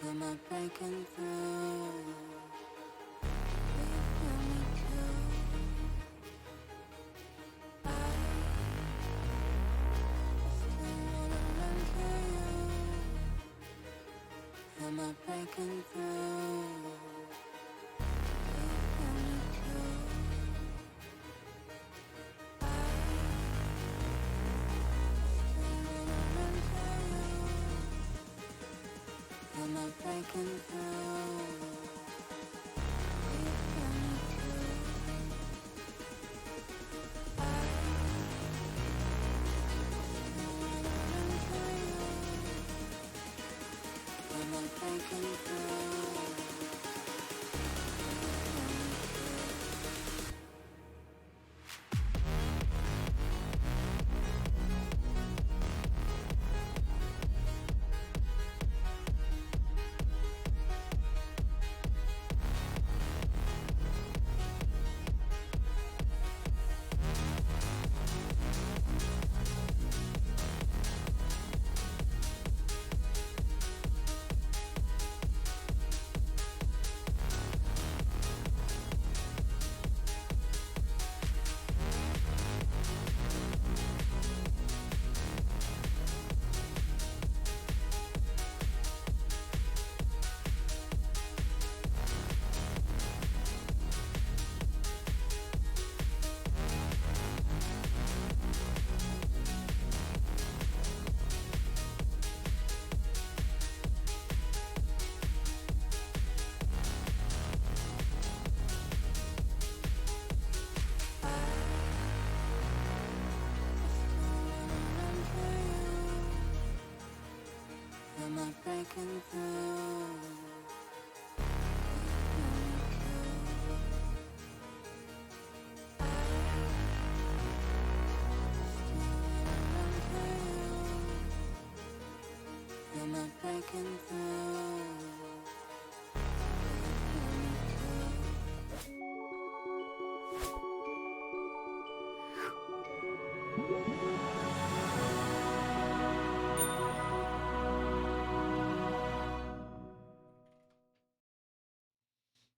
Am I breaking through? Will you feel me too? I still wanna run to you. Am I breaking through? Will you feel me too? I still wanna run to you. Am I breaking through? Will you feel me too? I still wanna run to you. Am I breaking through? Am I breaking through? Am I breaking through?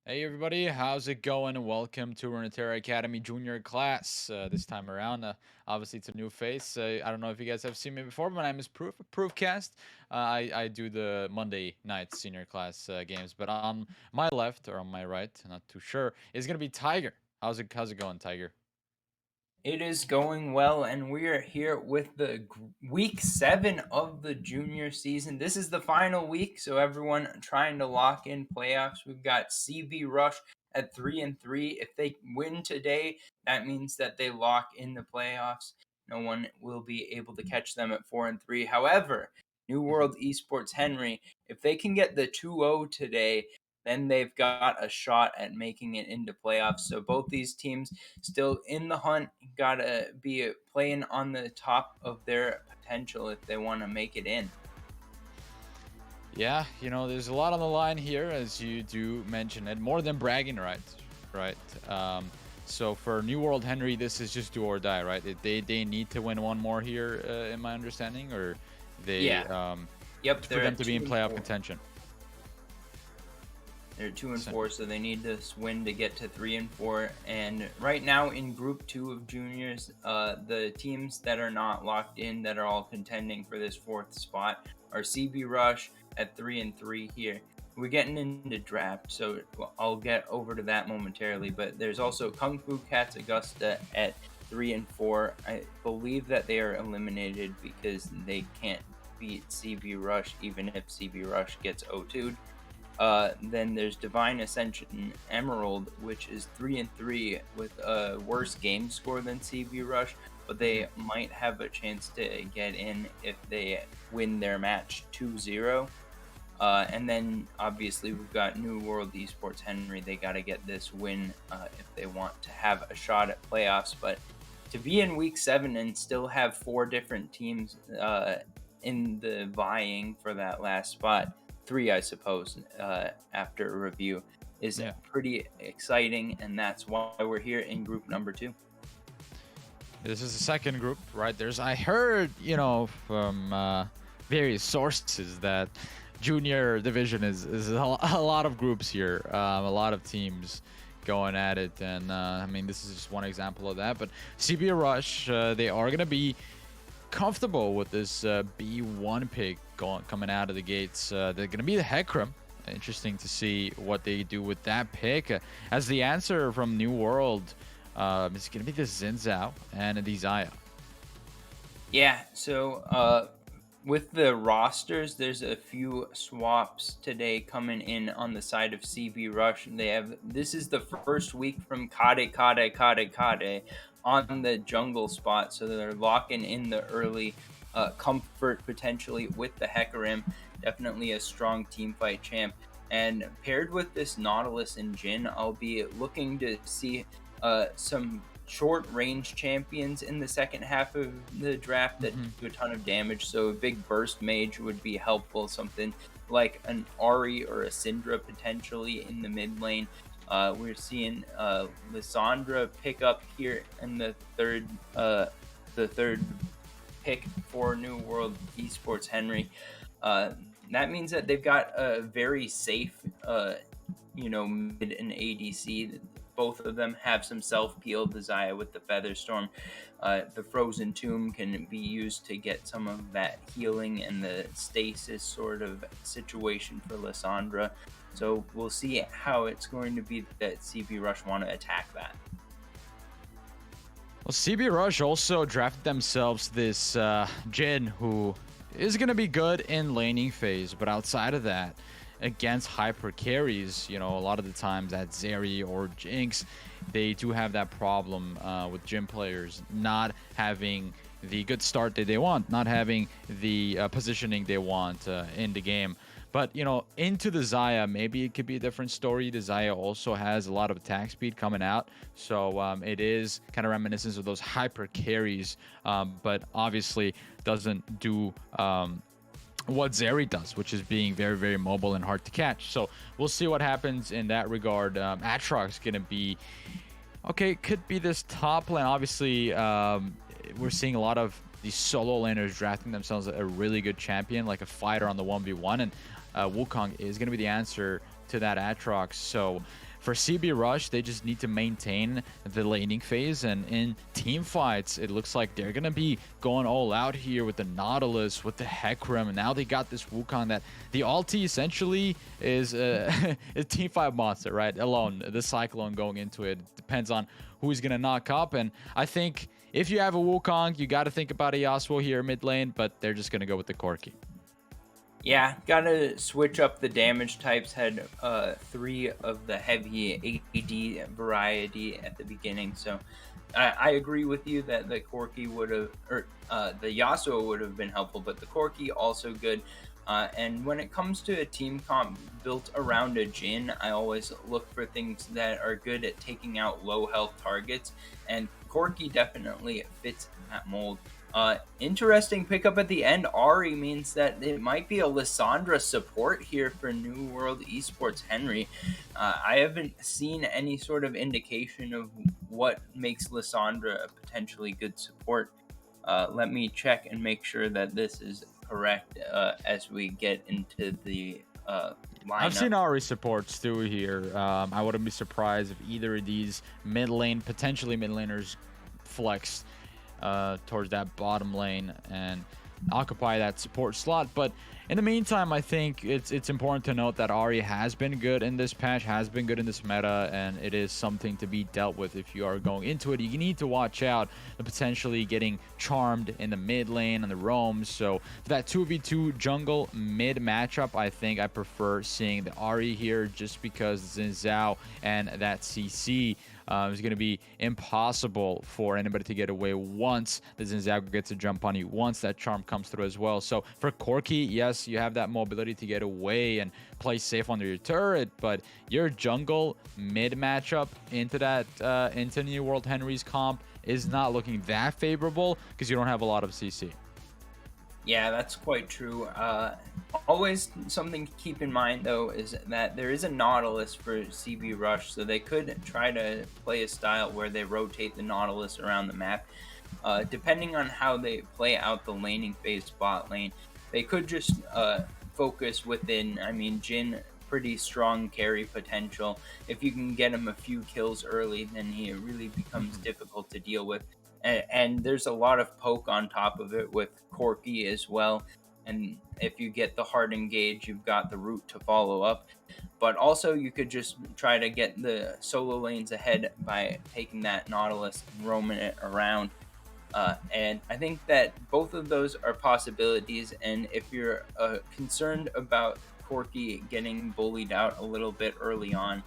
Hey everybody, how's it going? Welcome to Runeterra Academy Junior class. This time around, obviously it's a new face. I don't know if you guys have seen me before. My name is Proofcast. I do the Monday night senior class games. But on my left or on my right, not too sure, is gonna be Tiger. How's it going, Tiger? It is going well, and we are here with the week 7 of the junior season. This is the final week, so everyone trying to lock in playoffs. We've got CB Rush at 3-3. If they win today, that means that they lock in the playoffs. No one will be able to catch them at 4-3. However, New World Esports Henry, if they can get the 2-0 today, then they've got a shot at making it into playoffs. So both these teams still in the hunt, gotta be playing on the top of their potential if they want to make it in. Yeah, there's a lot on the line here, as you do mention it. More than bragging rights, right? So for New World Henry, this is just do or die, right? They need to win one more here, in my understanding, or they Yeah. Yep. for They're them at to be two in and playoff four. contention. They're two and So, four, so they need to win to get to 3-4. And right now in Group 2 of juniors, the teams that are not locked in, that are all contending for this fourth spot, are CB Rush at 3-3 here. We're getting into draft, so I'll get over to that momentarily. But there's also Kung Fu Cats Augusta at 3-4. I believe that they are eliminated because they can't beat CB Rush, even if CB Rush gets O2'd. Then there's Divine Ascension Emerald, which is 3-3 with a worse game score than CB Rush, but they might have a chance to get in if they win their match 2-0. And then obviously we've got New World Esports Henry. They got to get this win if they want to have a shot at playoffs. But to be in week 7 and still have 4 different teams in the vying for that last spot, 3 I suppose, after a review, is yeah. pretty exciting, and that's why we're here in group number 2. This is the second group, right? I heard, from various sources that junior division is a lot of groups here, a lot of teams going at it, and I mean, this is just one example of that. But CB Rush, they are gonna be comfortable with this B1 pick coming out of the gates. They're going to be the Hecarim. Interesting to see what they do with that pick. As the answer from New World, it's going to be the Xin Zhao and the Zaya. Yeah, so with the rosters, there's a few swaps today coming in on the side of CB Rush. This is the first week from Kade on the jungle spot, so they're locking in the early comfort potentially with the Hecarim. Definitely a strong team fight champ. And paired with this Nautilus and Jhin, I'll be looking to see some short range champions in the second half of the draft that do a ton of damage. So a big burst mage would be helpful. Something like an Ahri or a Syndra potentially in the mid lane. We're seeing Lissandra pick up here in the third pick for New World Esports Henry. That means that they've got a very safe, mid and ADC. Both of them have some self-peel. The Zaya with the Featherstorm. The Frozen Tomb can be used to get some of that healing and the stasis sort of situation for Lissandra. So we'll see how it's going to be that CB Rush want to attack that. Well, CB Rush also drafted themselves this Jhin, who is going to be good in laning phase, but outside of that, against hyper carries, a lot of the times that Zeri or Jinx, they do have that problem with gym players not having the good start that they want, not having the positioning they want in the game. But, into the Zaya, maybe it could be a different story. The Zaya also has a lot of attack speed coming out. So it is kind of reminiscent of those hyper carries, but obviously doesn't do what Zeri does, which is being very, very mobile and hard to catch. So we'll see what happens in that regard. Aatrox going to be, okay, could be this top lane. Obviously, we're seeing a lot of these solo laners drafting themselves a really good champion, like a fighter on the 1v1, and Wukong is going to be the answer to that Aatrox. So for CB Rush, they just need to maintain the laning phase, and in team fights, it looks like they're going to be going all out here with the Nautilus, with the Hecarim, and now they got this Wukong that the ulti essentially is a team fight monster, right? Alone, the Cyclone going into it. Depends on who he's going to knock up, and I think if you have a Wukong, you got to think about a Yasuo here mid lane, but they're just going to go with the Corki. Yeah, gotta switch up the damage types. Had 3 of the heavy AD variety at the beginning, so I agree with you that the Corki would have, or the Yasuo would have been helpful, but the Corki also good. And when it comes to a team comp built around a Jhin, I always look for things that are good at taking out low health targets, and Corki definitely fits that mold. Interesting pickup at the end. Ahri means that it might be a Lissandra support here for New World Esports Henry. I haven't seen any sort of indication of what makes Lissandra a potentially good support. Let me check and make sure that this is correct as we get into the lineup. I've seen Ahri supports too here. I wouldn't be surprised if either of these potentially mid laners flex towards that bottom lane and occupy that support slot. But in the meantime, I think it's important to note that Ahri has been good in this patch, has been good in this meta, and it is something to be dealt with if you are going into it. You need to watch out the potentially getting charmed in the mid lane and the roams. So for that 2v2 jungle mid matchup, I think I prefer seeing the Ahri here just because Xin Zhao and that CC is going to be impossible for anybody to get away once the Xin Zhao gets a jump on you, once that charm comes through as well. So for Corki, yes, you have that mobility to get away and play safe under your turret, but your jungle mid matchup into that into New World Henry's comp is not looking that favorable because you don't have a lot of CC. Yeah, that's quite true. Always something to keep in mind, though, is that there is a Nautilus for CB Rush, so they could try to play a style where they rotate the Nautilus around the map. Depending on how they play out the laning phase bot lane, they could just focus within. I mean, Jin, pretty strong carry potential. If you can get him a few kills early, then he really becomes difficult to deal with. And there's a lot of poke on top of it with Corki as well. And if you get the hard engage, you've got the route to follow up. But also, you could just try to get the solo lanes ahead by taking that Nautilus and roaming it around. And I think that both of those are possibilities. And if you're concerned about Corki getting bullied out a little bit early on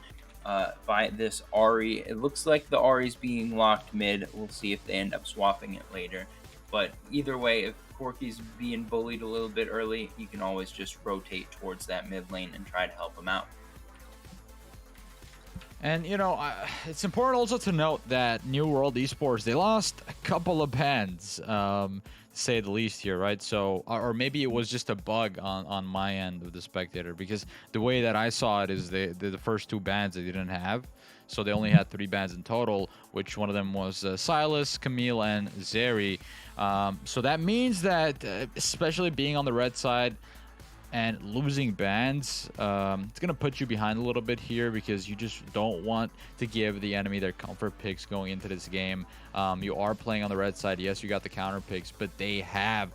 by this Ahri, it looks like the Ahri's being locked mid. We'll see if they end up swapping it later. But either way, if Corki's being bullied a little bit early, you can always just rotate towards that mid lane and try to help him out. And, it's important also to note that New World Esports, they lost a couple of bans, to say the least here, right? So, or maybe it was just a bug on my end of the spectator, because the way that I saw it is the first 2 bans they didn't have. So they only had 3 bans in total, which one of them was Silas, Camille, and Zeri. So that means that, especially being on the red side, and losing bans, it's going to put you behind a little bit here, because you just don't want to give the enemy their comfort picks going into this game. You are playing on the red side. Yes, you got the counter picks, but they have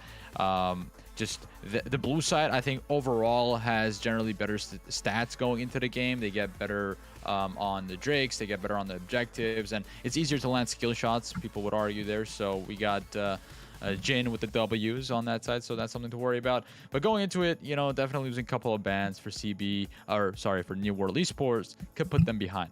just the blue side, I think, overall has generally better stats going into the game. They get better on the Drakes. They get better on the objectives, and it's easier to land skill shots, people would argue there. So we got Jin with the W's on that side, so that's something to worry about. But going into it, definitely losing a couple of bans for for New World Esports could put them behind.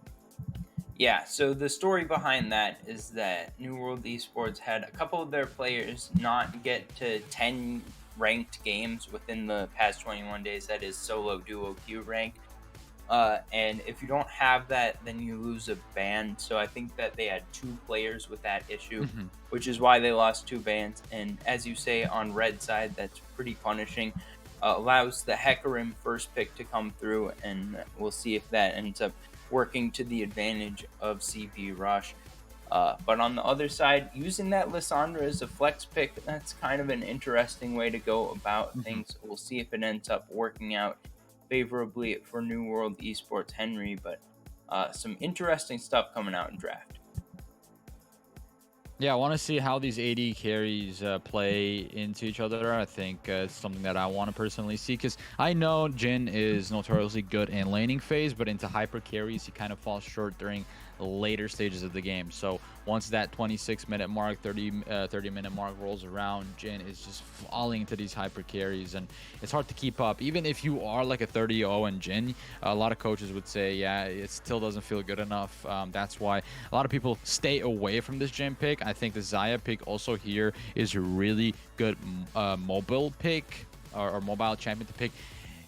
Yeah, so the story behind that is that New World Esports had a couple of their players not get to 10 ranked games within the past 21 days. That is solo, duo, queue rank. And if you don't have that, then you lose a ban. So I think that they had 2 players with that issue, which is why they lost 2 bans. And as you say, on red side, that's pretty punishing. Allows the Hecarim first pick to come through, and we'll see if that ends up working to the advantage of CB Rush. But on the other side, using that Lissandra as a flex pick, that's kind of an interesting way to go about things. We'll see if it ends up working out favorably for New World Esports Henry, but some interesting stuff coming out in draft. Yeah, I want to see how these AD carries play into each other. I think it's something that I want to personally see, because I know Jin is notoriously good in laning phase, but into hyper carries, he kind of falls short during later stages of the game. So once that 26-minute mark, 30-minute mark rolls around, Jin is just falling into these hyper carries, and it's hard to keep up. Even if you are like a 30-0 in Jin, a lot of coaches would say, yeah, it still doesn't feel good enough. That's why a lot of people stay away from this Jin pick. I think the Xayah pick also here is a really good mobile pick, or mobile champion to pick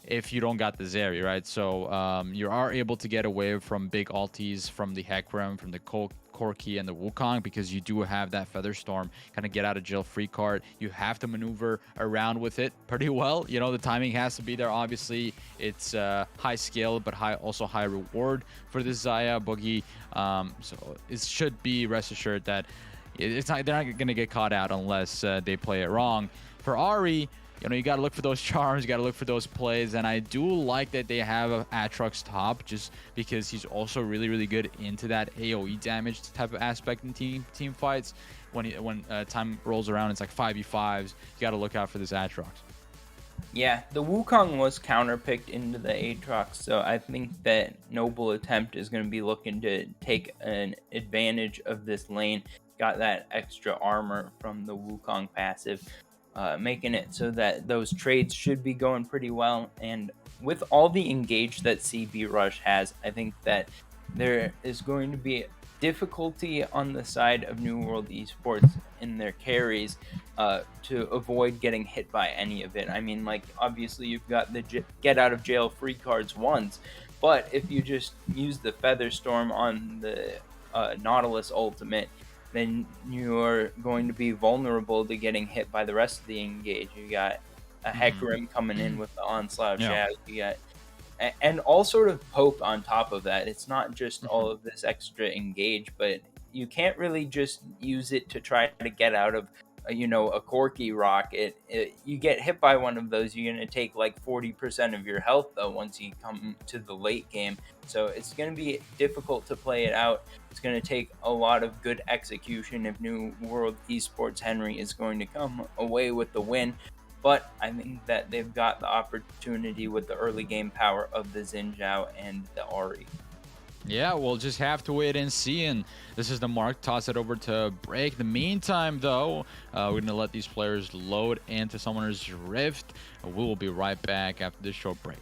if you don't got the Zeri, right? So you are able to get away from big ultis from the Hecarim, from the Corki, and the Wukong, because you do have that Featherstorm kind of get out of jail free card. You have to maneuver around with it pretty well. The timing has to be there. Obviously, it's high skill, but also high reward for this Xayah Boogie. So it should be rest assured that they're not going to get caught out unless they play it wrong. For Ahri, you got to look for those charms, you got to look for those plays, and I do like that they have Aatrox top, just because he's also really, really good into that AoE damage type of aspect in team fights. When time rolls around, it's like 5v5s. You got to look out for this Aatrox. Yeah, the Wukong was counterpicked into the Aatrox, so I think that Noble Attempt is going to be looking to take an advantage of this lane. Got that extra armor from the Wukong passive, making it so that those trades should be going pretty well. And with all the engage that CB Rush has, I think that there is going to be difficulty on the side of New World Esports in their carries to avoid getting hit by any of it. I mean, like, obviously you've got the get out of jail free cards once, but if you just use the Featherstorm on the Nautilus ultimate, then you're going to be vulnerable to getting hit by the rest of the engage. You got a Hecarim coming in with the Onslaught Shadow. You got and all sort of poke on top of that. It's not just all of this extra engage, but you can't really just use it to try to get out of a Corky rock, you get hit by one of those, you're going to take like 40% of your health though once you come to the late game. So it's going to be difficult to play it out. It's going to take a lot of good execution if New World Esports Henry is going to come away with the win. But I think that they've got the opportunity with the early game power of the Xin Zhao and the Ahri. Yeah, we'll just have to wait and see. And this is the mark. Toss it over to break. In the meantime, though, we're going to let these players load into Summoner's Rift. We will be right back after this short break.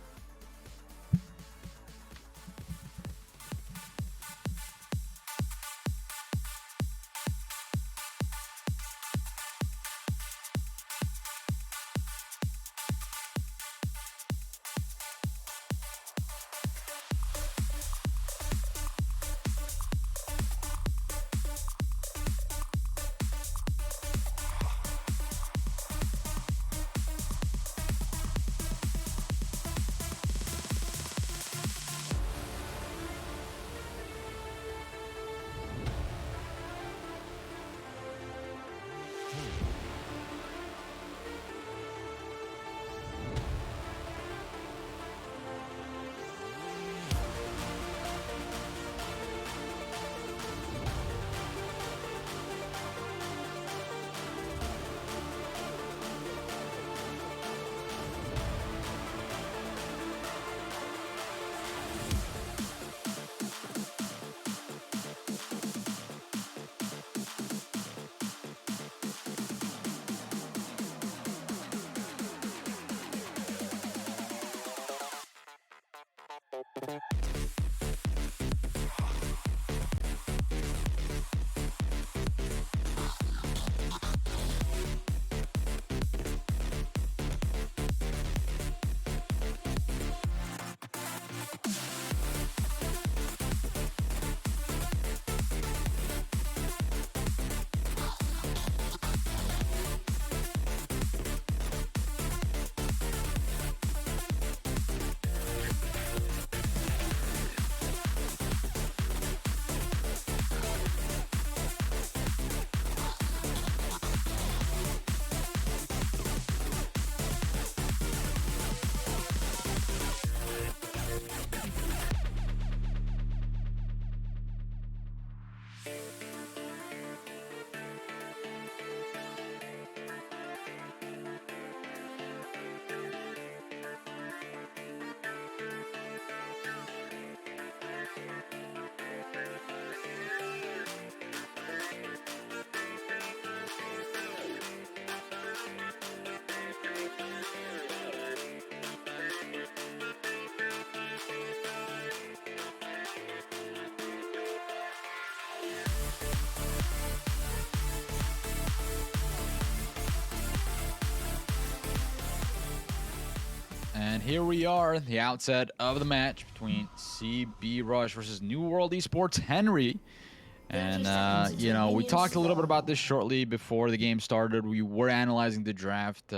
And here we are, the outset of the match between CB Rush versus New World Esports Henry. And, we talked a little bit about this shortly before the game started. We were analyzing the draft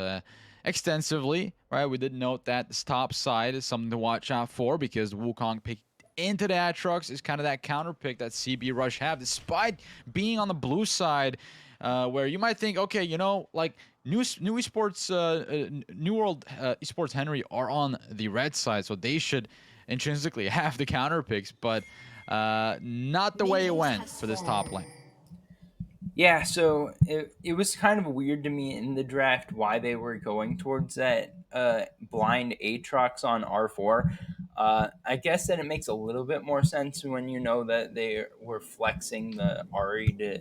extensively, right? We did note that this top side is something to watch out for because Wukong picked into the Aatrox is kind of that counter pick that CB Rush have, despite being on the blue side, where you might think, okay, like New Esports, New World Esports Henry are on the red side, so they should intrinsically have the counter picks, but not the way it went for this top lane. Yeah, so it was kind of weird to me in the draft why they were going towards that blind Aatrox on R4. I guess that it makes a little bit more sense when you know that they were flexing the Ahri to,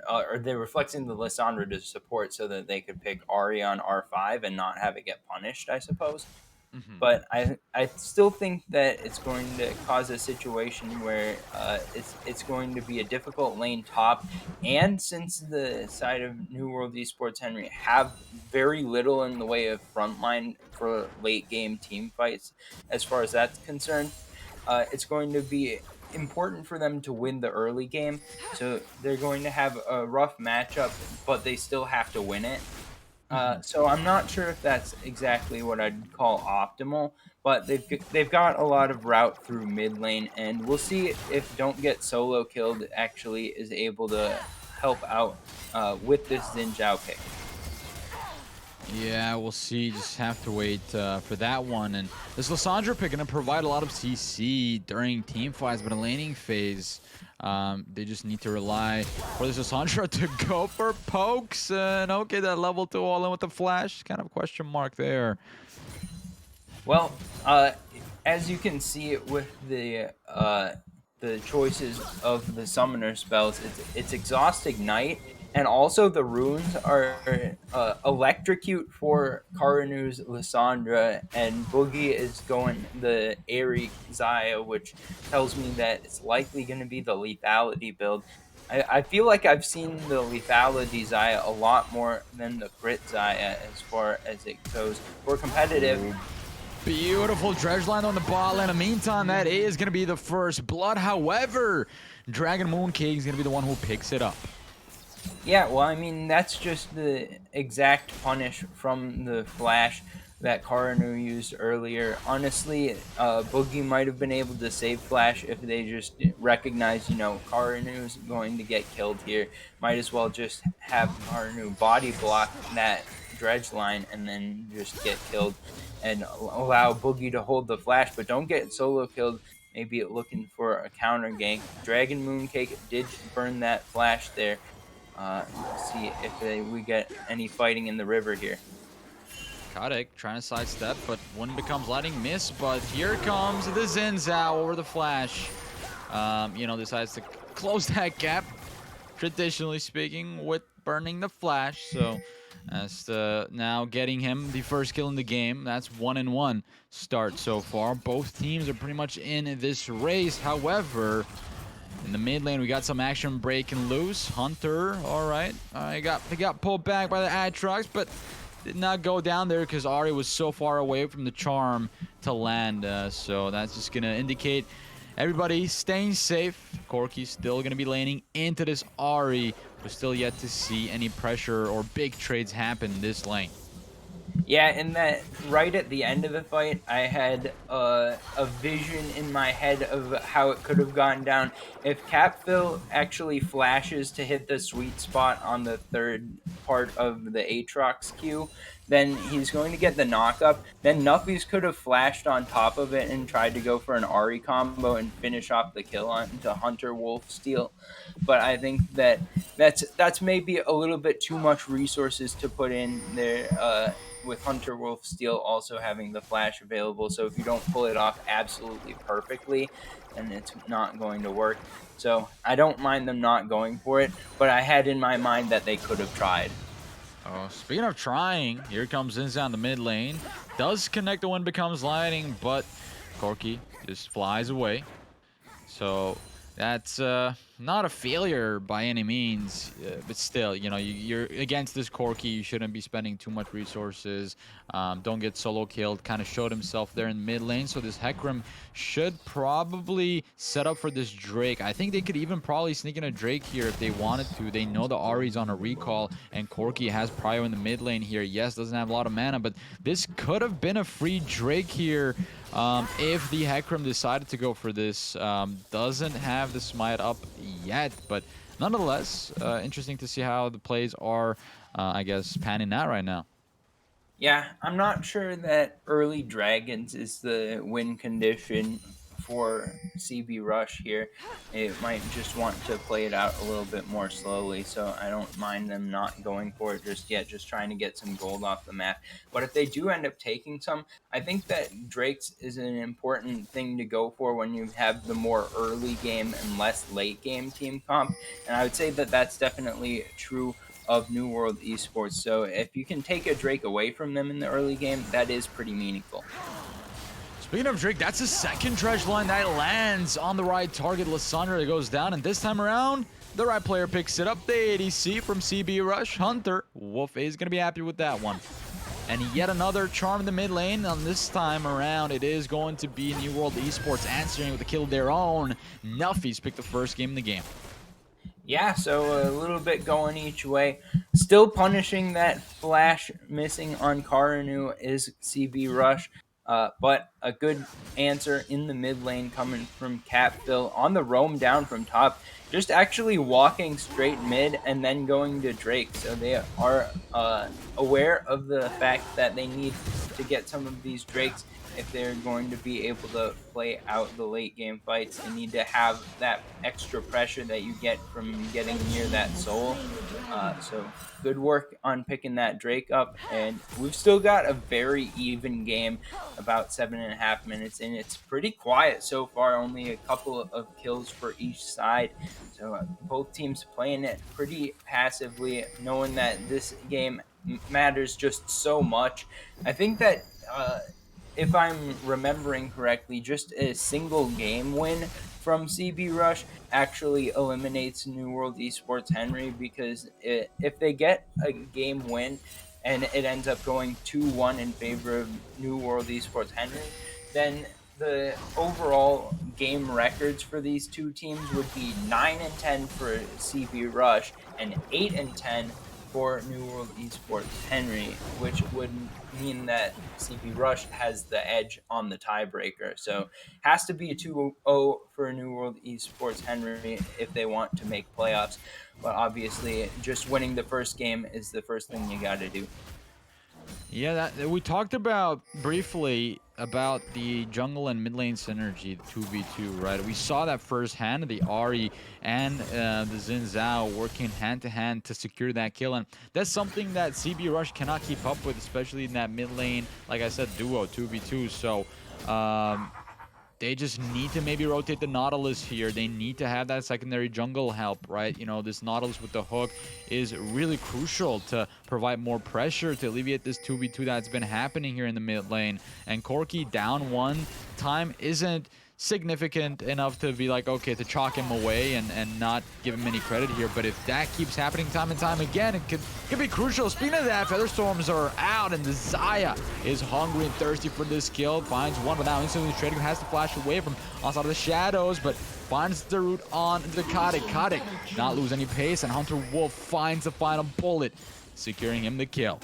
or they were flexing the Lissandra to support so that they could pick Ahri on R5 and not have it get punished, I suppose. But I still think that it's going to cause a situation where it's going to be a difficult lane top, and since the side of New World Esports Henry have very little in the way of frontline for late game team fights, as far as that's concerned, it's going to be important for them to win the early game. So they're going to have a rough matchup, but they still have to win it. So I'm not sure if that's exactly what I'd call optimal, but they've got a lot of route through mid lane, and we'll see if Don't Get Solo Killed actually is able to help out with this Xin Zhao pick. Yeah, we'll see. Just have to wait for that one. And this Lissandra pick going to provide a lot of CC during team fights, but in laning phase, they just need to rely for this Lissandra to go for pokes. And okay, that level 2 all in with the flash. Kind of question mark there. Well, as you can see with the choices of the summoner spells, it's exhaust ignite, and also the runes are electrocute for Karanu's Lissandra, and Boogie is going the Airy Zaya, which tells me that it's likely going to be the lethality build. I feel like I've seen the lethality Zaya a lot more than the crit Zaya as far as it goes. For competitive, Beautiful dredge line on the ball. In the meantime, that is going to be the first blood. However, Dragon Mooncake is going to be the one who picks it up. yeah, well, I mean, that's just the exact punish from the flash that Karanu used earlier. Honestly, Boogie might have been able to save Flash if they just recognized, Karanu's going to get killed here. Might as well just have Karanu body block that dredge line and then just get killed and allow Boogie to hold the Flash, but don't get solo killed. Maybe looking for a counter gank. Dragon Mooncake did burn that Flash there. See if we get any fighting in the river here. Kadek trying to sidestep, but one becomes lightning miss. But here comes the Xin Zhao over the flash. Decides to close that gap, traditionally speaking, with burning the flash. So as now getting him the first kill in the game. That's 1-1 start so far. Both teams are pretty much in this race. However, in the mid lane, we got some action breaking loose. Hunter, all right. He got pulled back by the Aatrox, but did not go down there because Ahri was so far away from the charm to land. So that's just going to indicate everybody staying safe. Corki's still going to be laning into this Ahri. We're still yet to see any pressure or big trades happen in this lane. Yeah, and that right at the end of the fight, I had a vision in my head of how it could have gone down. If Capfill actually flashes to hit the sweet spot on the third part of the Aatrox Q, then he's going to get the knock-up. Then Nuffies could have flashed on top of it and tried to go for an Ahri combo and finish off the kill onto Hunter Wolf Steel. But I think that's maybe a little bit too much resources to put in there. With Hunter Wolf Steel also having the flash available. So if you don't pull it off absolutely perfectly, then it's not going to work. So I don't mind them not going for it, but I had in my mind that they could have tried. Oh, speaking of trying, here comes Zinza on the mid lane. Does connect the one becomes lighting, but Corki just flies away. So that's not a failure by any means, but still, you're against this Corki. You shouldn't be spending too much resources. Don't get solo killed. Kind of showed himself there in mid lane. So this Hecarim should probably set up for this Drake. I think they could even probably sneak in a Drake here if they wanted to. They know the Ahri's on a recall, and Corki has Prio in the mid lane here. Yes, doesn't have a lot of mana, but this could have been a free Drake here. If the Hecarim decided to go for this. Doesn't have the smite up yet, but nonetheless, interesting to see how the plays are, I guess, panning out right now. Yeah, I'm not sure that early dragons is the win condition for CB Rush here. It might just want to play it out a little bit more slowly, so I don't mind them not going for it just yet, just trying to get some gold off the map. But if they do end up taking some, I think that Drake's is an important thing to go for when you have the more early game and less late game team comp, and I would say that that's definitely true of New World Esports. So if you can take a Drake away from them in the early game, that is pretty meaningful. Speaking of Drake, that's the second dredge line that lands on the right target. Lissandra goes down, and this time around, the right player picks it up. The ADC from CB Rush, Hunter. Wolf is going to be happy with that one. And yet another charm in the mid lane. And this time around, it is going to be New World Esports answering with a kill of their own. Nuffies picked the first game in the game. Yeah, so a little bit going each way. Still punishing that flash missing on Karanu is CB Rush. But a good answer in the mid lane coming from Capville on the roam down from top, just actually walking straight mid and then going to Drake. So they are aware of the fact that they need to get some of these Drakes if they're going to be able to play out the late game fights. They need to have that extra pressure that you get from getting near that soul. So good work on picking that Drake up, and we've still got a very even game, about 7.5 minutes in. It's pretty quiet so far, only a couple of kills for each side. So both teams playing it pretty passively, knowing that this game matters just so much. I think that if I'm remembering correctly, just a single game win from CB Rush actually eliminates New World Esports Henry, because if they get a game win and it ends up going 2-1 in favor of New World Esports Henry, then the overall game records for these two teams would be 9-10 for CB Rush and 8-10 for New World Esports Henry, which would mean that CB Rush has the edge on the tiebreaker. So has to be a 2-0 for New World Esports Henry if they want to make playoffs. But obviously, just winning the first game is the first thing you got to do. Yeah, we talked about briefly about the jungle and mid lane synergy, the 2v2, right? We saw that firsthand, the Ari and the Xin Zhao working hand to hand to secure that kill, and that's something that CB Rush cannot keep up with, especially in that mid lane, like I said, duo 2v2. So they just need to maybe rotate the Nautilus here. They need to have that secondary jungle help, right? You know, this Nautilus with the hook is really crucial to provide more pressure to alleviate this 2v2 that's been happening here in the mid lane. And Corki down one time isn't significant enough to be like, okay, to chalk him away and not give him any credit here. But if that keeps happening time and time again, it could be crucial. Speaking of that, Featherstorms are out, and the Xayah is hungry and thirsty for this kill. Finds one without instantly trading, has to flash away from outside of the shadows, but finds the route on the Kadik. Kadik not lose any pace, and Hunter Wolf finds the final bullet, securing him the kill.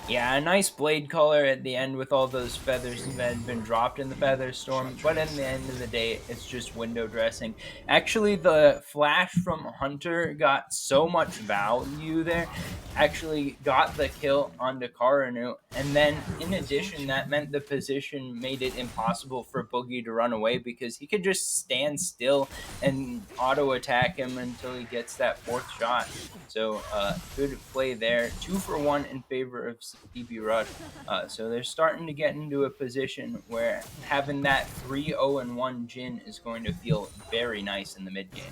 Yeah, a nice blade color at the end with all those feathers that had been dropped in the feather storm, but at the end of the day, it's just window dressing. Actually, the flash from Hunter got so much value there, actually got the kill onto Karanu, and then in addition, that meant the position made it impossible for Boogie to run away, because he could just stand still and auto attack him until he gets that fourth shot. So good play there. 2 for 1 in favor of CB Rush. So they're starting to get into a position where having that 3-0-1 Jhin is going to feel very nice in the mid game.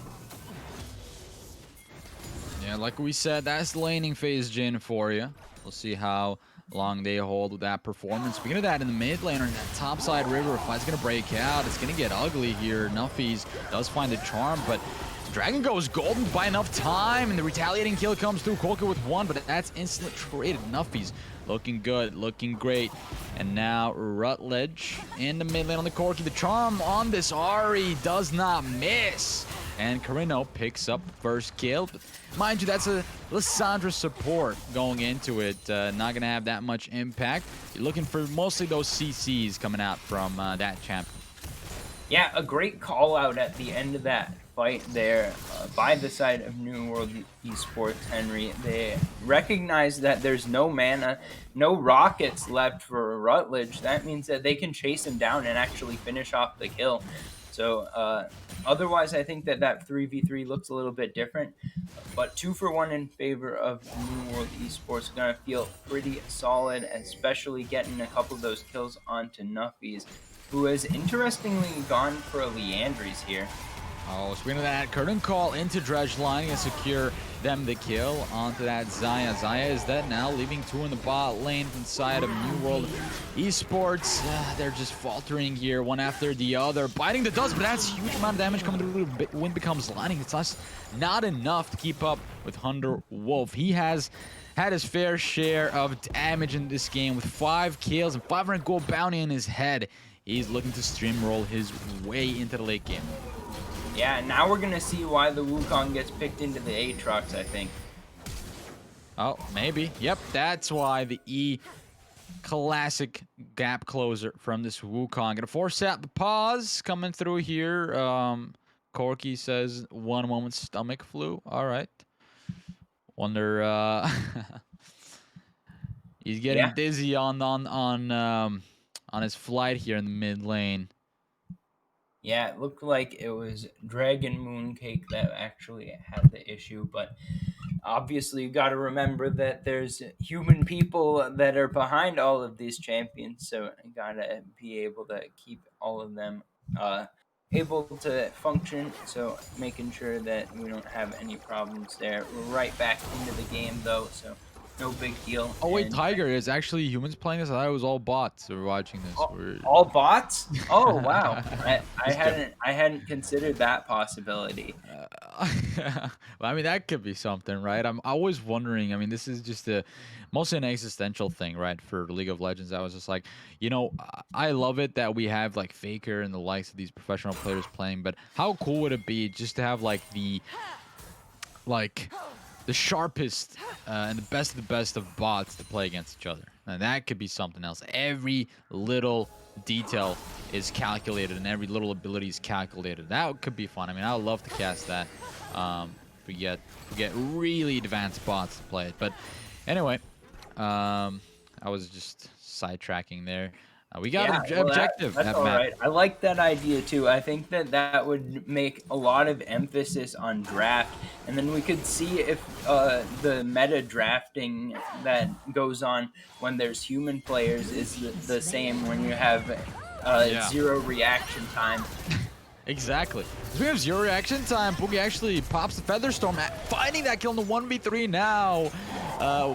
Yeah, like we said, that's laning phase Jhin for you. We'll see how long they hold with that performance. Speaking of that, in the mid lane, or in that topside river, fight's gonna break out. It's gonna get ugly here. Nuffies does find the charm, but Dragon goes golden by enough time, and the retaliating kill comes through. Kolka with one, but that's instantly traded. Nuffies looking good, looking great. And now Rutledge in the mid lane on the Corki. The charm on this Ari does not miss. And Carino picks up first kill. But mind you, that's a Lissandra support going into it. Not going to have that much impact. You're looking for mostly those CCs coming out from that champion. Yeah, a great call out at the end of that fight there by the side of New World Esports Henry. They recognize that there's no mana, no rockets left for Rutledge. That means that they can chase him down and actually finish off the kill. So otherwise, I think that 3v3 looks a little bit different. But 2 for 1 in favor of New World Esports. Going to feel pretty solid, especially getting a couple of those kills onto Nuffies, who has interestingly gone for a Leandries here. Oh, speaking of that, curtain call into Dredge line and secure them the kill onto that Xayah. Xayah is dead now, leaving 2 in the bot lane from the side of New World Esports. They're just faltering here, one after the other. Biting the dust, but that's a huge amount of damage coming through. Wind becomes lightning. It's just not enough to keep up with Hunter Wolf. He has had his fair share of damage in this game with 5 kills and 500 gold bounty in his head. He's looking to streamroll his way into the late game. Yeah, now we're going to see why the Wukong gets picked into the Aatrox, I think. Oh, maybe. Yep, that's why the E classic gap closer from this Wukong. Gonna force out the pause coming through here. Corky says 1 moment stomach flu. All right. Wonder he's getting Yeah. dizzy on his flight here in the mid lane. Yeah, it looked like it was Dragon Mooncake that actually had the issue, but obviously you got to remember that there's human people that are behind all of these champions, so you got to be able to keep all of them able to function, so making sure that we don't have any problems there. We're right back into the game though, so no big deal. Oh wait, And Tiger, is actually humans playing this? I thought it was all bots who were watching this. all bots? Oh wow. I Just joking. hadn't considered that possibility. Well, I mean, that could be something, right? I'm always wondering. I mean, this is just mostly an existential thing, right? For League of Legends, I was just like, I love it that we have like Faker and the likes of these professional players playing, but how cool would it be just to have like the sharpest and the best of bots to play against each other? And that could be something else. Every little detail is calculated and every little ability is calculated. That could be fun. I mean, I would love to cast that. We get really advanced bots to play it. But anyway, I was just sidetracking there. We got an objective. That's all right. I like that idea too. I think that would make a lot of emphasis on draft, and then we could see if the meta drafting that goes on when there's human players is the same when you have zero reaction time. Exactly. As we have zero reaction time, Boogie actually pops the Featherstorm, finding that kill in the 1v3 now.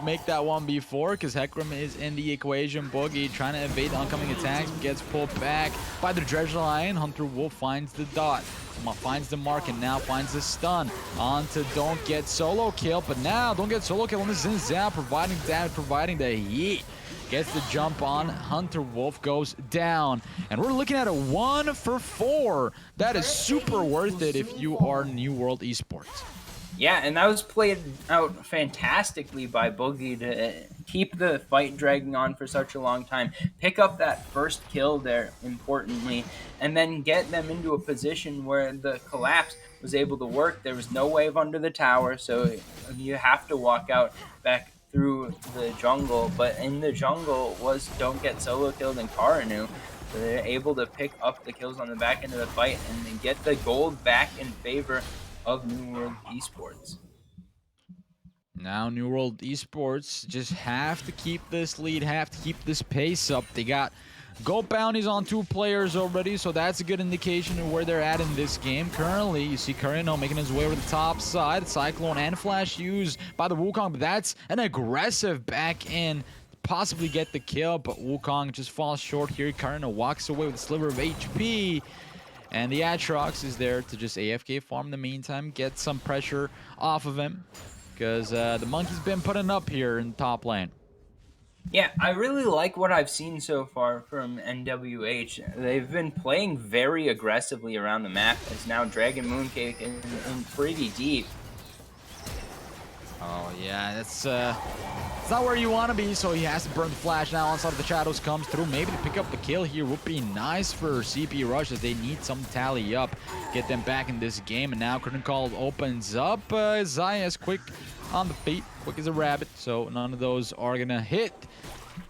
Make that 1v4 because Hecarim is in the equation. Boogie trying to evade the oncoming attacks, gets pulled back by the Dredge Lion. Hunter Wolf finds the dot, finds the mark, and now finds the stun. On to Don't Get Solo Kill, but now Don't Get Solo Kill on the Xin Zhao, providing damage, providing the heat. Gets the jump on. Hunter Wolf goes down. And we're looking at a 1 for 4. That is super worth it if you are New World Esports. Yeah, and that was played out fantastically by Boogie to keep the fight dragging on for such a long time, pick up that first kill there, importantly, and then get them into a position where the collapse was able to work. There was no wave under the tower, so you have to walk out back through the jungle, but in the jungle was Don't Get Solo Killed and Karanu. So they're able to pick up the kills on the back end of the fight and then get the gold back in favor of New World Esports. Now New World Esports just have to keep this lead, have to keep this pace up. They got gold bounties on 2 players already, so that's a good indication of where they're at in this game. Currently, you see Curino making his way over the top side. Cyclone and Flash used by the Wukong, but that's an aggressive back in. Possibly get the kill, but Wukong just falls short here. Curino walks away with a sliver of HP. And the Atrox is there to just AFK farm in the meantime, get some pressure off of him. Because the monkey's been putting up here in top lane. Yeah, I really like what I've seen so far from NWH. They've been playing very aggressively around the map, as now Dragon Mooncake is in pretty deep. Oh yeah, it's not where you want to be, so he has to burn the flash now. Onslaught of the Shadows comes through, maybe to pick up the kill here would be nice for CP Rush, as they need some tally up, get them back in this game. And now Curtain Call opens up. Zaya's quick on the feet, quick as a rabbit, so none of those are gonna hit.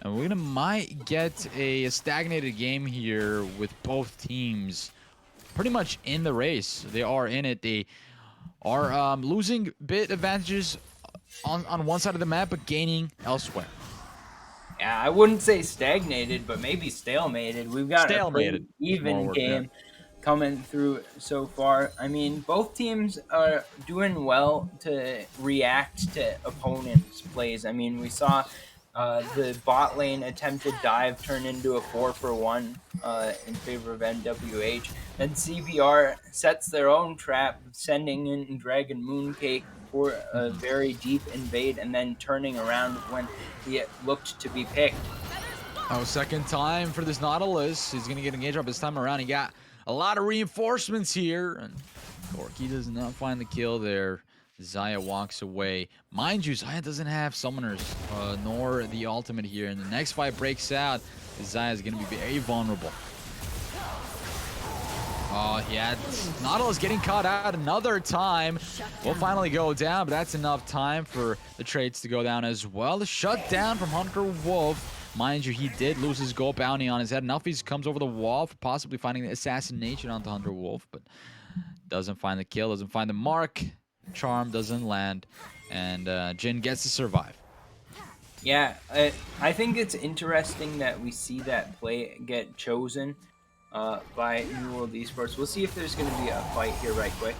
And we're gonna might get a stagnated game here with both teams pretty much in the race. They are in it. They are losing bit advantages on one side of the map, but gaining elsewhere. Yeah, I wouldn't say stagnated, but maybe stalemated. We've got a pretty even game coming through so far. I mean, both teams are doing well to react to opponents' plays. I mean, we saw the bot lane attempted dive turn into a 4 for 1 in favor of NWH. Then CBR sets their own trap, sending in Dragon Mooncake for a very deep invade and then turning around when he looked to be picked. Oh, second time for this Nautilus. He's going to get engaged up this time around. He got a lot of reinforcements here. And Corky does not find the kill there. Zaya walks away. Mind you, Zaya doesn't have summoners, nor the ultimate here. And the next fight breaks out, Zaya is going to be very vulnerable. Oh, yeah, Nautilus getting caught out another time. Will finally go down, but that's enough time for the trades to go down as well. The shutdown from Hunter Wolf. Mind you, he did lose his gold bounty on his head. Nuffies comes over the wall for possibly finding the assassination onto Hunter Wolf, but doesn't find the kill, doesn't find the mark. Charm doesn't land, and Jin gets to survive. Yeah, I think it's interesting that we see that play get chosen by New World Esports. We'll see if there's going to be a fight here right quick.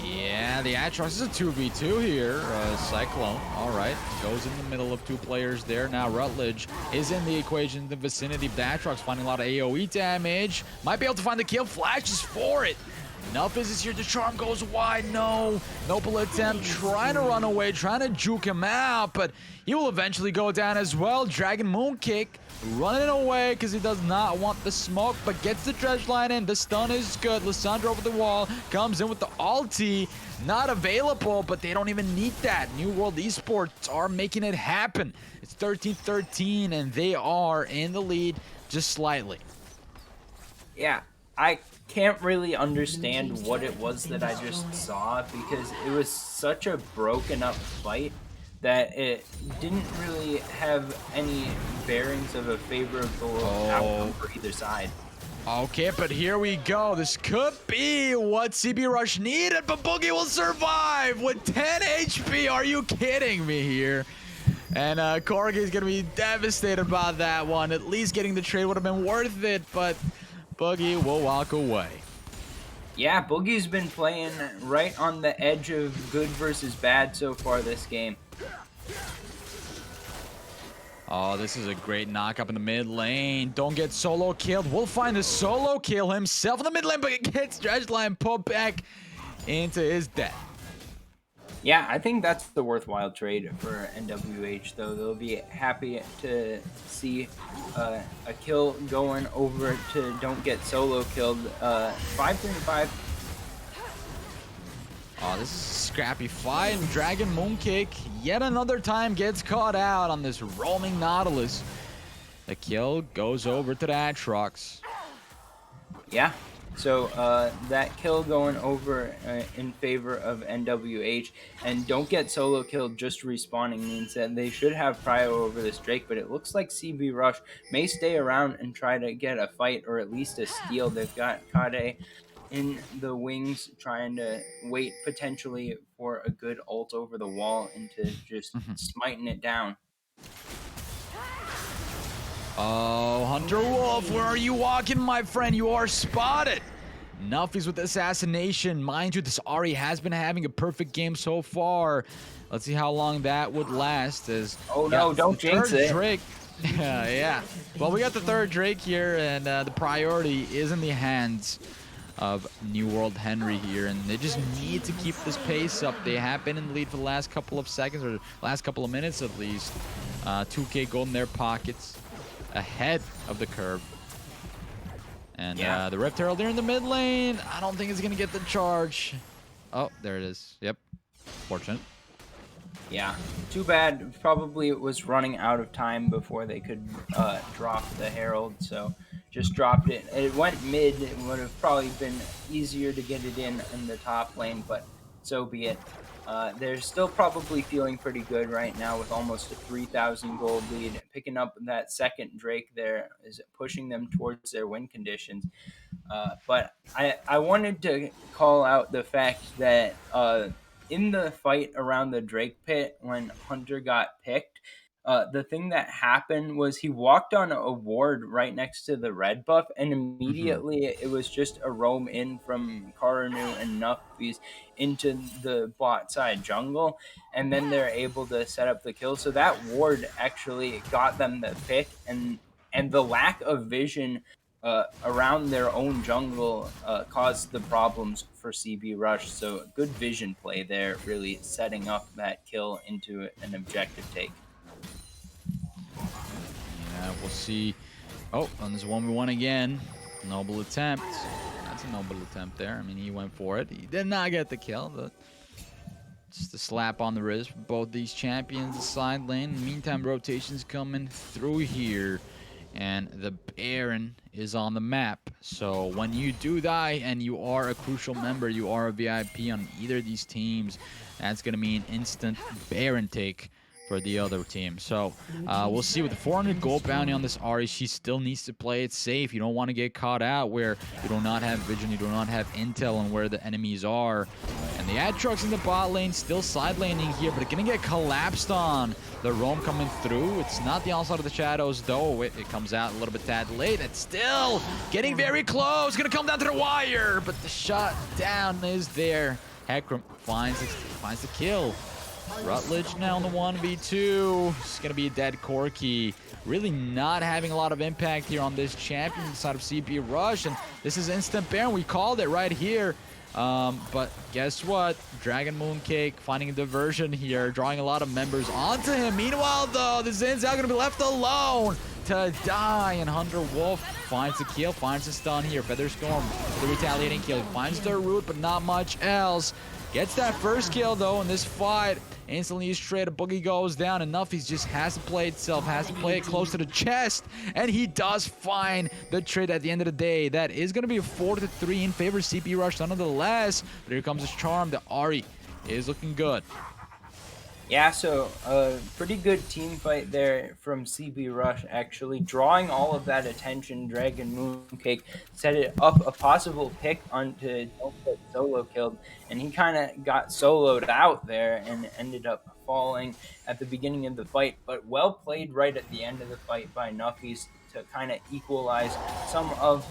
Yeah, the Atrox is a 2v2 here. Cyclone, all right, goes in the middle of two players there. Now Rutledge is in the equation in the vicinity of the Atrox, finding a lot of AoE damage. Might be able to find the kill, flashes for it. Nuffies is here, the charm goes wide, no. Noble attempt, trying to run away, trying to juke him out, but he will eventually go down as well. Dragon Moon Kick, running away because he does not want the smoke, but gets the dredge line in. The stun is good. Lissandra over the wall, comes in with the ulti. Not available, but they don't even need that. New World Esports are making it happen. It's 13-13, and they are in the lead just slightly. Yeah, I can't really understand what it was that I just saw because it was such a broken up fight that it didn't really have any bearings of a favorable outcome for either side. Okay, but here we go. This could be what CB Rush needed, but Boogie will survive with 10 HP. Are you kidding me here? And Corgi is going to be devastated about that one. At least getting the trade would have been worth it, but Boogie will walk away. Yeah, Boogie's been playing right on the edge of good versus bad so far this game. Oh, this is a great knock up in the mid lane. Don't get solo killed. We'll find a solo kill himself in the mid lane, but it gets dredge line put back into his death. Yeah, I think that's the worthwhile trade for NWH, though. They'll be happy to see a kill going over to don't get solo killed. 5-3-5. Oh, this is a scrappy fight. And Dragon Moonkick yet another time gets caught out on this roaming Nautilus. The kill goes over to the Atrox. Yeah. So that kill going over in favor of NWH, and don't get solo killed just respawning means that they should have prio over this Drake, but it looks like CB Rush may stay around and try to get a fight or at least a steal. They've got Kade in the wings trying to wait potentially for a good ult over the wall into just smiting it down. Oh, Hunter Wolf, where are you walking, my friend? You are spotted. Nuffies with assassination. Mind you, this Ahri has been having a perfect game so far. Let's see how long that would last. Oh no, don't jinx it. Drake. Yeah. Well, we got the third Drake here, and the priority is in the hands of New World Henry here, and they just need to keep this pace up. They have been in the lead for the last couple of seconds, or last couple of minutes at least. 2K gold in their pockets, ahead of the curve. And the Rift Herald there in the mid lane, I don't think it's going to get the charge. Oh, there it is. Yep. Fortunate. Yeah, too bad. Probably it was running out of time before they could drop the Herald, so just dropped it. It went mid. It would have probably been easier to get it in the top lane, but so be it. They're still probably feeling pretty good right now with almost a 3,000 gold lead. Picking up that second Drake there is pushing them towards their win conditions. But I wanted to call out the fact that in the fight around the Drake pit when Hunter got picked, the thing that happened was he walked on a ward right next to the red buff, and immediately it was just a roam in from Karanu and Nuffies into the bot side jungle, and then they're able to set up the kill. So that ward actually got them the pick, and the lack of vision around their own jungle caused the problems for CB Rush. So good vision play there, really setting up that kill into an objective take. Yeah, we'll see. Oh, on this 1v1 again. Noble attempt. That's a noble attempt there. I mean, he went for it. He did not get the kill, but Just a slap on the wrist for both these champions. The side lane. In the meantime, rotations coming through here. And the Baron is on the map. So when you do die and you are a crucial member, you are a VIP on either of these teams, that's going to mean instant Baron take for the other team. So we'll see with the 400 gold bounty on this Ari. She still needs to play it safe. You don't want to get caught out where you do not have vision, you do not have intel on where the enemies are. And the Aatrox in the bot lane still side laning here, but it's going to get collapsed on. The roam coming through. It's not the onslaught of the shadows, though. It comes out a little bit tad late. It's still getting very close. Going to come down to the wire, but the shot down is there. Hecarim finds the kill. Rutledge now in the 1v2. It's going to be a dead Corki. Really not having a lot of impact here on this champion side of CB Rush. And this is instant Baron. We called it right here. But guess what? Dragon Mooncake finding a diversion here, drawing a lot of members onto him. Meanwhile, though, the Zin's now going to be left alone to die. And Hunter Wolf finds the kill, finds the stun here. Featherstorm, the retaliating kill. Finds the root, but not much else. Gets that first kill, though, in this fight. Instantly straight, a boogie goes down. Enough, he just has to play itself, has to play it close to the chest. And he does find the trade at the end of the day. That is going to be a 4-3 in favor of CP Rush, nonetheless. But here comes his charm. The Ari is looking good. Yeah, so a pretty good team fight there from CB Rush, actually drawing all of that attention. Dragon Mooncake set it up a possible pick onto Don't Get Solo killed, and he kind of got soloed out there and ended up falling at the beginning of the fight, but well played right at the end of the fight by Nuffies to kind of equalize some of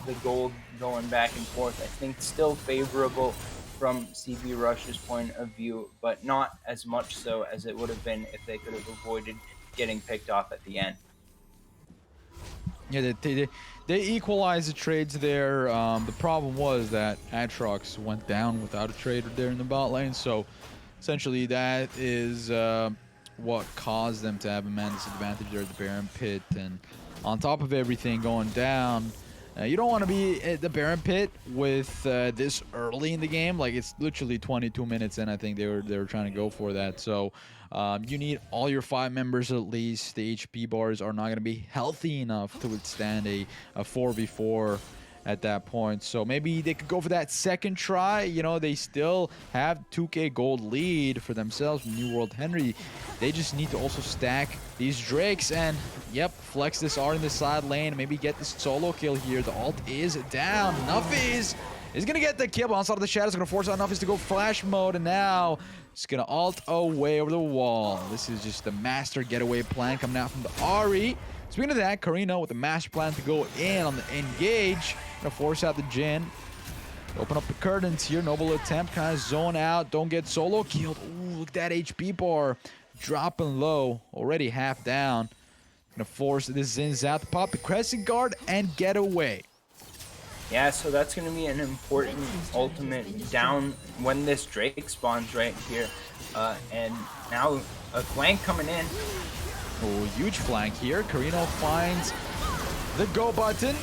the gold going back and forth. I think still favorable from CB Rush's point of view, but not as much so as it would have been if they could have avoided getting picked off at the end. Yeah, they equalized the trades there. The problem was that Aatrox went down without a trade there in the bot lane, so essentially that is what caused them to have a man disadvantage there at the Baron Pit. And on top of everything going down, you don't want to be at the Baron Pit with this early in the game. Like, it's literally 22 minutes in. I think they were trying to go for that. So you need all your 5 members at least. The HP bars are not going to be healthy enough to withstand a 4v4 at that point. So maybe they could go for that second try. You know, they still have 2k gold lead for themselves from New World Henry. They just need to also stack these Drakes and, yep, flex this R in the side lane. Maybe get the solo kill here. The ult is down. Nuffies is going to get the kill, but Onslaught of the Shadows going to force out Nuffies to go flash mode. And now it's going to ult away over the wall. This is just the master getaway plan coming out from the Ari. Speaking of that, Karina with the master plan to go in on the engage. Going to force out the Jhin. Open up the curtains here. Noble attempt. Kind of zone out. Don't get solo killed. Ooh, look at that HP bar. Dropping low. Already half down. Going to force this Zin's out to pop the Crescent Guard and get away. Yeah, so that's going to be an important ultimate down when this Drake spawns right here. And now a flank coming in. Oh, huge flank here. Carino finds the go button.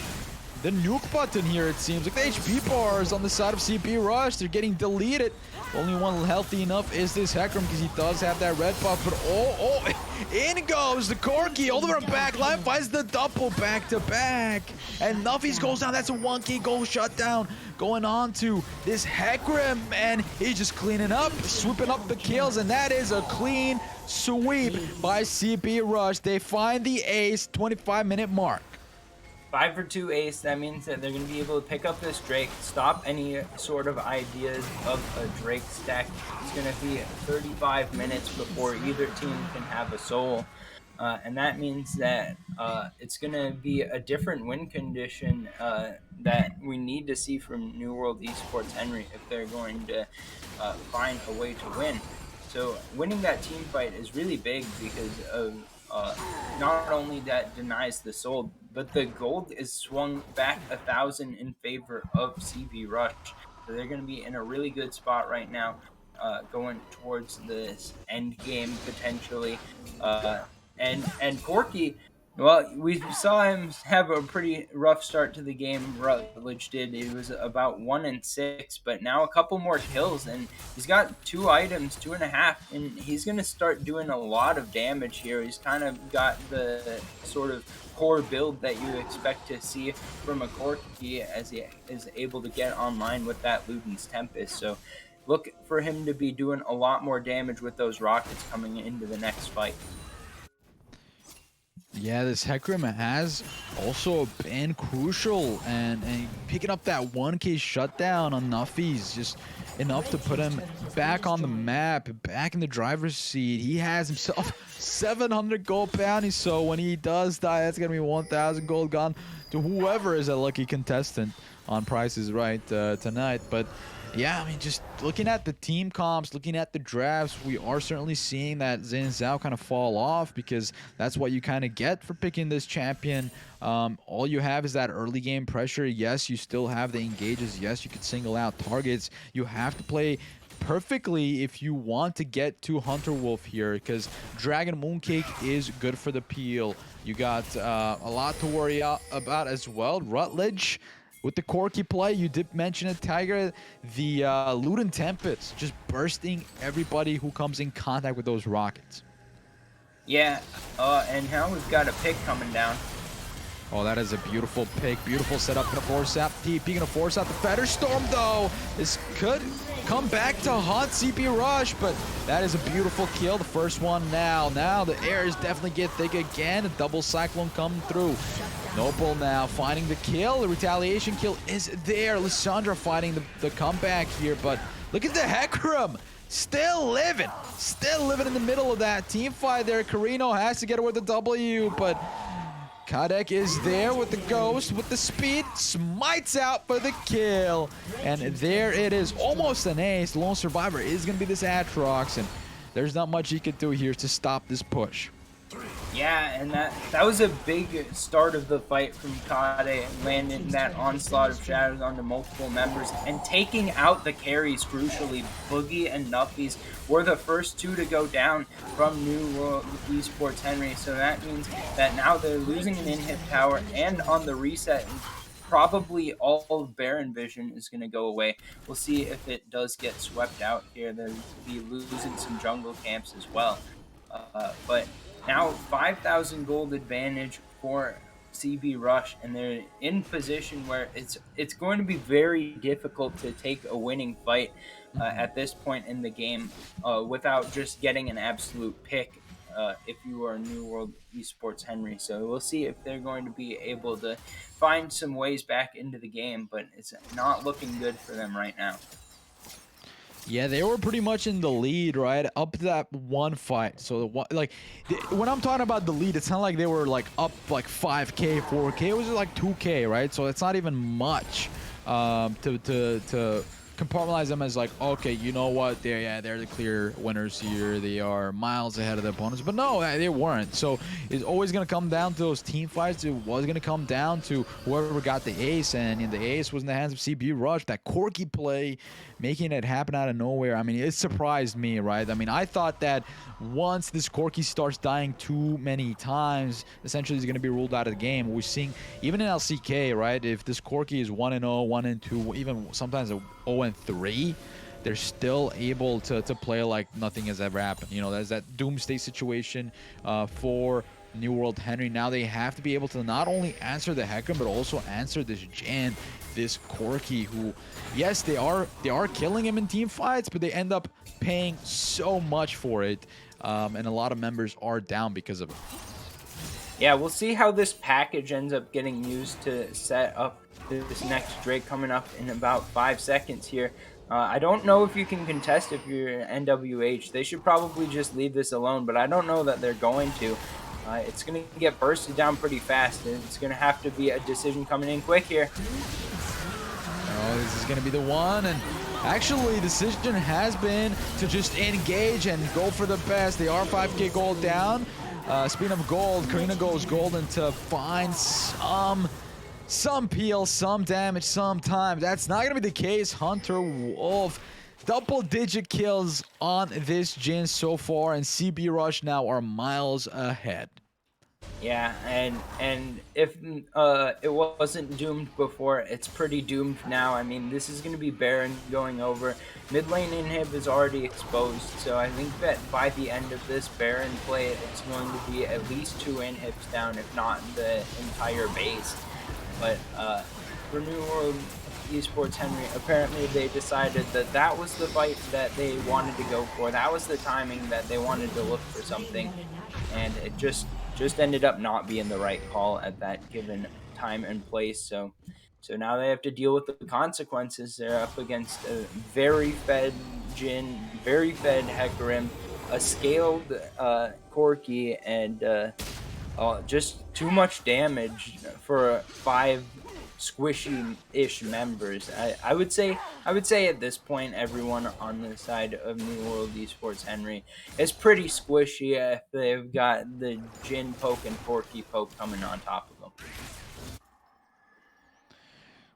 The nuke button here, it seems. Like the HP bars on the side of CP Rush, they're getting deleted. Only one healthy enough is this Hecarim because he does have that red buff. But in goes the Corki. All the way back line finds the double back to back. And Nuffies goes down. That's a 1k goal shutdown going on to this Hecarim. And he's just cleaning up, swooping up the kills. And that is a clean sweep by CP Rush. They find the ace, 25-minute mark. 5 for 2 ace. That means that they're going to be able to pick up this Drake, stop any sort of ideas of a Drake stack. It's going to be 35 minutes before either team can have a soul. And that means that it's going to be a different win condition that we need to see from New World Esports Henry if they're going to find a way to win. So winning that team fight is really big because of not only that denies the soul, but the gold is swung back 1,000 in favor of CB Rush. So they're going to be in a really good spot right now, going towards this end game potentially. And Corki Well, we saw him have a pretty rough start to the game. Rutledge did. It was about 1-6, but now a couple more kills, and he's got 2 items, 2.5, and he's gonna start doing a lot of damage here. He's kind of got the sort of core build that you expect to see from a Corki as he is able to get online with that Luden's Tempest. So look for him to be doing a lot more damage with those rockets coming into the next fight. Yeah, this Hecarim has also been crucial, and picking up that 1K shutdown on Nuffy's just enough to put him back on the map, back in the driver's seat. He has himself 700 gold bounty, so when he does die, that's going to be 1,000 gold gone to whoever is a lucky contestant on Price is Right tonight. But yeah, I mean, just looking at the team comps, looking at the drafts, we are certainly seeing that Zin and Zhao kind of fall off, because that's what you kind of get for picking this champion. All you have is that early game pressure. Yes, you still have the engages. Yes, you could single out targets. You have to play perfectly if you want to get to Hunter Wolf here, because Dragon Mooncake is good for the peel. You got a lot to worry about as well. Rutledge with the Corki play, you did mention it, Tiger. The Luden Tempest just bursting everybody who comes in contact with those rockets. Yeah, and now we've got a pick coming down. Oh, that is a beautiful pick. Beautiful setup. Gonna force out TP. Gonna force out the Feather Storm, though. This could come back to haunt CP Rush, but that is a beautiful kill. The first one now. Now the airs definitely get thick again. A double Cyclone coming through. Noble now finding the kill. The retaliation kill is there. Lissandra fighting the comeback here, but look at the Hecarim. Still living in the middle of that team fight there. Carino has to get away with the W, but Kadek is there with the ghost, with the speed, smites out for the kill. And there it is, almost an ace. The lone survivor is going to be this Atrox, and there's not much he could do here to stop this push. Yeah, and that was a big start of the fight from Kade, landing that onslaught of shadows onto multiple members and taking out the carries crucially. Boogie and Nuffy's were the first 2 to go down from New World Esports Henry, so that means that now they're losing an in-hit tower, and on the reset, probably all of Baron Vision is going to go away. We'll see if it does get swept out here. They'll be losing some jungle camps as well. But now 5,000 gold advantage for CB Rush, and they're in position where it's going to be very difficult to take a winning fight at this point in the game without just getting an absolute pick if you are New World Esports Henry. So we'll see if they're going to be able to find some ways back into the game, but it's not looking good for them right now. Yeah, they were pretty much in the lead, right, up to that one fight. So, when I'm talking about the lead, it's not like they were, like, up, like, 5K, 4K. It was, like, 2K, right? So, it's not even much to compartmentalize them as, like, okay, you know what? They're the clear winners here. They are miles ahead of the opponents. But, no, they weren't. So, it's always going to come down to those team fights. It was going to come down to whoever got the ace. And the ace was in the hands of CB Rush. That Corki play, making it happen out of nowhere. I mean, it surprised me, right? I mean, I thought that once this Corki starts dying too many times, essentially he's going to be ruled out of the game. We're seeing, even in LCK, right? If this Corki is 1-0, 1-2, even sometimes a 0-3, they're still able to play like nothing has ever happened. You know, there's that doomsday situation for New World Henry. Now they have to be able to not only answer the Hecarim, but also answer this Jan, this Corki, who, yes, they are killing him in team fights, but they end up paying so much for it, and a lot of members are down because of it. Yeah, we'll see how this package ends up getting used to set up this next Drake coming up in about 5 seconds here. I don't know if you can contest if you're NWH. They should probably just leave this alone, but I don't know that they're going to. It's going to get bursted down pretty fast, and it's going to have to be a decision coming in quick here. Oh, this is going to be the one, and actually the decision has been to just engage and go for the best. They are 5K gold down. Speaking of gold, Karina goes golden to find some peel, some damage, some time. That's not going to be the case. Hunter Wolf, double-digit kills on this Jhin so far, and CB Rush now are miles ahead. Yeah, and if it wasn't doomed before, it's pretty doomed now. I mean, this is going to be Baron going over. Mid lane inhib is already exposed, so I think that by the end of this Baron play, it's going to be at least 2 inhibs down, if not the entire base. But for New World Esports Henry, apparently they decided that that was the fight that they wanted to go for. That was the timing that they wanted to look for something, and it just ended up not being the right call at that given time and place. So now they have to deal with the consequences. They're up against a very fed Jin, very fed Hecarim, a scaled Corki, and just too much damage for 5 squishy-ish members. I would say at this point, everyone on the side of New World Esports Henry is pretty squishy if they've got the Jin poke and Corki poke coming on top of them.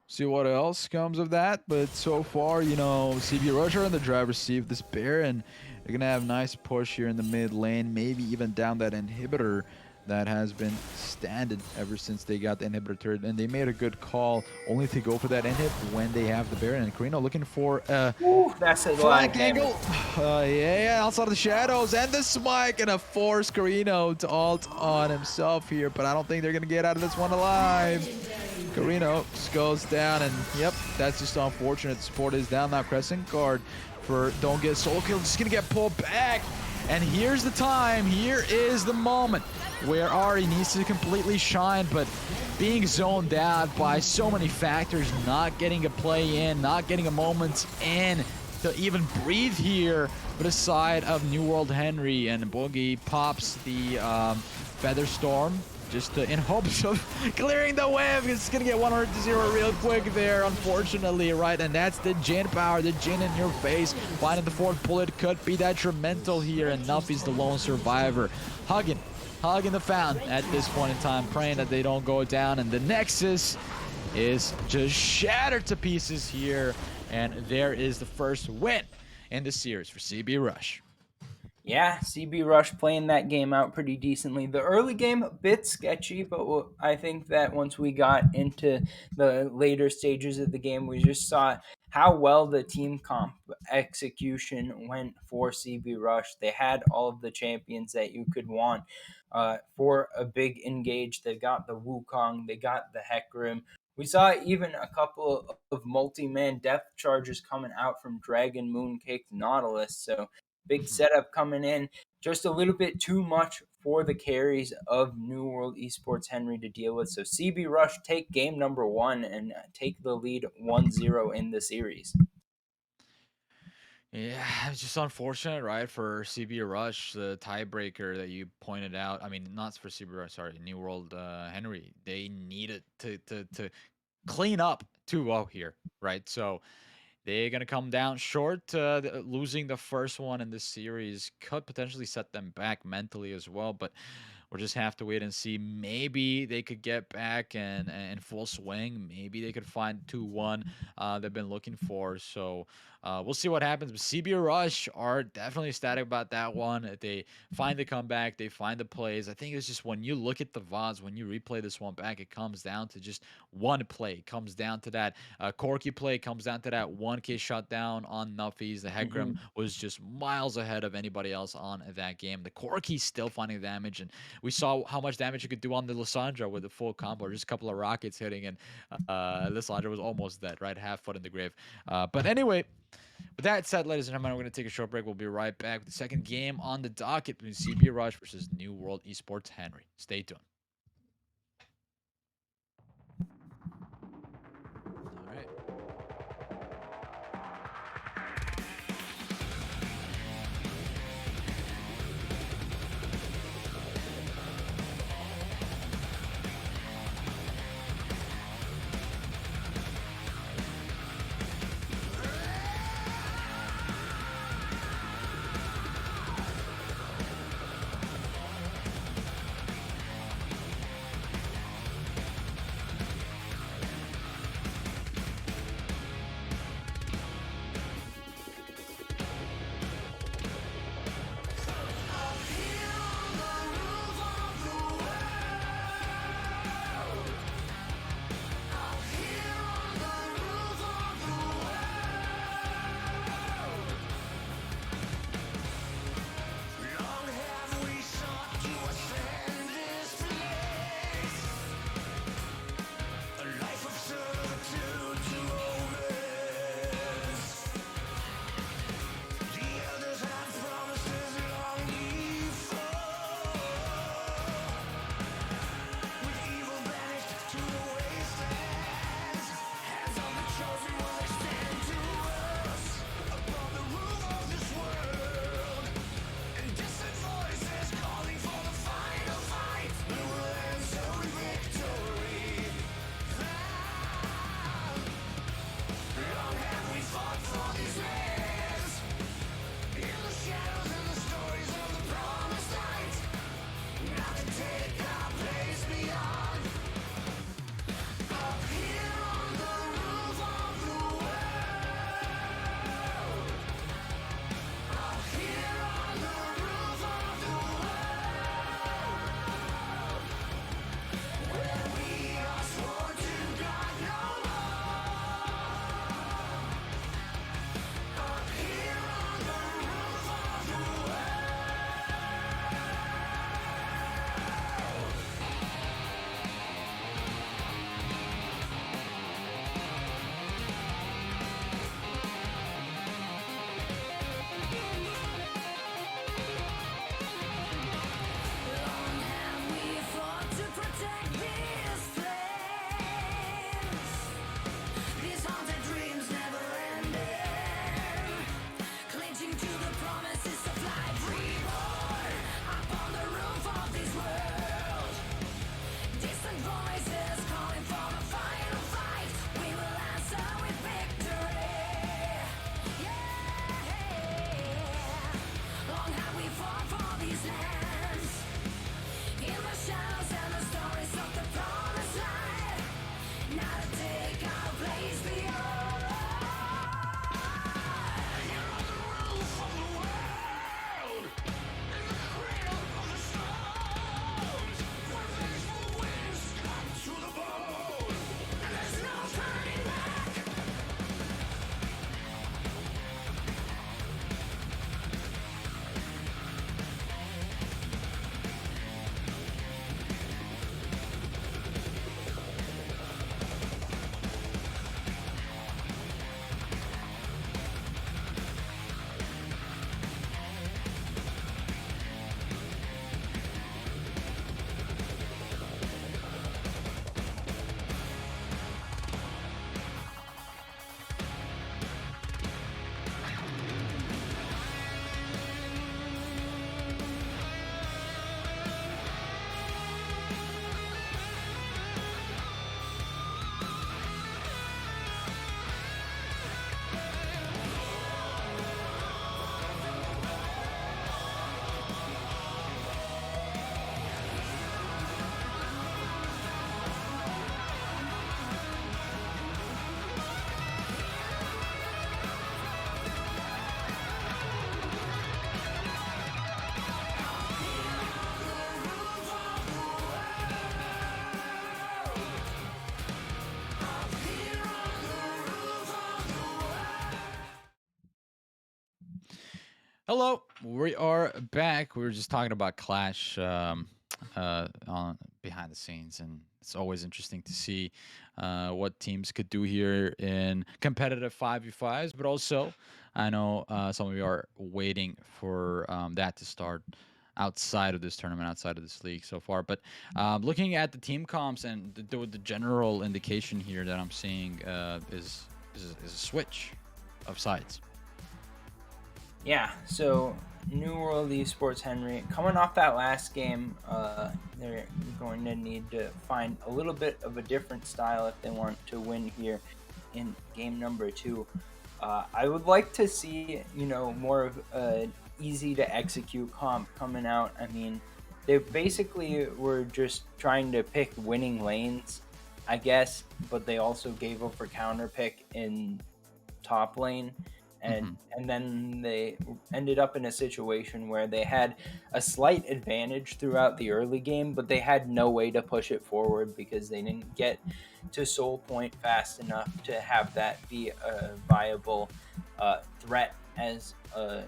See what else comes of that. But so far, you know, CB Rush are in the driver's seat of this bear, and they're gonna have nice push here in the mid lane, maybe even down that inhibitor that has been standing ever since they got the inhibitor turret, and they made a good call only to go for that inhib when they have the Baron. And Carino looking for Ooh, that's a lot of flank damage. angle. Yeah, outside of the shadows, and the smite gonna force Carino to ult on himself here, but I don't think they're gonna get out of this one alive. Carino just goes down, and yep, that's just unfortunate. The support is down now. Crescent guard for don't get soul kill, just gonna get pulled back. And here's the time, here is the moment where Ari needs to completely shine, but being zoned out by so many factors, not getting a play in, not getting a moment in to even breathe here for the side of New World Henry. And Boogie pops the Feather Storm just in hopes of clearing the wave. It's gonna get 100-0 real quick there, unfortunately, right? And that's the Jin power, the Jin in your face. Finding the fourth bullet could be detrimental here, and Nuffy's the lone survivor. Hugging the fountain at this point in time, praying that they don't go down, and the Nexus is just shattered to pieces here, and there is the first win in the series for CB Rush. Yeah, CB Rush playing that game out pretty decently. The early game, a bit sketchy, but I think that once we got into the later stages of the game, we just saw how well the team comp execution went for CB Rush. They had all of the champions that you could want for a big engage. They got the Wukong, they got the Hecarim. We saw even a couple of multi-man depth charges coming out from Dragon, Mooncake, Nautilus. So big setup coming in. Just a little bit too much for the carries of New World Esports Henry to deal with. So CB Rush take game number 1 and take the lead 1-0 in the series. Yeah, it's just unfortunate, right, for CB Rush, the tiebreaker that you pointed out. I mean, not for CB Rush, sorry, New World Henry. They needed to clean up 2-0 here, right? So they're going to come down short. Losing the first one in this series could potentially set them back mentally as well, but we'll just have to wait and see. Maybe they could get back and in full swing. Maybe they could find 2-1 they've been looking for. So we'll see what happens. But CB Rush are definitely ecstatic about that one. They find the comeback. They find the plays. I think it's just when you look at the VODs, when you replay this one back, it comes down to just one play. It comes down to that Corky play. It comes down to that 1K shutdown on Nuffies. The Hecarim was just miles ahead of anybody else on that game. The Corky's still finding damage, and we saw how much damage you could do on the Lissandra with the full combo, just a couple of rockets hitting, and Lissandra was almost dead, right? Half foot in the grave. But anyway, with that said, ladies and gentlemen, we're going to take a short break. We'll be right back with the second game on the docket between CB Rush versus New World Esports Henry. Stay tuned. All right. Hello, we are back. We were just talking about Clash on behind the scenes, and it's always interesting to see what teams could do here in competitive 5v5s. But also, I know some of you are waiting for that to start outside of this tournament, outside of this league so far. But looking at the team comps and the general indication here that I'm seeing is a switch of sides. Yeah, so New World Esports Henry, coming off that last game, they're going to need to find a little bit of a different style if they want to win here in game number 2. I would like to see, more of an easy to execute comp coming out. I mean, they basically were just trying to pick winning lanes, I guess, but they also gave up for counter pick in top lane, and then they ended up in a situation where they had a slight advantage throughout the early game, but they had no way to push it forward because they didn't get to soul point fast enough to have that be a viable threat as a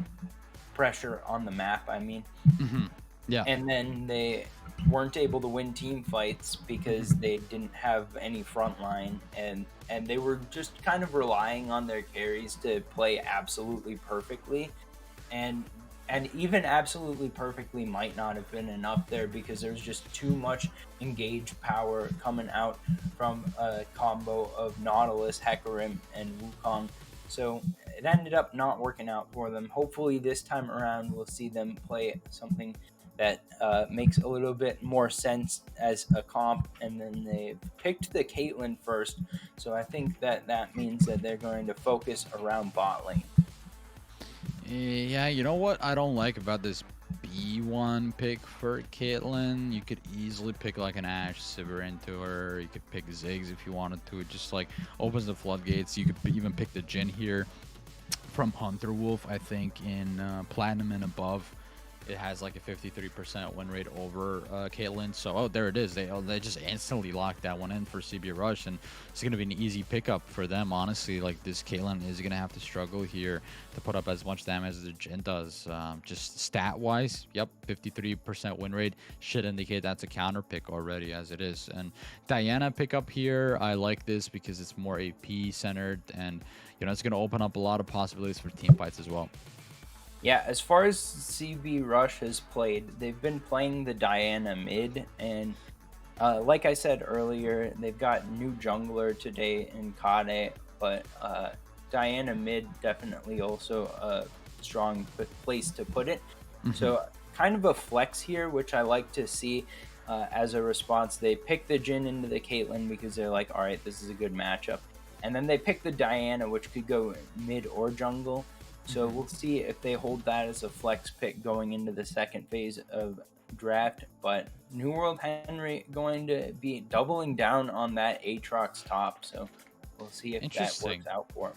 pressure on the map. I mean, Hmm. Yeah. and then they weren't able to win team fights because they didn't have any front line, and they were just kind of relying on their carries to play absolutely perfectly, and even absolutely perfectly might not have been enough there because there was just too much engaged power coming out from a combo of Nautilus, Hecarim, and Wukong. So it ended up not working out for them. Hopefully this time around we'll see them play something that makes a little bit more sense as a comp. And then they picked the Caitlyn first, so I think that means that they're going to focus around bot lane. Yeah, you know what I don't like about this B1 pick for Caitlyn? You could easily pick like an Ashe Sivir into her. You could pick Ziggs if you wanted to. It just like opens the floodgates. You could even pick the Jhin here from Hunter Wolf, I think, in Platinum and above. It has like a 53% win rate over Caitlyn. So, there it is. They just instantly locked that one in for CB Rush, and it's going to be an easy pickup for them, honestly. Like, this Caitlyn is going to have to struggle here to put up as much damage as the Jhin does. Just stat-wise, yep, 53% win rate should indicate that's a counter pick already as it is. And Diana pickup here, I like this because it's more AP-centered, and, it's going to open up a lot of possibilities for team fights as well. Yeah, as far as CB Rush has played, they've been playing the Diana mid, and like I said earlier, they've got new jungler today in Kade, but Diana mid definitely also a strong place to put it. So kind of a flex here, which I like to see as a response. They pick the Jhin into the Caitlyn because they're like, all right, this is a good matchup. And then they pick the Diana, which could go mid or jungle. So we'll see if they hold that as a flex pick going into the second phase of draft. But New World Henry going to be doubling down on that Aatrox top. So we'll see if that works out for him.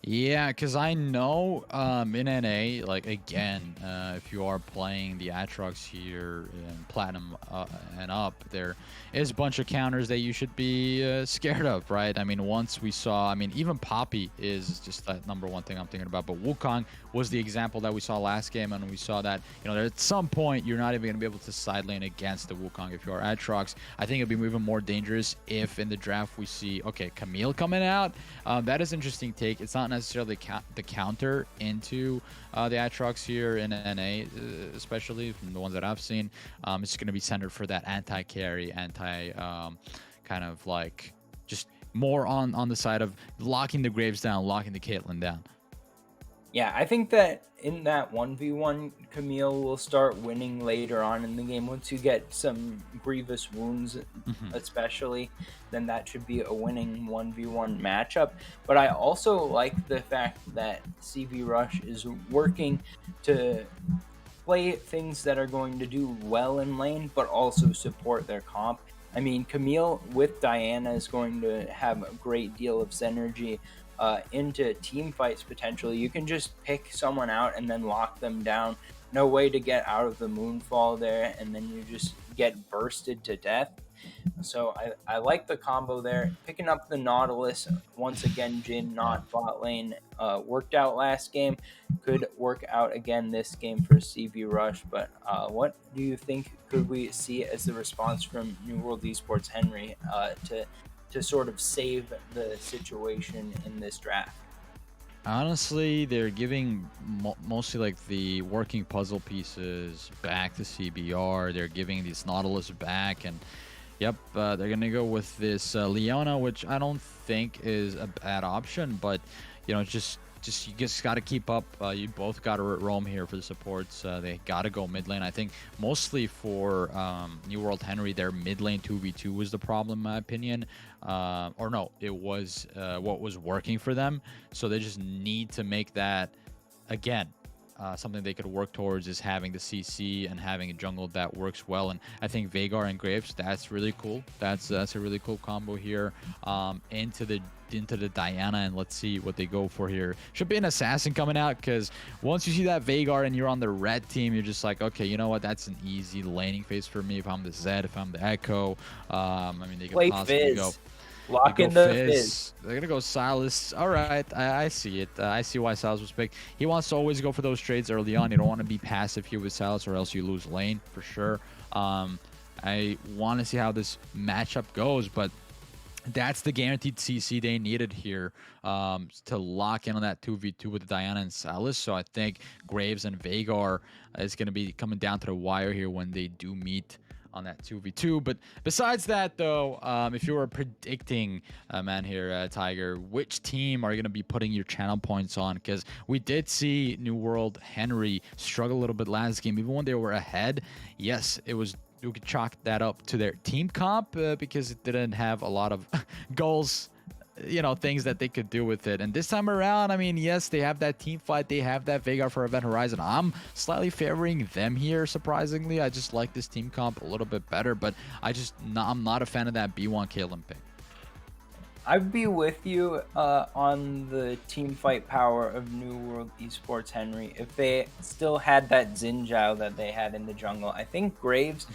Yeah, because I know in NA, like, again, if you are playing the Aatrox here in Platinum and up, there is a bunch of counters that you should be scared of, right? I mean, once we saw, I mean, even Poppy is just that number one thing I'm thinking about, but Wukong was the example that we saw last game, and we saw that, at some point, you're not even going to be able to side lane against the Wukong if you are Aatrox. I think it'd be even more dangerous if in the draft we see, okay, Camille coming out. That is an interesting take. It's not necessarily the counter into the Aatrox here in NA, especially from the ones that I've seen. It's going to be centered for that anti-carry, kind of like just more on the side of locking the Graves down, locking the Caitlyn down. Yeah, I think that in that 1v1, Camille will start winning later on in the game. Once you get some grievous wounds, especially, then that should be a winning 1v1 matchup. But I also like the fact that CB Rush is working to play things that are going to do well in lane, but also support their comp. I mean, Camille with Diana is going to have a great deal of synergy into team fights potentially. You can just pick someone out and then lock them down. No way to get out of the moonfall there, and then you just get bursted to death. So I like the combo there. Picking up the Nautilus, once again, Jhin not bot lane, worked out last game. could work out again this game for CB Rush. But what do you think could we see as the response from New World Esports Henry to sort of save the situation in this draft? Honestly, they're giving mostly like the working puzzle pieces back to CBR. They're giving these Nautilus back, and yep, they're gonna go with this Leona, which I don't think is a bad option, but you know, just you just got to keep up. You both got to roam here for the supports. They got to go mid lane. I think mostly for New World Henry, their mid lane 2v2 was the problem, in my opinion. Or no, it was what was working for them. So they just need to make that again. Something they could work towards is having the CC and having a jungle that works well. And I think Veigar and Graves, that's really cool. That's a really cool combo here. Into the Diana, and let's see what they go for here. Should be an assassin coming out, because once you see that Veigar and you're on the red team, you're just like, okay, you know what? That's an easy laning phase for me. If I'm the Zed, if I'm the Echo, I mean, they could Play possibly Fizz. go. Lock in the Fizz. They're gonna go Silas. All right, I see it. I see why Silas was picked. He wants to always go for those trades early on. You don't want to be passive here with Silas, or else you lose lane for sure. I want to see how this matchup goes, but that's the guaranteed CC they needed here to lock in on that 2v2 with Diana and Silas. So I think Graves and Veigar is going to be coming down to the wire here when they do meet on that 2v2. But besides that, though, if you were predicting, man, here, Tiger, which team are you going to be putting your channel points on? Because we did see New World Henry struggle a little bit last game, even when they were ahead. Yes, it was. You could chalk that up to their team comp because it didn't have a lot of goals, you know, things that they could do with it. And this time around, I mean, yes, they have that team fight. They have that Veigar for Event Horizon. I'm slightly favoring them here, surprisingly. I just like this team comp a little bit better, but I'm not a fan of that B1 Caitlyn pick. I'd be with you on the team fight power of New World Esports Henry if they still had that Xin Zhao that they had in the jungle. I think Graves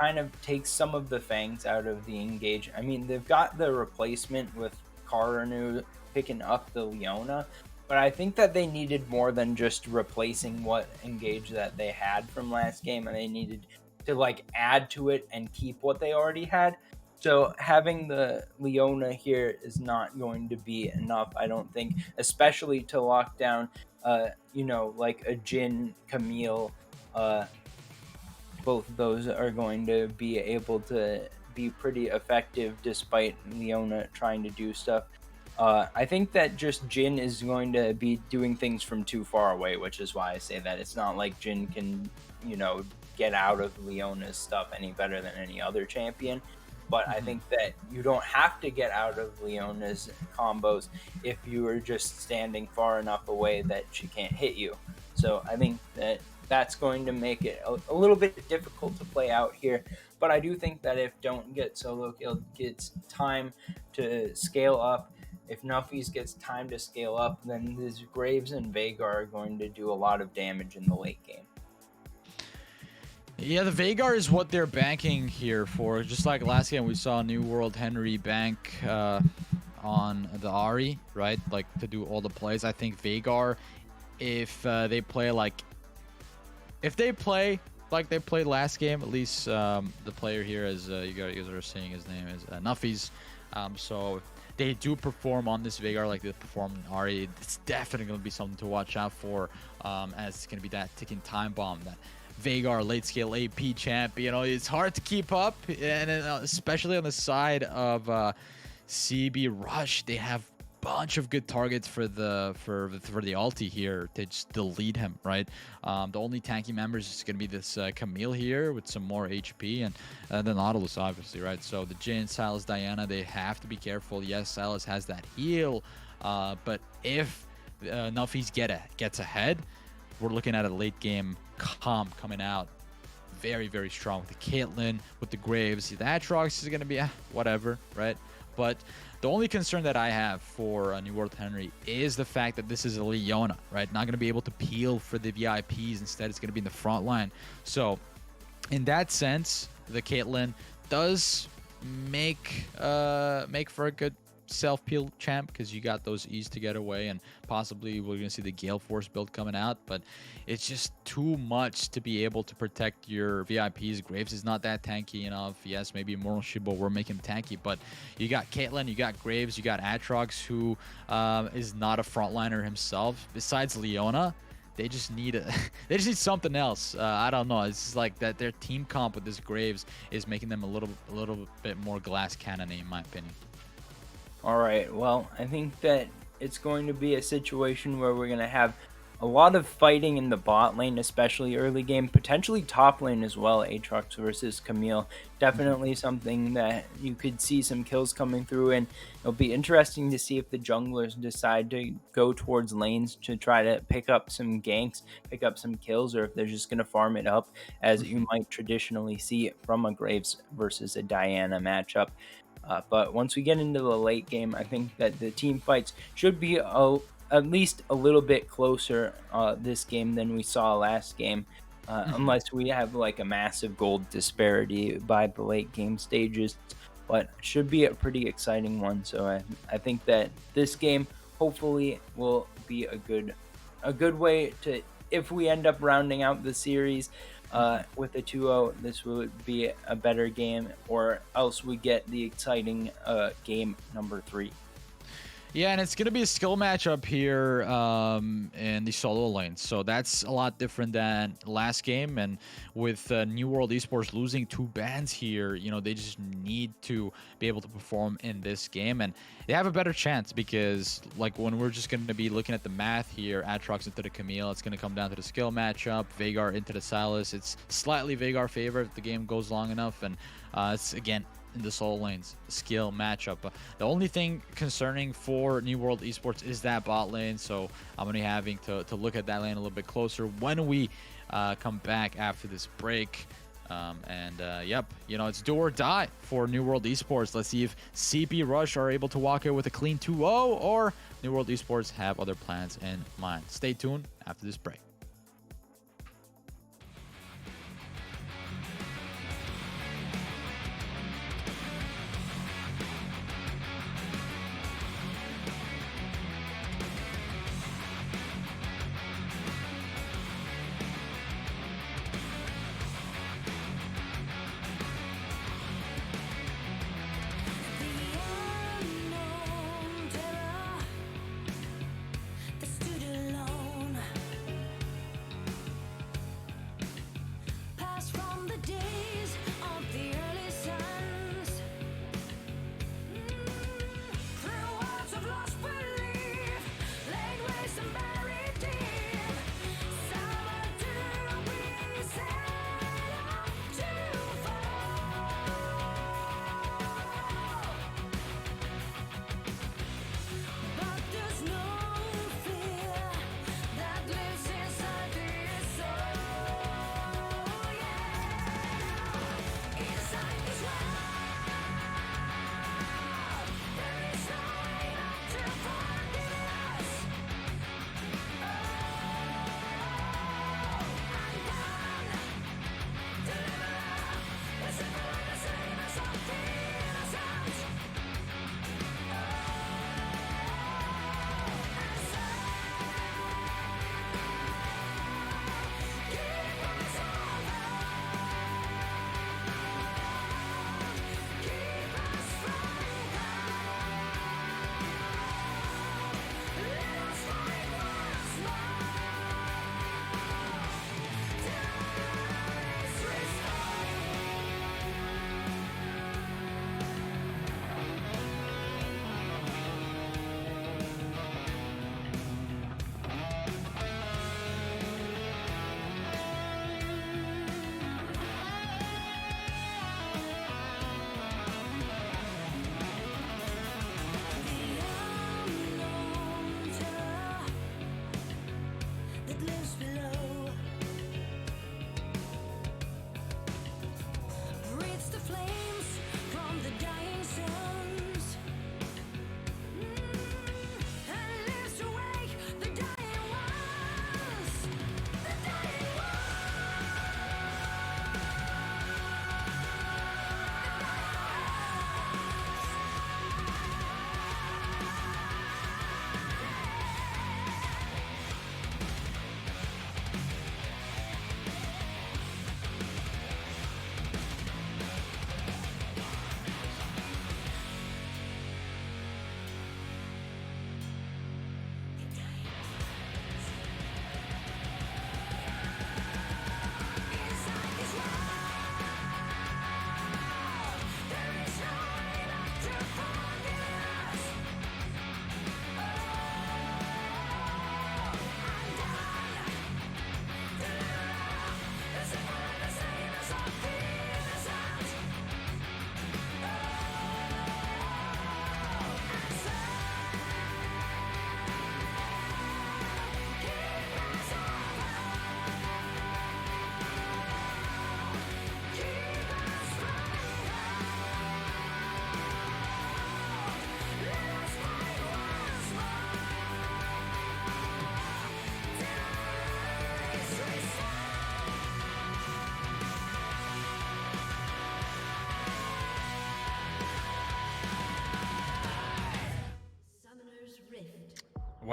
kind of takes some of the fangs out of the engage. I mean, they've got the replacement with Karanu picking up the Leona, but I think that they needed more than just replacing what engage that they had from last game, and they needed to like add to it and keep what they already had. So having the Leona here is not going to be enough, I don't think, especially to lock down, you know, like a Jhin, Camille. Both of those are going to be able to be pretty effective despite Leona trying to do stuff. I think that just Jhin is going to be doing things from too far away, which is why I say that. It's not like Jhin can, you know, get out of Leona's stuff any better than any other champion. But I think that you don't have to get out of Leona's combos if you are just standing far enough away that she can't hit you. So I think that that's going to make it a little bit difficult to play out here. But I do think that if Don't Get Solo Killed gets time to scale up, if Nuffies gets time to scale up, then these Graves and Veigar are going to do a lot of damage in the late game. Yeah, the Veigar is what they're banking here for. Just like last game, we saw New World Henry bank on the Ahri, right? Like, to do all the plays. I think Veigar, if they play like they played last game, at least the player here, as you guys are saying, his name is Nuffies. So if they do perform on this Veigar like they performed in Ahri, it's definitely going to be something to watch out for, as it's going to be that ticking time bomb that Veigar late scale AP champ. You know, it's hard to keep up, and especially on the side of CB Rush, they have a bunch of good targets for the ulti here to just delete him, right? The only tanky members is gonna be this Camille here with some more HP, and the Nautilus, obviously, right? So the Jhin, Silas, Diana, they have to be careful. Yes, Silas has that heal, but if Nuffies gets ahead, we're looking at a late game comp coming out very, very strong with the Caitlyn, with the Graves. The Aatrox is going to be whatever, right? But the only concern that I have for New World Henry is the fact that this is a Leona, right? Not going to be able to peel for the VIPs. Instead, it's going to be in the front line. So in that sense, the Caitlyn does make for a good self-peel champ because you got those E's to get away, and possibly we're gonna see the Gale Force build coming out, but it's just too much to be able to protect your VIPs. Graves is not that tanky enough. Yes, maybe Immortal Shibo will make him tanky, but you got Caitlyn, you got Graves, you got Atrox, who is not a frontliner himself. Besides Leona, they just need they just need something else. I don't know. It's just like that their team comp with this Graves is making them a little bit more glass cannon, in my opinion. All right. Well, I think that it's going to be a situation where we're going to have a lot of fighting in the bot lane, especially early game, potentially top lane as well. Aatrox versus Camille, definitely something that you could see some kills coming through, and it'll be interesting to see if the junglers decide to go towards lanes to try to pick up some ganks, pick up some kills, or if they're just going to farm it up as you might traditionally see from a Graves versus a Diana matchup. But once we get into the late game, I think that the team fights should be at least a little bit closer this game than we saw last game, unless we have like a massive gold disparity by the late game stages. But it should be a pretty exciting one. So I think that this game hopefully will be a good way to, if we end up rounding out the series with a 2-0, this would be a better game, or else we get the exciting game number 3. Yeah, and it's going to be a skill matchup here in the solo lane. So that's a lot different than last game. And with New World Esports losing 2 bans here, you know, they just need to be able to perform in this game. And they have a better chance because, like, when we're just going to be looking at the math here, Atrox into the Camille, it's going to come down to the skill matchup. Veigar into the Sylas. It's slightly Veigar favor if the game goes long enough. And it's, again, in the solo lanes skill matchup. The only thing concerning for New World Esports is that bot lane, so I'm gonna be having to look at that lane a little bit closer when we come back after this break. Yep, you know, it's do or die for New World Esports. Let's see if CP Rush are able to walk out with a clean 2-0, or New World Esports have other plans in mind. Stay tuned after this break.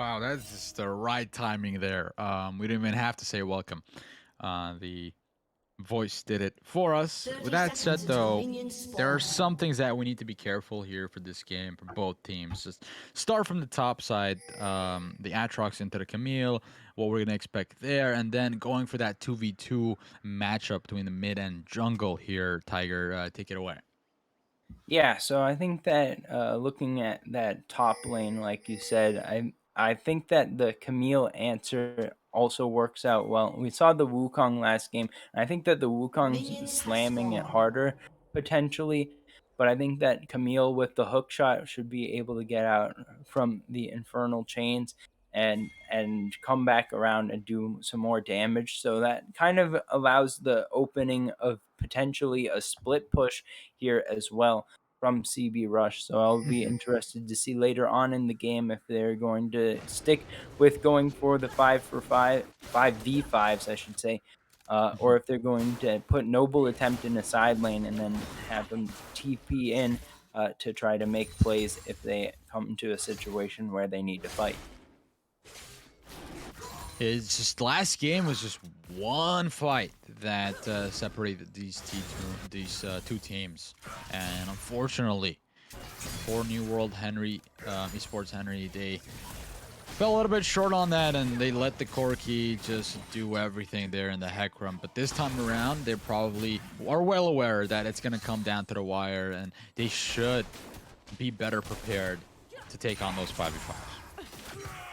Wow, that's just the right timing there. We didn't even have to say welcome. The voice did it for us. With 30 that said, seconds until though, minions there are spawn. some things that we need to be careful here for this game for both teams. Just start from the top side, the Atrox into the Camille, what we're gonna expect there, and then going for that 2v2 matchup between the mid and jungle here. Tiger, take it away. Yeah, so I think that looking at that top lane, like you said, I think that the Camille answer also works out well. We saw the Wukong last game, and I think that the Wukong's Minions have slamming it spawned. harder potentially, but I think that Camille with the hook shot should be able to get out from the infernal chains and come back around and do some more damage. So that kind of allows the opening of potentially a split push here as well from CB Rush. So I'll be interested to see later on in the game if they're going to stick with going for the 5v5s, I should say, or if they're going to put Noble Attempt in a side lane and then have him TP in to try to make plays if they come to a situation where they need to fight. It's just last game was just one fight that separated these two teams, and unfortunately, for New World Henry, Esports Henry, they fell a little bit short on that, and they let the Corki just do everything there in the Heck Run. But this time around, they probably are well aware that it's gonna come down to the wire, and they should be better prepared to take on those 5v5s.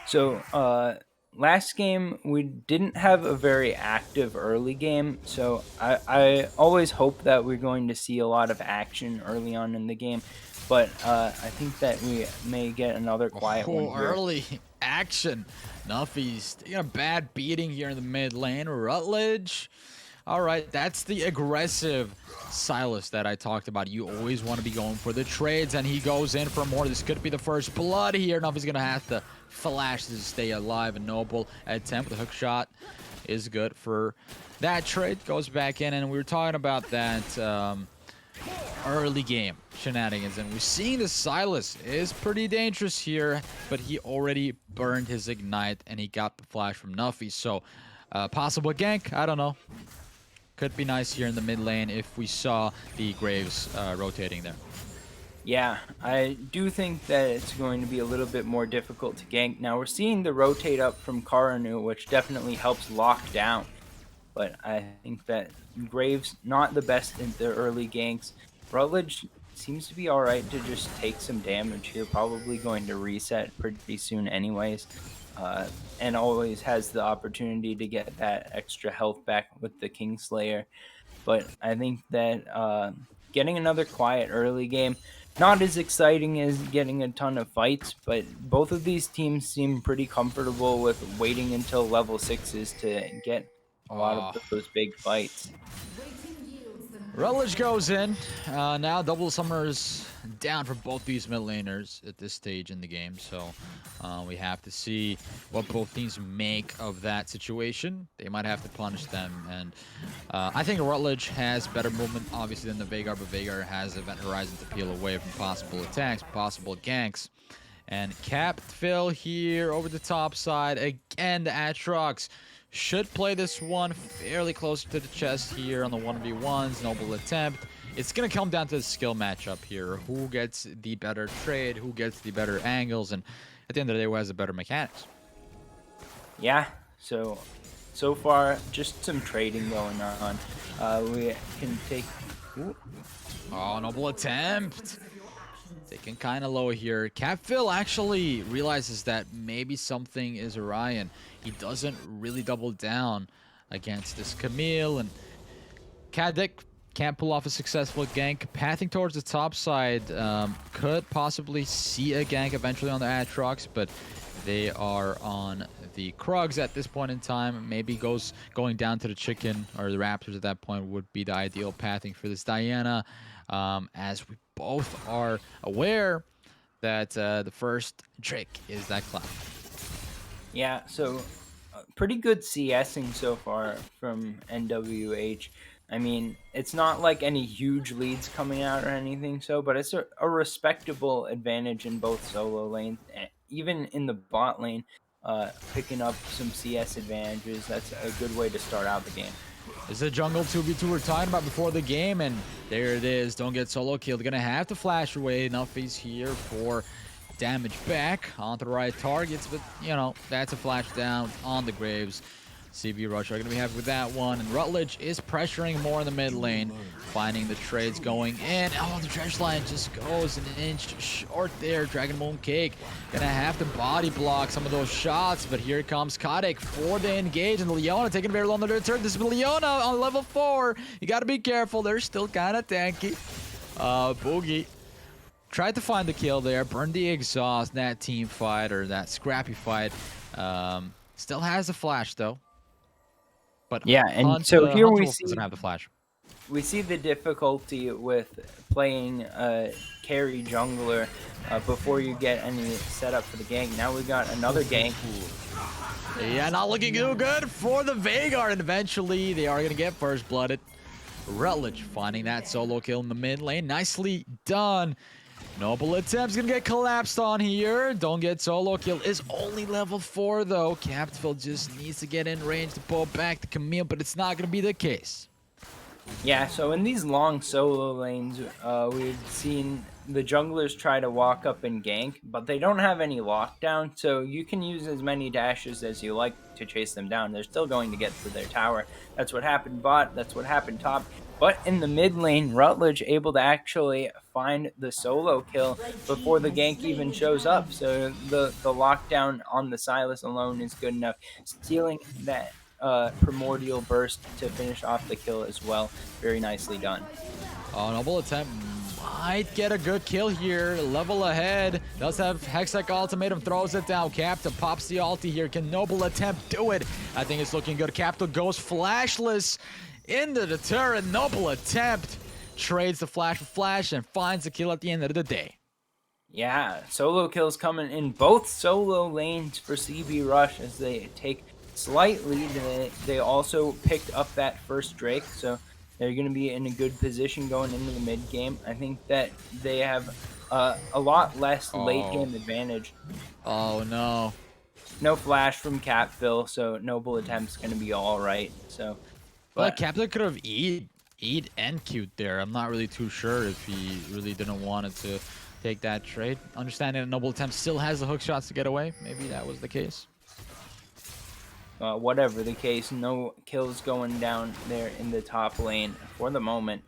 So, last game we didn't have a very active early game, so I always hope that we're going to see a lot of action early on in the game, but I think that we may get another quiet one here. Early action. Nuffy's taking a bad beating here in the mid lane. Rutledge. All right, that's the aggressive Silas that I talked about. You always want to be going for the trades, and he goes in for more. This could be the first blood here. Nuffy's going to have to flash to stay alive. And Noble at 10 with a hook shot is good for that trade. Goes back in, and we were talking about that early game shenanigans, and we're seeing the Silas is pretty dangerous here, but he already burned his ignite, and he got the flash from Nuffy. So possible gank, I don't know. Could be nice here in the mid lane if we saw the Graves rotating there. Yeah, I do think that it's going to be a little bit more difficult to gank. Now we're seeing the rotate up from Karanu, which definitely helps lock down. But I think that Graves not the best in the early ganks. Rutledge seems to be alright to just take some damage here. Probably going to reset pretty soon anyways. And always has the opportunity to get that extra health back with the Kingslayer. But I think that getting another quiet early game, not as exciting as getting a ton of fights, but both of these teams seem pretty comfortable with waiting until level 6s to get a lot of those big fights. Rutledge goes in. Now double summoners down for both these mid laners at this stage in the game. So we have to see what both teams make of that situation. They might have to punish them. And I think Rutledge has better movement, obviously, than the Veigar. But Veigar has Event Horizon to peel away from possible attacks, possible ganks. And capped Phil here over the top side. Again, the Atrox should play this one fairly close to the chest here on the 1v1s. Noble attempt. It's going to come down to the skill matchup here. Who gets the better trade? Who gets the better angles? And at the end of the day, who has the better mechanics? Yeah, so far, just some trading going on. We can take... Ooh. Oh, Noble attempt. Taken kind of low here. Capphil actually realizes that maybe something is awry, and he doesn't really double down against this Camille. And Kadik can't pull off a successful gank. Pathing towards the top side, could possibly see a gank eventually on the Atrox, but they are on the Krugs at this point in time. Maybe going down to the chicken or the Raptors at that point would be the ideal pathing for this Diana. As we both are aware that the first trick is that cloud. Yeah, so pretty good CSing so far from NWH. I mean, it's not like any huge leads coming out or anything, but it's a respectable advantage in both solo lanes. Even in the bot lane, picking up some CS advantages. That's a good way to start out the game. This is a jungle 2v2 we're talking about before the game, and there it is. Don't get solo killed. Gonna have to flash away. Nuffy's here for damage back onto the right targets, but you know, that's a flash down on the Graves. CB Rush are going to be happy with that one. And Rutledge is pressuring more in the mid lane, finding the trades going in. Oh, the trench line just goes an inch short there. Dragon Moon Cake going to have to body block some of those shots. But here comes Kotick for the engage. And Leona taking very long to return. This is Leona on level 4. You got to be careful. They're still kind of tanky. Boogie tried to find the kill there. Burned the exhaust. That team fight, or that scrappy fight. Still has a flash, though. But yeah, and so here we see doesn't have the flash. We see the difficulty with playing carry jungler before you get any setup for the gank. Now we got another gank. Yeah, not looking too good for the Veigar, and eventually they are going to get first blooded. Rutledge finding that solo kill in the mid lane. Nicely done. Noble attempts gonna get collapsed on here. Don't get solo kill. Is only level 4 though. Captiville just needs to get in range to pull back the Camille, but it's not gonna be the case. Yeah, so in these long solo lanes, we've seen the junglers try to walk up and gank, but they don't have any lockdown, so you can use as many dashes as you like to chase them down. They're still going to get to their tower. That's what happened bot, that's what happened top. But in the mid lane, Rutledge able to actually find the solo kill before the gank even shows up. So the lockdown on the Sylas alone is good enough. Stealing that primordial burst to finish off the kill as well. Very nicely done. Oh, Noble attempt might get a good kill here. Level ahead. Does have Hextech ultimatum, throws it down. Capta pops the ulti here. Can Noble attempt do it? I think it's looking good. Capta goes flashless into the turret. Noble attempt trades the flash for flash and finds the kill at the end of the day. Yeah, solo kills coming in both solo lanes for CB Rush as they take slight lead. They also picked up that first Drake, so they're going to be in a good position going into the mid game. I think that they have a lot less late game advantage. Oh no. No flash from Capville, so Noble attempt's going to be all right. So, but Captain could have eat and Q'd there. I'm not really too sure if he really didn't want it to take that trade. Understanding that Noble attempt still has the hook shots to get away. Maybe that was the case. Whatever the case, no kills going down there in the top lane for the moment.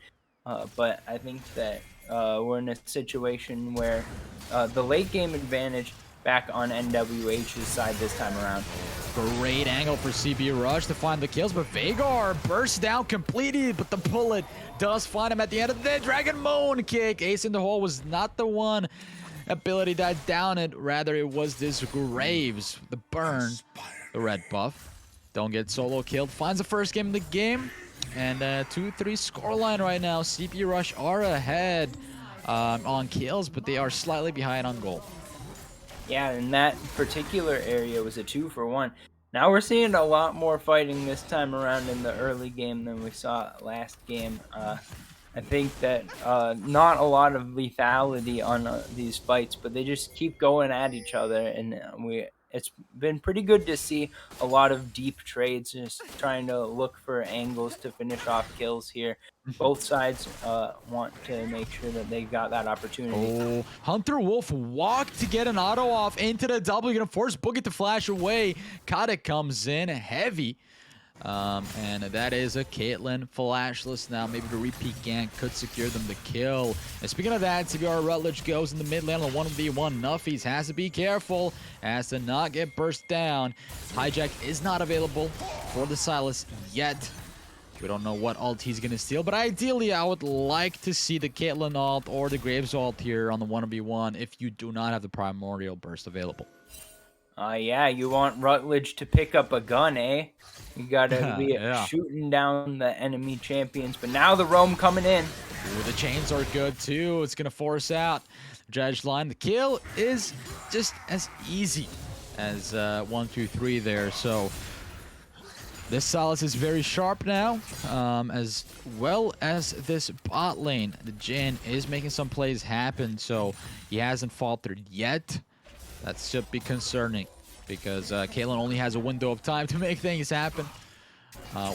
But I think that we're in a situation where the late game advantage back on NWH's side this time around. Great angle for CB Rush to find the kills, but Veigar bursts down completely, but the bullet does find him at the end of the day. Dragon Moon Kick. Ace in the hole was not the one ability that downed it. Rather, it was this Graves, the burn. The red buff. Don't get solo killed. Finds the first game of the game. And 2-3 scoreline right now. CB Rush are ahead on kills, but they are slightly behind on gold. Yeah, in that particular area was a 2-for-1. Now we're seeing a lot more fighting this time around in the early game than we saw last game. I think that not a lot of lethality on these fights, but they just keep going at each other, and it's been pretty good to see a lot of deep trades, just trying to look for angles to finish off kills here. Both sides want to make sure that they got that opportunity. Oh, Hunter Wolf walked to get an auto off into the double. You're going to force Boogie to flash away. Kotick comes in heavy. And that is a Caitlyn flashless now. Maybe the repeat gank could secure them the kill. And speaking of that, CBR Rutledge goes in the mid lane on 1v1. Nuffies has to be careful, has to not get burst down. Hijack is not available for the Sylas yet. We don't know what ult he's going to steal, but ideally I would like to see the Caitlyn ult or the Graves ult here on the 1v1 if you do not have the Primordial Burst available. Yeah, you want Rutledge to pick up a gun, eh? You gotta be shooting down the enemy champions, but now the roam coming in. Ooh, the chains are good too. It's gonna force out Dredge line. The kill is just as easy as 1, 2, 3 there. So this Sylas is very sharp now, as well as this bot lane. The Jhin is making some plays happen, so he hasn't faltered yet. That should be concerning because Caitlyn only has a window of time to make things happen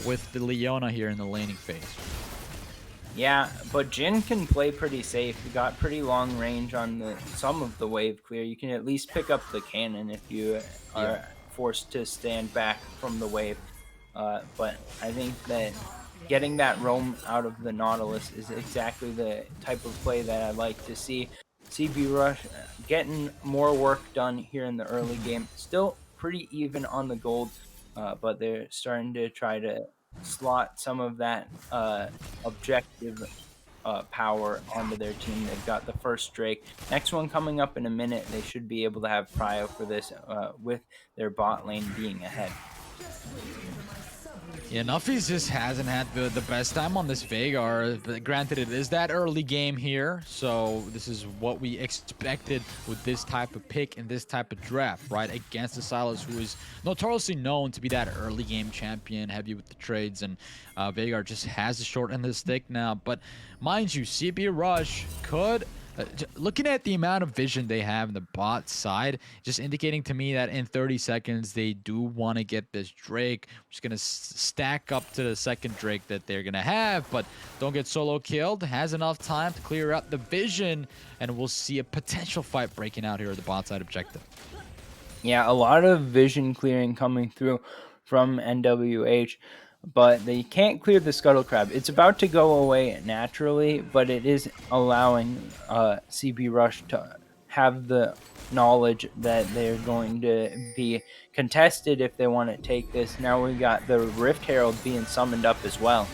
with the Leona here in the laning phase. Yeah, but Jin can play pretty safe. He got pretty long range on some of the wave clear. You can at least pick up the cannon if you are forced to stand back from the wave. But I think that getting that roam out of the Nautilus is exactly the type of play that I like to see. CB Rush getting more work done here in the early game. Still pretty even on the gold, but they're starting to try to slot some of that objective power onto their team. They've got the first Drake. Next one coming up in a minute. They should be able to have prio for this with their bot lane being ahead. Yeah, Nuffy's just hasn't had the best time on this Veigar, but granted it is that early game here, so this is what we expected with this type of pick and this type of draft, right? Against the Sylas, who is notoriously known to be that early game champion, heavy with the trades, and Veigar just has the short end of the stick now. But mind you, CB Rush could... looking at the amount of vision they have in the bot side, just indicating to me that in 30 seconds they do want to get this Drake. We're just going to stack up to the second Drake that they're going to have, but don't get solo killed. Has enough time to clear out the vision, and we'll see a potential fight breaking out here at the bot side objective. Yeah, a lot of vision clearing coming through from NWH, but they can't clear the Scuttle Crab. It's about to go away naturally, but it is allowing CB Rush to have the knowledge that they're going to be contested if they want to take this. Now we got the Rift Herald being summoned up as well.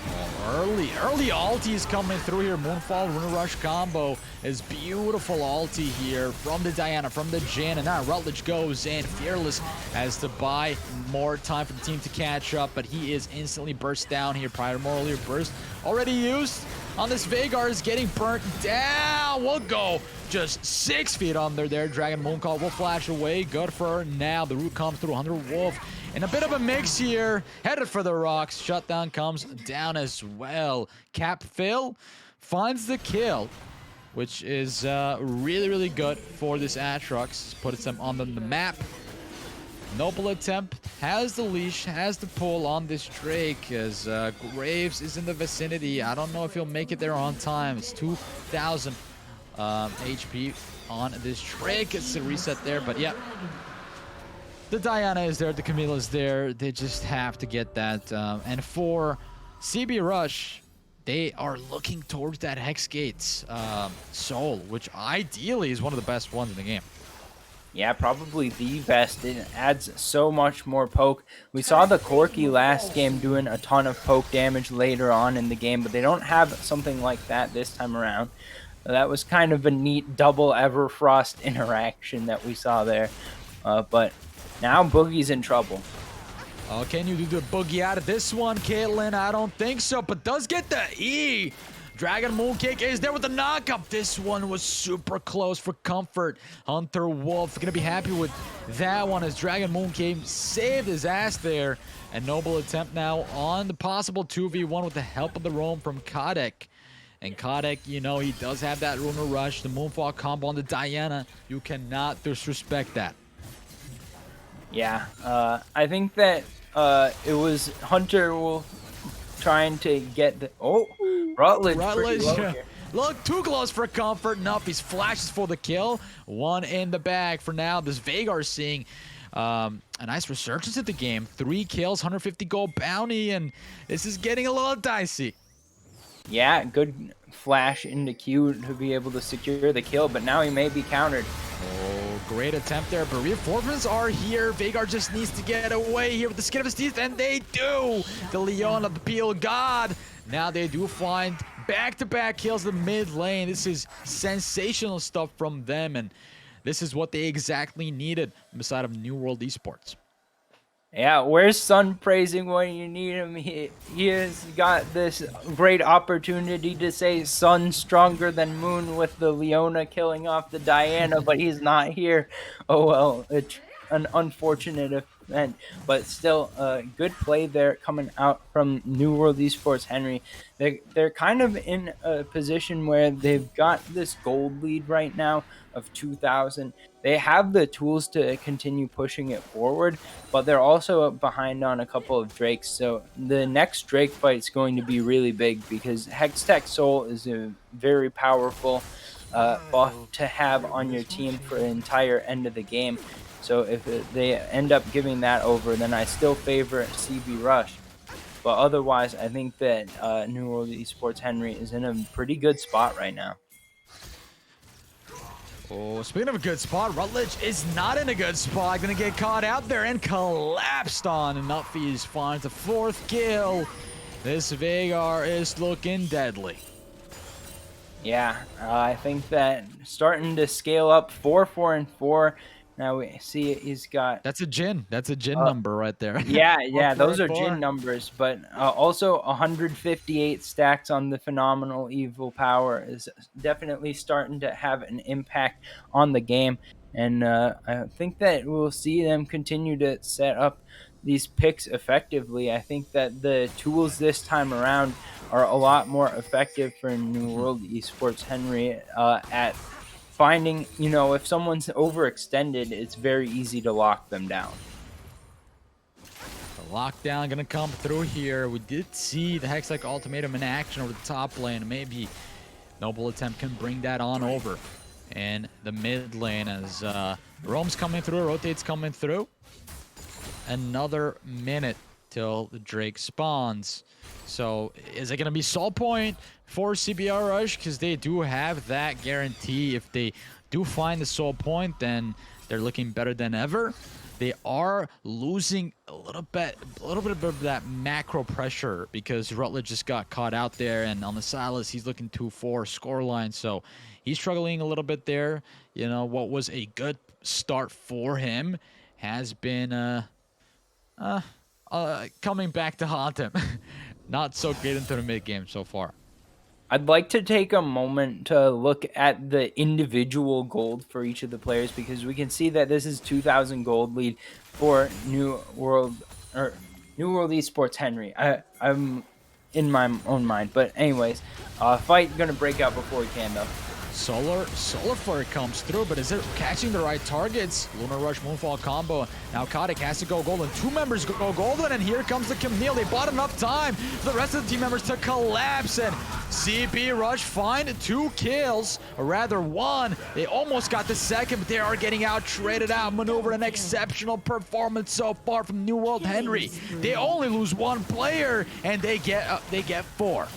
Early ultis coming through here. Moonfall, Rune Rush combo is beautiful ulti here from the Diana, from the Jhin, and now Rutledge goes in. Fearless has to buy more time for the team to catch up, but he is instantly burst down here. Primordial burst already used on this. Veigar is getting burnt down. We'll go just 6 feet under there. Dragon Mooncall will flash away. Good for her now. The root comes through. Hunter Wolf in a bit of a mix here. Headed for the rocks. Shutdown comes down as well. Cap Phil finds the kill, which is really, really good for this Aatrox. Puts them on the map. Noble attempt, has the leash, has the pull on this Drake as Graves is in the vicinity. I don't know if he'll make it there on time. It's 2,000 HP on this Drake. It's a reset there, but yeah. The Diana is there, the Camilla is there. They just have to get that. And for CB Rush, they are looking towards that Hex Gates Soul, which ideally is one of the best ones in the game. Yeah, probably the best. It adds so much more poke. We saw the Corki last game doing a ton of poke damage later on in the game, but they don't have something like that this time around. That was kind of a neat double Everfrost interaction that we saw there. But now Boogie's in trouble. Oh, can you do the boogie out of this one, Caitlyn? I don't think so, but does get the E. Dragon Mooncake is there with the knockup. This one was super close for comfort. Hunter Wolf gonna be happy with that one as Dragon Mooncake saved his ass there. And Noble attempt now on the possible 2v1 with the help of the roam from Kadek. And Kadek, you know, he does have that Rune Rush, the Moonfall combo on the Diana. You cannot disrespect that. Yeah, I think that it was Hunter Wolf trying to get the... Oh, Rutledge yeah. Look, too close for comfort. Nuffy's flashes for the kill. One in the bag for now. This Veigar seeing a nice resurgence at the game. 3 kills, 150 gold bounty, and this is getting a little dicey. Yeah, good flash into Q to be able to secure the kill, but now he may be countered. Oh, great attempt there, but reinforcements are here. Veigar just needs to get away here with the skin of his teeth, and they do! The Leona, the Peel God. Now they do find back-to-back kills in the mid lane. This is sensational stuff from them, and this is what they exactly needed beside of New World Esports. Yeah, where's Sun praising when you need him? He has got this great opportunity to say Sun stronger than Moon with the Leona killing off the Diana, but he's not here. Oh well, it's an unfortunate end. But still, good play there coming out from New World Esports Henry. They're kind of in a position where they've got this gold lead right now of 2,000. They have the tools to continue pushing it forward, but they're also behind on a couple of Drakes. So the next Drake fight is going to be really big because Hextech Soul is a very powerful buff to have on your team for the entire end of the game. So if they end up giving that over, then I still favor CB Rush. But otherwise, I think that New World Esports Henry is in a pretty good spot right now. Oh, speaking of a good spot, Rutledge is not in a good spot. Gonna get caught out there and collapsed on. And Nutfies finds the 4th kill. This Veigar is looking deadly. Yeah, I think that starting to scale up 4-4-4. Now we see he's got. That's a Jin. That's a Jin number right there. Yeah, those are 4-4-4. Jin numbers, but also 158 stacks on the phenomenal evil power is definitely starting to have an impact on the game, and I think that we'll see them continue to set up these picks effectively. I think that the tools this time around are a lot more effective for New World Esports Henry at finding, if someone's overextended, it's very easy to lock them down. The lockdown gonna come through here. We did see the Hextech ultimatum in action over the top lane. Maybe Noble Attempt can bring that on over. And the mid lane as Roam's coming through, Rotate's coming through. Another minute till the Drake spawns. So is it going to be Soul Point for CBR Rush? Because they do have that guarantee. If they do find the Soul Point, then they're looking better than ever. They are losing a little bit of that macro pressure because Rutledge just got caught out there, and on the Silas, he's looking 2-4 scoreline. So he's struggling a little bit there. You know, what was a good start for him has been coming back to haunt him. Not so great into the mid game so far. I'd like to take a moment to look at the individual gold for each of the players because we can see that this is 2,000 gold lead for New World Esports Henry. I'm in my own mind, but anyways, fight gonna break out before we can though. Solar Flare comes through, but is it catching the right targets? Lunar Rush Moonfall combo. Now Kotick has to go golden. 2 members go golden, and here comes the Camille. They bought enough time for the rest of the team members to collapse, and CB Rush find 2 kills, or rather 1. They almost got the 2nd, but they are getting out-traded, out-maneuvered. An exceptional performance so far from New World Henry. They only lose 1 player, and they get 4.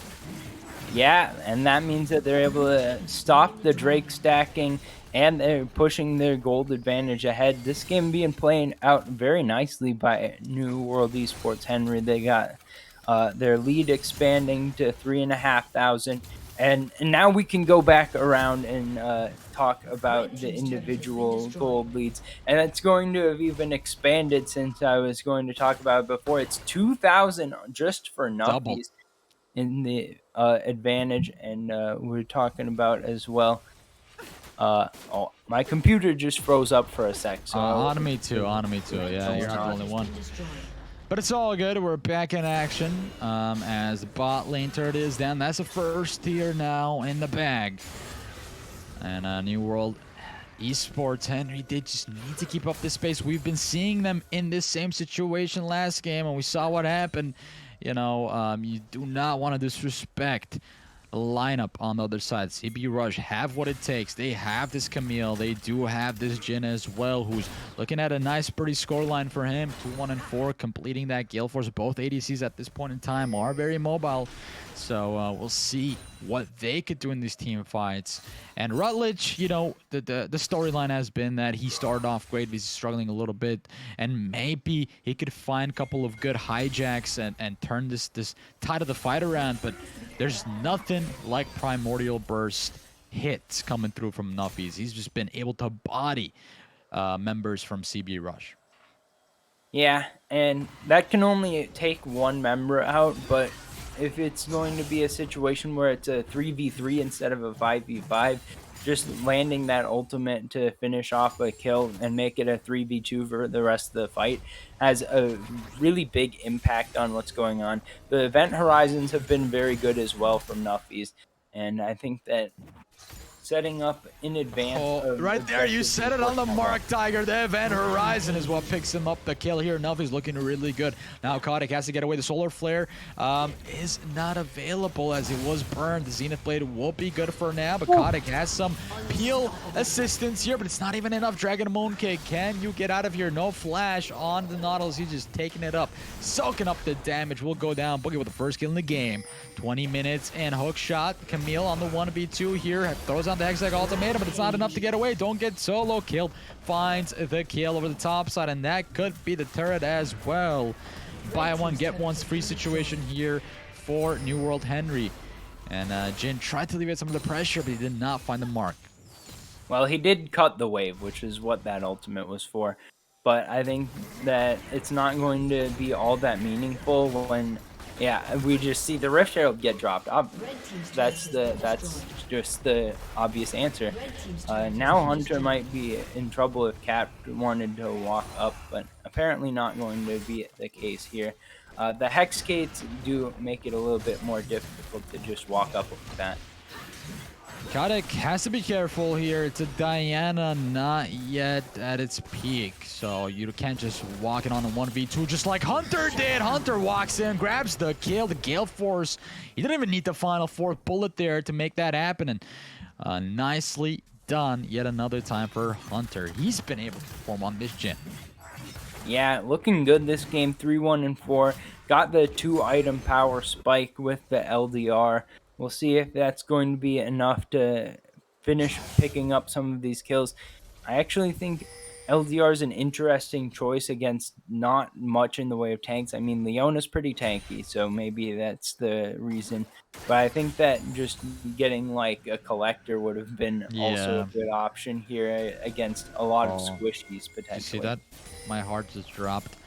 Yeah, and that means that they're able to stop the Drake stacking and they're pushing their gold advantage ahead. This game being played out very nicely by New World Esports Henry. They got their lead expanding to 3,500. And now we can go back around and talk about the individual gold leads. And it's going to have even expanded since I was going to talk about it before. It's 2,000 just for Nuppies in the advantage, and we're talking about as well. My computer just froze up for a sec. So on me too. Yeah, you're not the only one. But it's all good. We're back in action as the bot lane turret is down. That's the first tier now in the bag. And New World Esports Henry, they just need to keep up this pace. We've been seeing them in this same situation last game, and we saw what happened. You know, you do not want to disrespect the lineup on the other side. CB Rush have what it takes. They have this Camille. They do have this Jin as well, who's looking at a nice, pretty scoreline for him. 2-1-4, completing that Gale Force. Both ADCs at this point in time are very mobile. So we'll see what they could do in these team fights. And Rutledge, you know, the storyline has been that he started off great, but he's struggling a little bit. And maybe he could find a couple of good hijacks and turn this tide of the fight around. But there's nothing like Primordial Burst hits coming through from Nuffies. He's just been able to body members from CB Rush. Yeah, and that can only take 1 member out, but if it's going to be a situation where it's a 3v3 instead of a 5v5, just landing that ultimate to finish off a kill and make it a 3v2 for the rest of the fight has a really big impact on what's going on. The event horizons have been very good as well from Nuffies, and I think that setting up in advance Oh, of right there, you objectives said it on the working out well. mark, Tiger. The event horizon is what picks him up the kill here. Nuffy's looking really good. Now Kotick has to get away. The solar flare is not available as it was burned. The Zenith Blade will be good for now, but Kotick has some peel assistance here, but it's not even enough. Dragon Mooncake, can you get out of here? No flash on the Nautilus. He's just taking it up, soaking up the damage. Will go down. Boogie with the first kill in the game. 20 minutes and hook shot. Camille on the 1v2 here. Throws on the Hextech ultimatum, but it's not enough to get away. Don't get solo killed. Finds the kill over the top side, and that could be the turret as well. Buy one, get one's free situation here for New World Henry. And Jin tried to alleviate some of the pressure, but he did not find the mark. Well, he did cut the wave, which is what that ultimate was for. But I think that it's not going to be all that meaningful when, yeah, we just see the Rift Herald get dropped. That's just the obvious answer. Now Hunter might be in trouble if Cat wanted to walk up, but apparently not going to be the case here. The Hex Gates do make it a little bit more difficult to just walk up with that. Kotick has to be careful here. It's a Diana not yet at its peak, so you can't just walk it on a 1v2 just like Hunter did. Hunter walks in, grabs the kill, the Gale Force. He didn't even need the final fourth bullet there to make that happen, and nicely done yet another time for Hunter. He's been able to perform on this Jin. Yeah, looking good this game, 3-1 and 4. Got the 2-item power spike with the LDR. We'll see if that's going to be enough to finish picking up some of these kills. I actually think LDR is an interesting choice against not much in the way of tanks. I mean, Leona's pretty tanky, so maybe that's the reason. But I think that just getting like a collector would have been also a good option here against a lot of squishies potentially. You see that? My heart just dropped.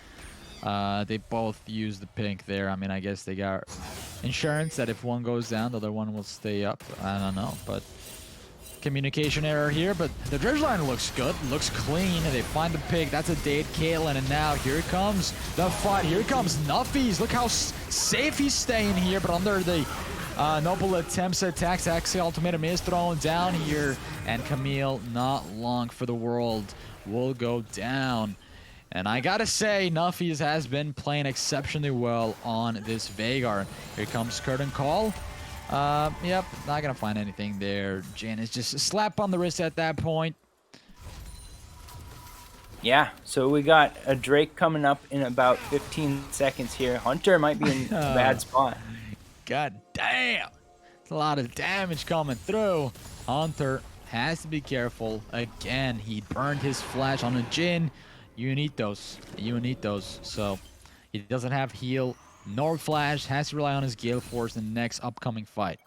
They both use the pink there. I mean, I guess they got insurance that if one goes down, the other one will stay up. I don't know, but communication error here. But the dredge line looks good, looks clean. They find the pig. That's a dead Caitlyn, and now here comes the fight. Here comes Nuffies. Look how safe he's staying here, but under the noble attempts attacks. Actually, ultimatum is thrown down here, and Camille, not long for the world, will go down. And I gotta say, Nuffies has been playing exceptionally well on this Veigar. Here comes Curtain Call. Yep, not gonna find anything there. Jin is just a slap on the wrist at that point. Yeah, so we got a Drake coming up in about 15 seconds here. Hunter might be in a bad spot. God damn. It's a lot of damage coming through. Hunter has to be careful. Again, he burned his flash on a Jin. You need those. You need those. So he doesn't have heal nor flash. Has to rely on his Gale Force in the next upcoming fight.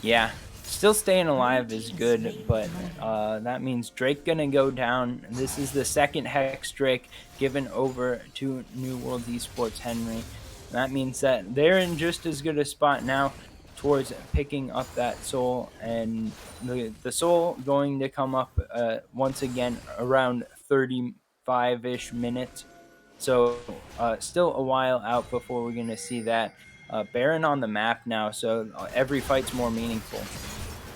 Yeah, still staying alive is good, but that means Drake gonna go down. This is the second Hex Drake given over to New World Esports Henry. That means that they're in just as good a spot now towards picking up that soul, and the soul going to come up once again around 35-ish minutes. So still a while out before we're going to see that. Baron on the map now, so every fight's more meaningful.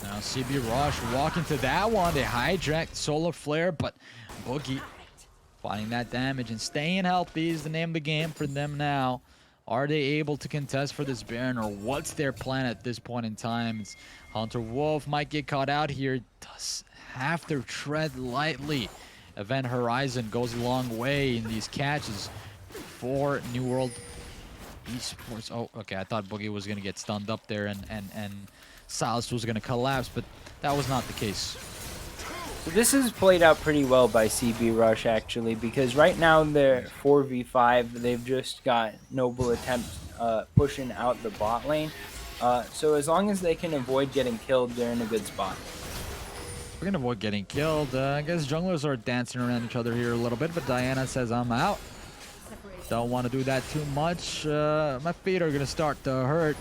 Now CB Rush walking to that one. They hijacked Solar Flare, but Boogie finding that damage and staying healthy is the name of the game for them now. Are they able to contest for this Baron, or what's their plan at this point in time? It's Hunter Wolf might get caught out here. Does have to tread lightly. Event Horizon goes a long way in these catches for New World Esports. Oh, okay. I thought Boogie was going to get stunned up there and Silas was going to collapse, but that was not the case. So this is played out pretty well by CB Rush, actually, because right now they're 4v5. They've just got Noble Attempt pushing out the bot lane. So as long as they can avoid getting killed, they're in a good spot. We're going to avoid getting killed. I guess junglers are dancing around each other here a little bit, but Diana says, I'm out. Don't want to do that too much. My feet are going to start to hurt.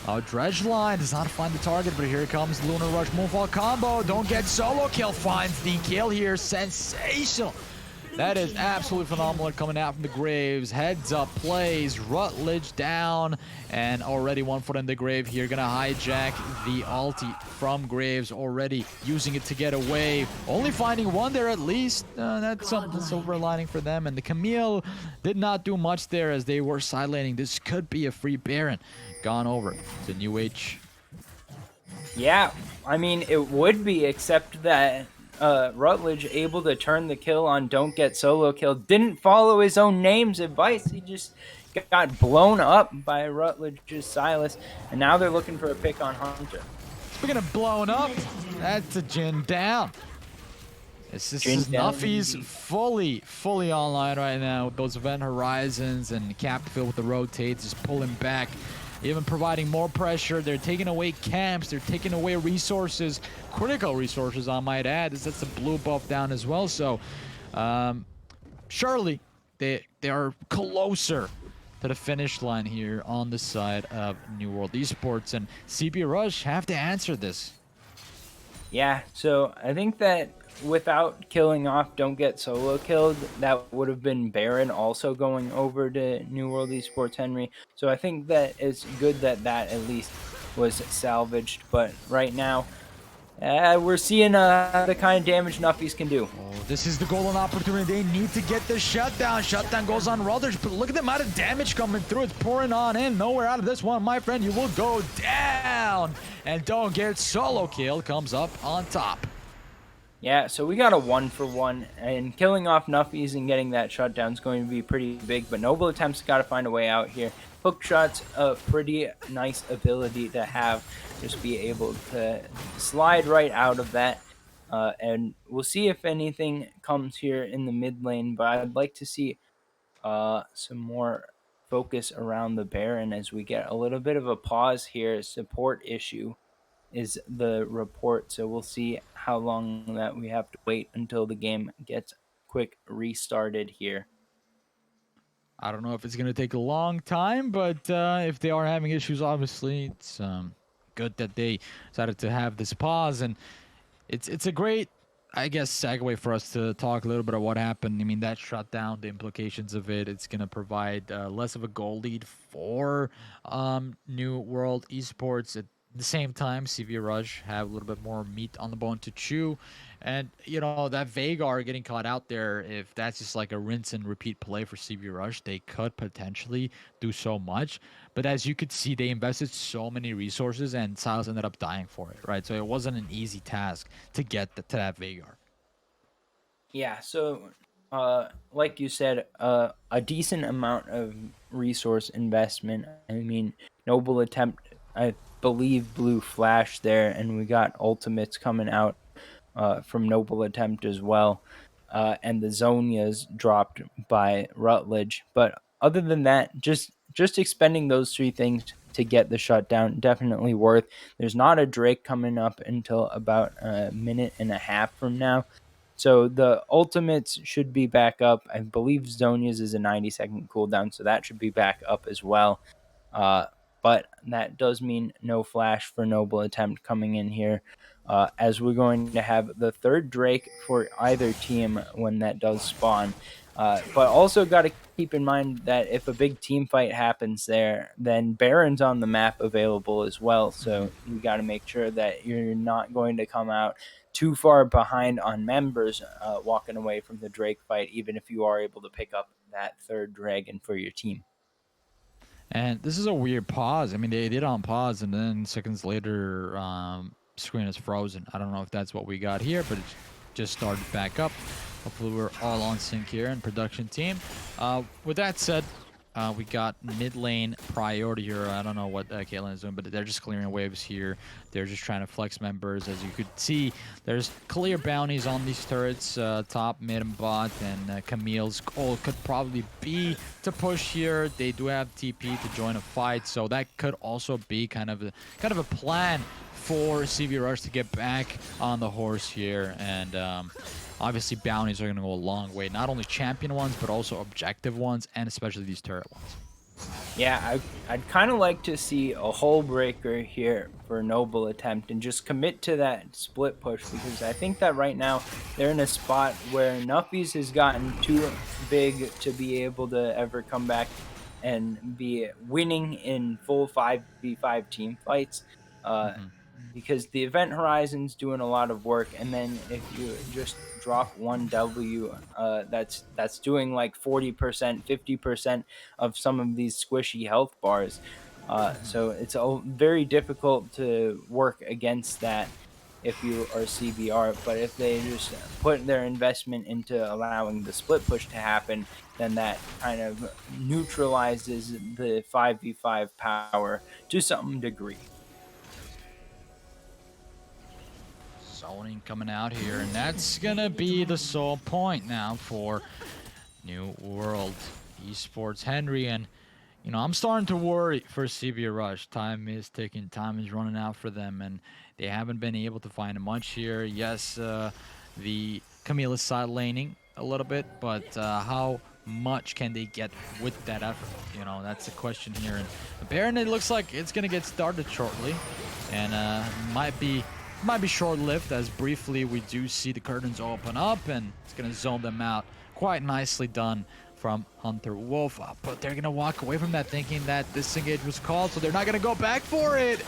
Dredgeline does not find the target, but here comes Lunar Rush Moonfall combo. Don't get solo kill, finds the kill here. Sensational. That is absolutely phenomenal coming out from the Graves. Heads up plays, Rutledge down, and already 1 foot in the grave here. Gonna hijack the ulti from Graves, already using it to get away. Only finding one there at least. That's something silver lining for them. And the Camille did not do much there as they were side laning. This could be a free Baron. Gone over to New Age. Yeah, I mean, it would be, except that Rutledge able to turn the kill on Don't Get Solo Kill. Didn't follow his own name's advice. He just got blown up by Rutledge's Silas. And now they're looking for a pick on Hunter. Speaking of blown up, that's a Jin down. This is Nuffy's fully online right now with those event horizons and Capfield with the rotates, just pulling back, even providing more pressure. They're taking away camps, they're taking away resources, critical resources I might add. This sets the blue buff down as well. So surely they are closer to the finish line here on the side of New World Esports, and CB Rush have to answer this. Yeah, so I think that without killing off Don't Get Solo Killed, that would have been Baron also going over to New World Esports Henry. So I think that it's good that that at least was salvaged. But right now, we're seeing the kind of damage Nuffies can do. Oh, this is the golden opportunity. They need to get the shutdown. Shutdown goes on Rutledge, but look at the amount of damage coming through. It's pouring on in. Nowhere out of this one, my friend. You will go down. And Don't Get Solo Kill comes up on top. Yeah, so we got a 1-for-1, and killing off Nuffies and getting that shutdown is going to be pretty big, but Noble Attempts got to find a way out here. Hook shot's a pretty nice ability to have, just be able to slide right out of that, and we'll see if anything comes here in the mid lane, but I'd like to see some more focus around the Baron as we get a little bit of a pause here, support issue is the report, so we'll see how long that we have to wait until the game gets quick restarted here. I don't know if it's going to take a long time, but if they are having issues, obviously, it's good that they decided to have this pause. And it's a great, I guess, segue for us to talk a little bit about what happened. I mean, that shutdown, the implications of it, it's going to provide less of a goal lead for New World Esports. At the same time, CV Rush have a little bit more meat on the bone to chew. And, you know, that Veigar getting caught out there, if that's just like a rinse and repeat play for CV Rush, they could potentially do so much. But as you could see, they invested so many resources and Silas ended up dying for it, right? So it wasn't an easy task to get to that Veigar. Yeah, so like you said, a decent amount of resource investment. I mean, Noble Attempt, I believe, blew Flash there, and we got ultimates coming out from Noble Attempt as well. And the Zonias dropped by Rutledge. But other than that, just expending those three things to get the shutdown, definitely worth. There's not a Drake coming up until about a minute and a half from now. So the ultimates should be back up. I believe Zonia's is a 90-second cooldown, so that should be back up as well. But that does mean no Flash for Noble Attempt coming in here, as we're going to have the third Drake for either team when that does spawn. But also got to keep in mind that if a big team fight happens there, then Baron's on the map available as well. So you got to make sure that you're not going to come out too far behind on members walking away from the Drake fight, even if you are able to pick up that third dragon for your team. And this is a weird pause. I mean, they did on pause, and then seconds later, screen is frozen. I don't know if that's what we got here, but it just started back up. Hopefully, we're all on sync here in production team. With that said, we got mid lane priority here. I don't know what Caitlyn is doing, but they're just clearing waves here. They're just trying to flex members. As you could see, there's clear bounties on these turrets, top, mid, and bot. And Camille's goal could probably be to push here. They do have TP to join a fight, so that could also be kind of a plan for CV Rush to get back on the horse here. And obviously, bounties are going to go a long way. Not only champion ones, but also objective ones, and especially these turret ones. Yeah, I'd kind of like to see a hole breaker here for Noble attempt and just commit to that split push because I think that right now they're in a spot where Nuffies has gotten too big to be able to ever come back and be winning in full 5v5 team fights. Uh, Hmm. because the event horizon's doing a lot of work, and then if you just drop one W, that's doing like 40%, 50% of some of these squishy health bars. Hmm. So it's very difficult to work against that if you are CBR. But if they just put their investment into allowing the split push to happen, then that kind of neutralizes the 5v5 power to some degree. Zoning coming out here, and that's gonna be the sole point now for New World Esports Henry. And I'm starting to worry for CB Rush. Time is ticking, time is running out for them, and they haven't been able to find much here. Yes, the Camila side laning a little bit, but how much can they get with that effort? That's the question here. And Baron, it looks like it's gonna get started shortly, and might be short-lived, as briefly we do see the curtains open up, and it's gonna zone them out. Quite nicely done from Hunter Wolf, but they're gonna walk away from that thinking that this engage was called, so they're not gonna go back for it.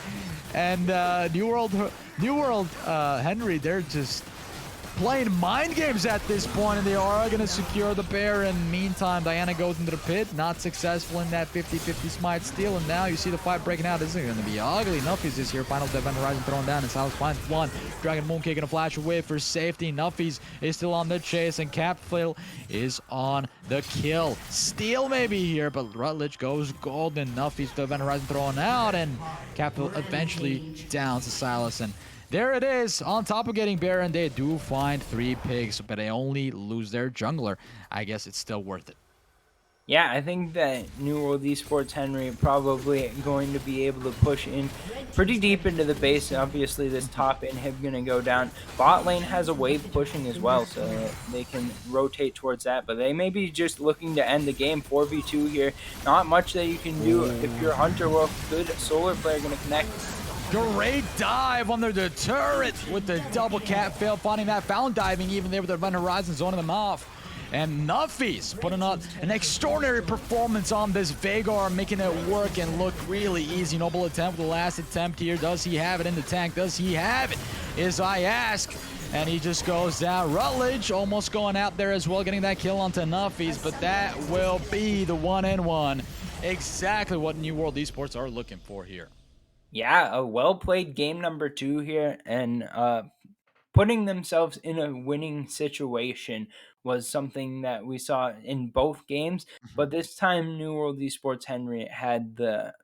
And New World Henry, they're just playing mind games at this point, and they are going to secure the bear. And meantime, Diana goes into the pit, not successful in that 50-50 smite steal, and now you see the fight breaking out. This is going to be ugly. Nuffies is here. Final Event Horizon thrown down, and Silas finds one. Dragon Mooncake gonna flash away for safety. Nuffies is still on the chase, and Capfil is on the kill. Steal maybe here, but Rutledge goes golden. Nuffies the Event Horizon thrown out, and Capfil eventually downs to Silas, and there it is. On top of getting Baron, they do find 3 pigs, but they only lose their jungler. I guess it's still worth it. Yeah, I think that New World Esports Henry probably going to be able to push in pretty deep into the base. Obviously, this top inhib going to go down. Bot lane has a wave pushing as well, so they can rotate towards that. But they may be just looking to end the game 4v2 here. Not much that you can do if you're Hunter Wolf. Good solar player going to connect. Great dive under the turret with the double cat fail, finding that found diving even there with the Event Horizon zoning them off. And Nuffies putting on an extraordinary performance on this Vagar, making it work and look really easy. Noble attempt with the last attempt here. Does he have it in the tank? Does he have it? Is I ask. And he just goes down. Rutledge almost going out there as well, getting that kill onto Nuffies, but that will be the 1-in-1. Exactly what New World Esports are looking for here. Yeah, a well played game number 2 here, and putting themselves in a winning situation was something that we saw in both games. Mhm. But this time, New World Esports Henry had the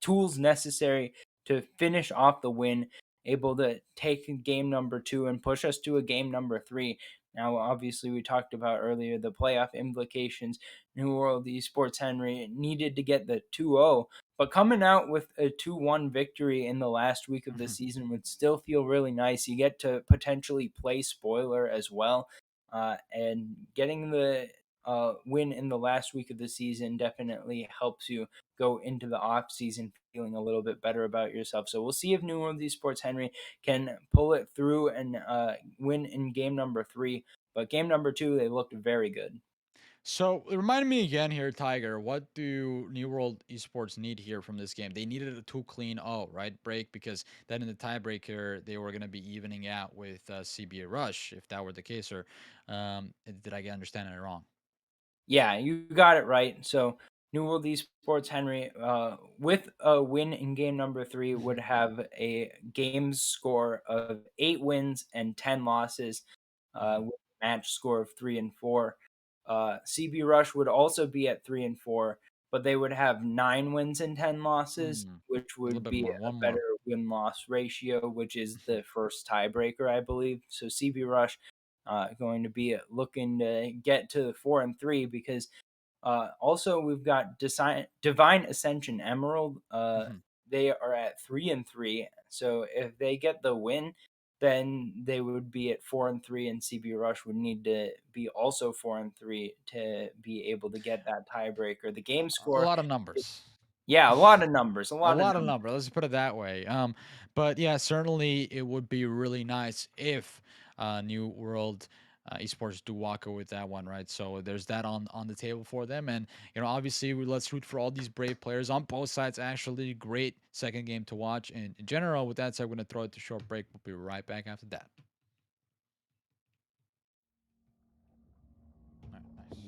tools necessary to finish off the win, able to take game number 2 and push us to a game number 3. Now, obviously, we talked about earlier the playoff implications. New World Esports Henry needed to get the 2-0, but coming out with a 2-1 victory in the last week of the Mhm. season would still feel really nice. You get to potentially play spoiler as well. And getting the win in the last week of the season definitely helps you go into the off season feeling a little bit better about yourself. So we'll see if New World Esports Henry can pull it through and win in game number 3. But game number 2, they looked very good. So remind me again here, Tiger. What do New World Esports need here from this game? They needed a 2 clean 0, right? Break, because then in the tiebreaker they were going to be evening out with CBA Rush, if that were the case. Or did I understand it wrong? Yeah, you got it right. So New World Esports Henry, with a win in game number 3, would Mhm. have a game score of 8 wins and 10 losses, Mhm. with a match score of 3-4. CB Rush would also be at 3-4, but they would have 9 wins and 10 losses, Mm. which A little would bit be more, a one better more. win loss ratio, which is Mhm. the first tiebreaker, I believe. So CB Rush going to be looking to get to 4-3 because also we've got Divine Ascension Emerald. Mhm. They are at 3-3. So if they get the win, then they would be at 4-3, and CB Rush would need to be also 4-3 to be able to get that tiebreaker. The game A score, lot of numbers. yeah, a lot of numbers, A lot of numbers. Let's put it that way. But yeah, certainly it would be really nice if New World Esports do walk away with that one, right? So there's that on the table for them, and obviously let's root for all these brave players on both sides. Actually, great second game to watch. And in general, with that said, we're gonna throw it to short break. We'll be right back after that. All right, nice.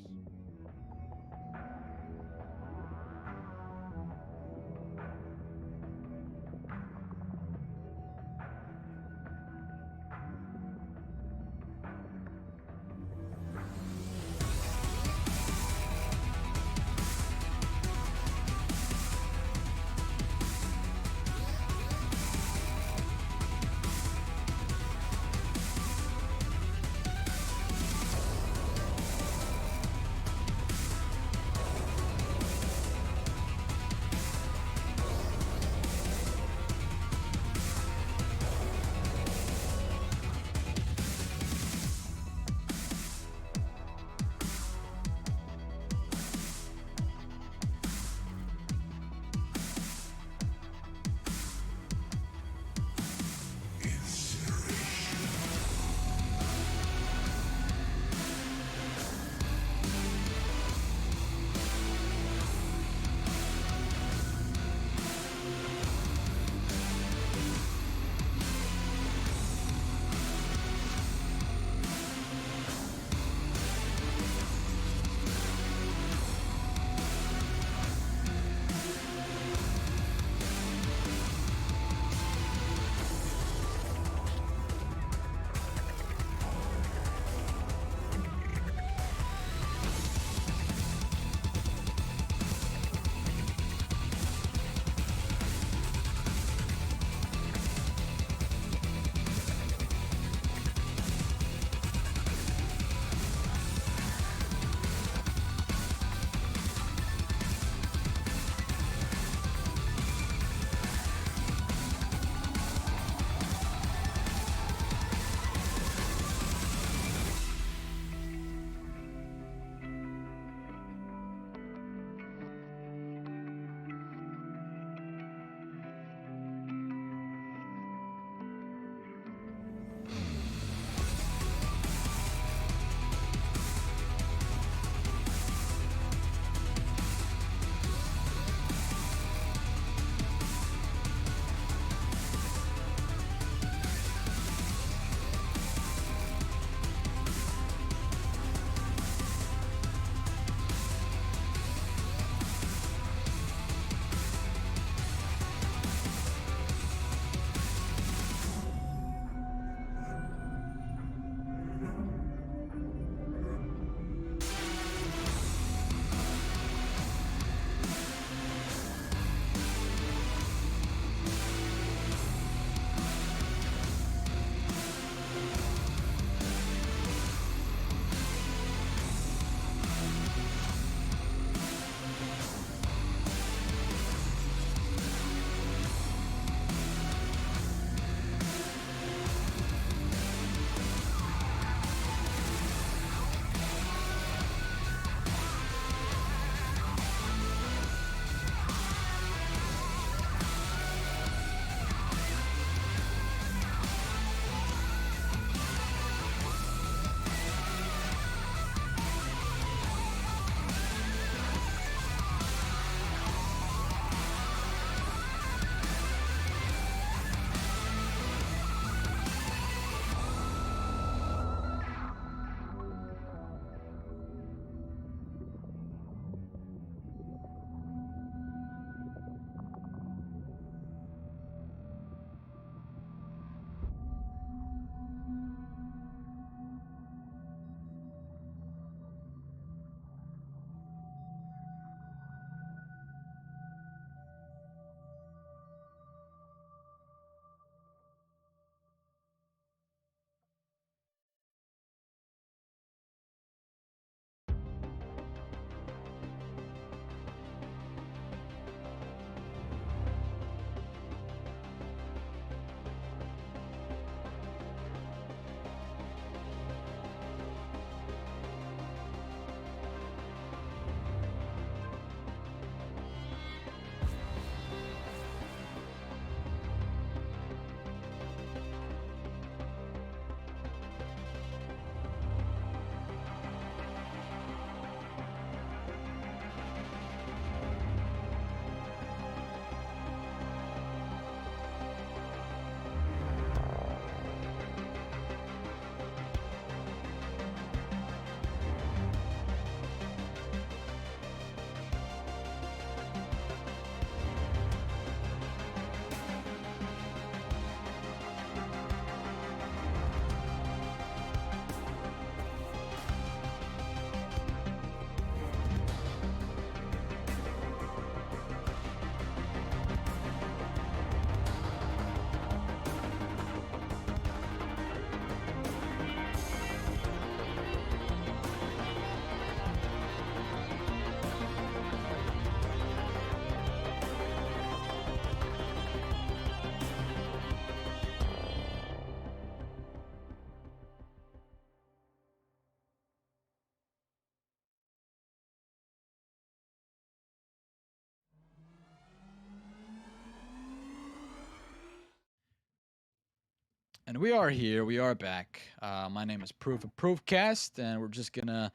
And we are here. We are back. My name is Proof of Proofcast, and we're just gonna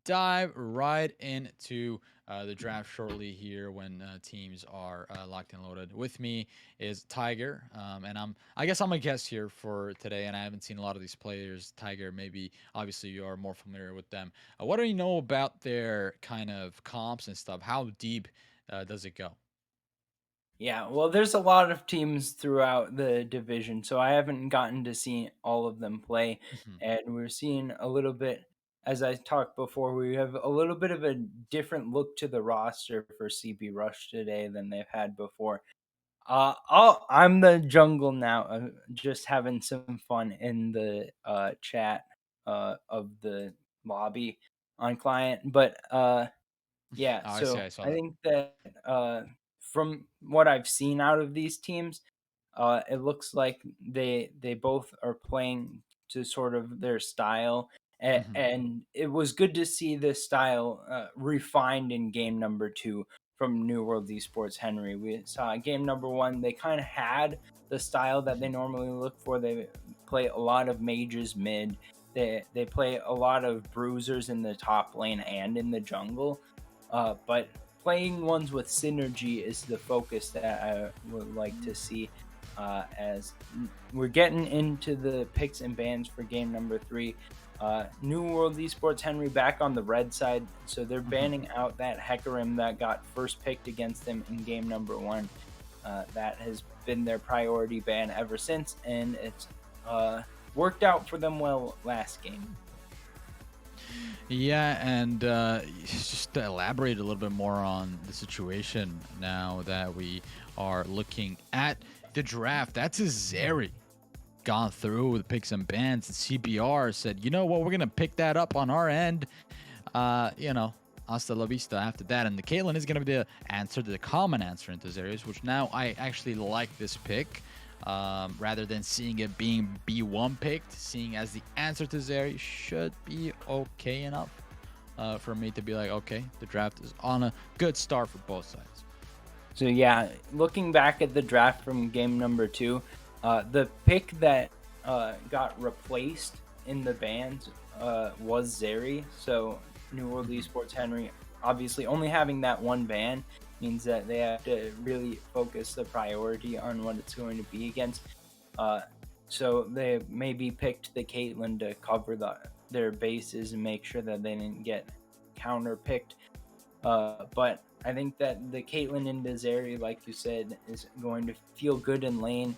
dive right into the draft shortly here when teams are locked and loaded. With me is Tiger, and I guess I'm a guest here for today, and I haven't seen a lot of these players. Tiger, maybe obviously you are more familiar with them. What do you know about their kind of comps and stuff? How deep does it go? Yeah, well, there's a lot of teams throughout the division, so I haven't gotten to see all of them play. Mhm, And we're seeing a little bit, as I talked before, we have a little bit of a different look to the roster for CB Rush today than they've had before. I'm the jungle now, just having some fun in the chat of the lobby on client, but yeah, Oh, I see. so I saw I that. think that from what I've seen out of these teams, it looks like they both are playing to sort of their style, Hmm. and it was good to see this style refined in game number two from New World Esports Henry. We saw game number one; they kind of had the style that they Hmm. normally look for. They play a lot of mages mid. They play a lot of bruisers in the top lane and in the jungle, but playing ones with synergy is the focus that I would like to see. As we're getting into the picks and bans for game number three. New World Esports Henry back on the red side, so they're Hmm. banning out that Hecarim that got first picked against them in game number one. That has been their priority ban ever since, and it's worked out for them well last game. Yeah, and just to elaborate a little bit more on the situation now that we are looking at the draft. That's a Zeri gone through with picks and bans. And CBR said, you know what, we're gonna pick that up on our end. Hasta la vista after that. And the Caitlyn is gonna be the answer, the common answer into Zerius, which now I actually like this pick. Rather than seeing it being B1 picked, seeing as the answer to Zeri should be okay enough for me to be like, okay, the draft is on a good start for both sides. So yeah, looking back at the draft from game number two, the pick that got replaced in the bans was Zeri. So New World Mhm. Esports Henry, obviously only having that one ban means that they have to really focus the priority on what it's going to be against. Uh, so they maybe picked the Caitlyn to cover their bases and make sure that they didn't get counter picked. But I think that the Caitlyn into Zeri, like you said, is going to feel good in lane.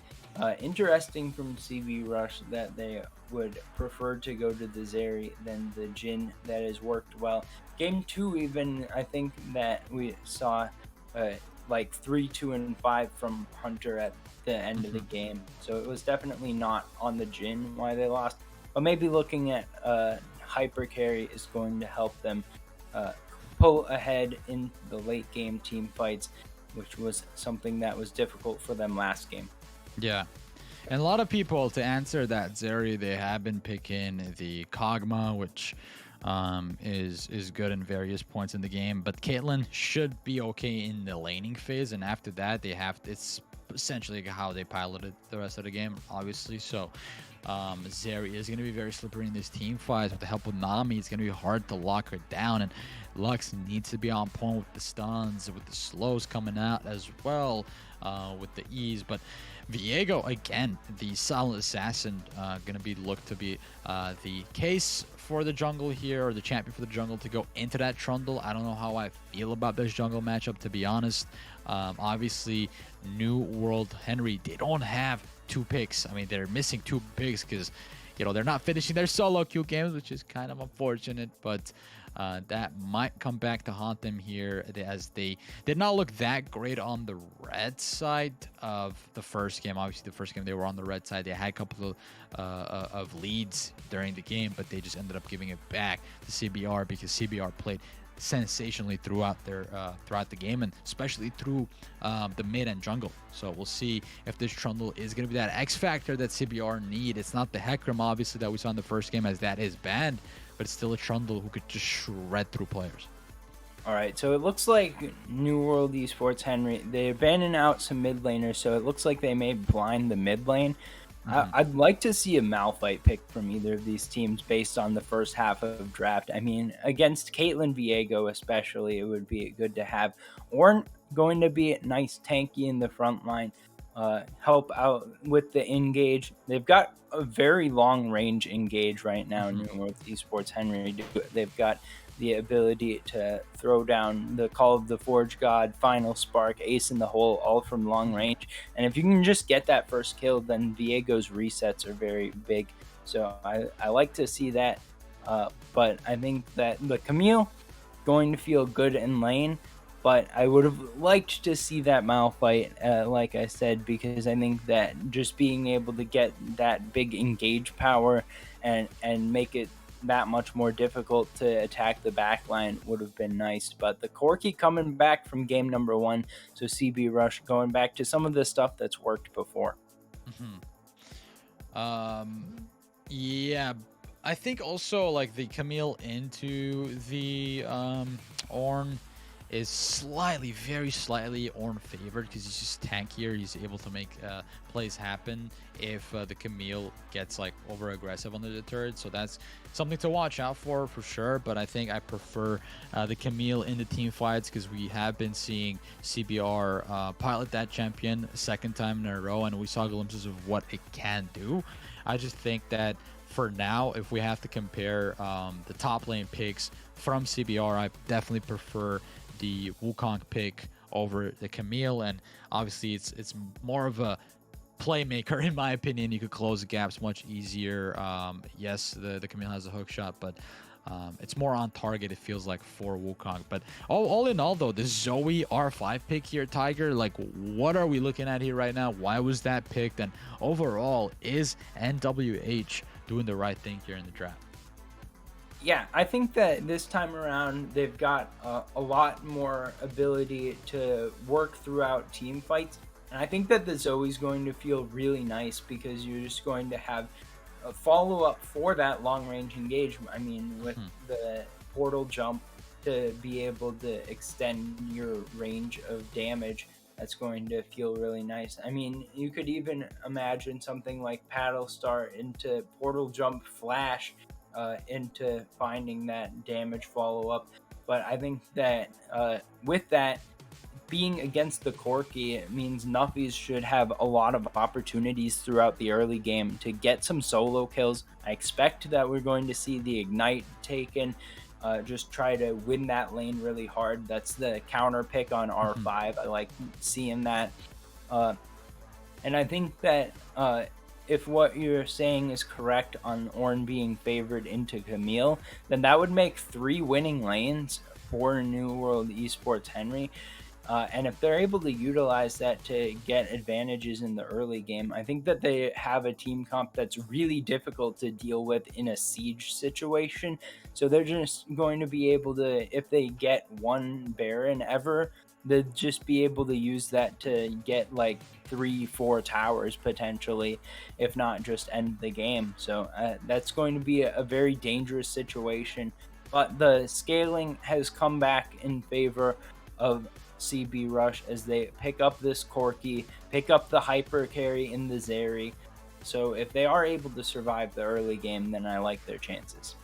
Interesting from CV Rush that they would prefer to go to the Zeri than the Jin that has worked well. Game two, even, I think that we saw uh, like 3, 2, and 5 from Hunter at the end of the Mhm. game. So it was definitely not on the Jin why they lost. But maybe looking at hyper carry is going to help them uh, pull ahead in the late game team fights, which was something that was difficult for them last game. Yeah. And a lot of people to answer that Zeri, they have been picking the Kog'Maw, which is good in various points in the game. But Caitlyn should be okay in the laning phase, and after that, it's essentially how they piloted the rest of the game, obviously. So Zeri is going to be very slippery in this team fight. With the help of Nami, it's going to be hard to lock her down, and Lux needs to be on point with the stuns, with the slows coming out as well, with the E's. But Viego, again, the silent assassin, going to be looked to be the case for the jungle here, or the champion for the jungle to go into that trundle. I don't know how I feel about this jungle matchup, to be honest. Obviously, New World Henry, they don't have two picks. I mean, they're missing two picks because, they're not finishing their solo queue games, which is kind of unfortunate, but that might come back to haunt them here, as they did not look that great on the red side of the first game. Obviously, the first game they were on the red side. They had a couple of leads during the game, but they just ended up giving it back to CBR because CBR played sensationally throughout the game, and especially through the mid and jungle. So we'll see if this trundle is going to be that X factor that CBR need. It's not the Hecarim, obviously, that we saw in the first game, as that is banned, but it's still a trundle who could just shred through players. All right, so it looks like New World Esports Henry, they're banning out some mid laners, so it looks like they may blind the mid lane. I'd like to see a Malphite pick from either of these teams based on the first half of draft. I mean, against Caitlyn Viego especially, it would be good to have Ornn going to be nice tanky in the front line, help out with the engage. They've got a very long range engage right now in New World Esports Henry. They've got the ability to throw down the Call of the Forge God, Final Spark, Ace in the Hole, all from long range. And if you can just get that first kill, then Viego's resets are very big. So I like to see that. But I think that the Camille going to feel good in lane. But I would have liked to see that Malphite, like I said, because I think that just being able to get that big engage power and make it that much more difficult to attack the backline would have been nice. But the Corki coming back from game number 1, so CB Rush going back to some of the stuff that's worked before. Yeah, I think also like the Camille into the Ornn is slightly, very slightly Ornn favored because he's just tankier. He's able to make plays happen if the Camille gets like over aggressive under the turret. So that's something to watch out for sure. But I think I prefer the Camille in the team fights because we have been seeing CBR pilot that champion a second time in a row, and we saw glimpses of what it can do. I just think that for now, if we have to compare the top lane picks from CBR, I definitely prefer the Wukong pick over the Camille, and obviously it's more of a playmaker in my opinion. You could close the gaps much easier. Yes, the Camille has a hook shot, but it's more on target, it feels like, for Wukong. But all in all though, the Zoe R5 pick here, Tiger, like what are we looking at here right now? Why was that picked? And overall, is NWH doing the right thing here in the draft? Yeah, I think that this time around they've got a lot more ability to work throughout team fights. And I think that the Zoe's going to feel really nice because you're just going to have a follow-up for that long-range engagement. I mean, with the portal jump to be able to extend your range of damage, that's going to feel really nice. I mean, you could even imagine something like Paddle Star into portal jump flash into finding that damage follow-up. But I think that with that, being against the Corki, it means Nuffies should have a lot of opportunities throughout the early game to get some solo kills. I expect that we're going to see the Ignite taken, just try to win that lane really hard. That's the counter pick on R5. I like seeing that. And I think that if what you're saying is correct on Ornn being favored into Camille, then that would make 3 winning lanes for New World Esports Henry. And if they're able to utilize that to get advantages in the early game, I think that they have a team comp that's really difficult to deal with in a siege situation. So they're just going to be able to, if they get one Baron ever, they'll just be able to use that to get like 3-4 towers potentially, if not just end the game. So that's going to be a very dangerous situation. But the scaling has come back in favor of CB Rush as they pick up this Corki, pick up the hyper carry in the Zeri. So if they are able to survive the early game, then I like their chances.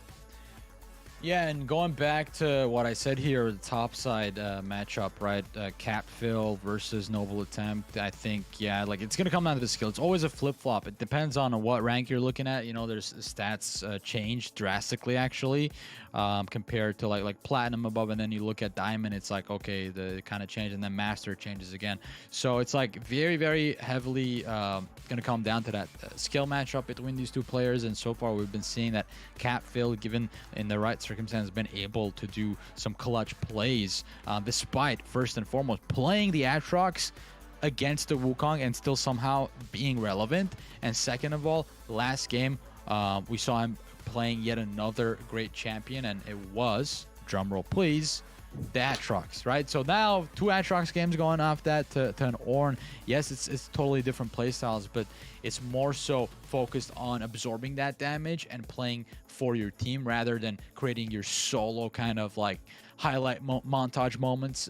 Yeah, and going back to what I said here, the top side matchup, right? Capfill versus Noble Attempt. I think, yeah, like it's gonna come down to the skill. It's always a flip flop. It depends on what rank you're looking at. You know, there's stats change drastically actually, compared to like platinum above, and then you look at diamond. It's like okay, the kind of change, and then master changes again. So it's like very very heavily gonna come down to that skill matchup between these two players. And so far we've been seeing that Capfill, given in the right circumstances, been able to do some clutch plays, despite first and foremost playing the Aatrox against the Wukong and still somehow being relevant. And second of all, last game we saw him playing yet another great champion, and it was, drumroll please, the Aatrox, right? So now 2 Aatrox games going off that to an Ornn. Yes, it's totally different play styles, but it's more so focused on absorbing that damage and playing for your team rather than creating your solo kind of like highlight montage moments,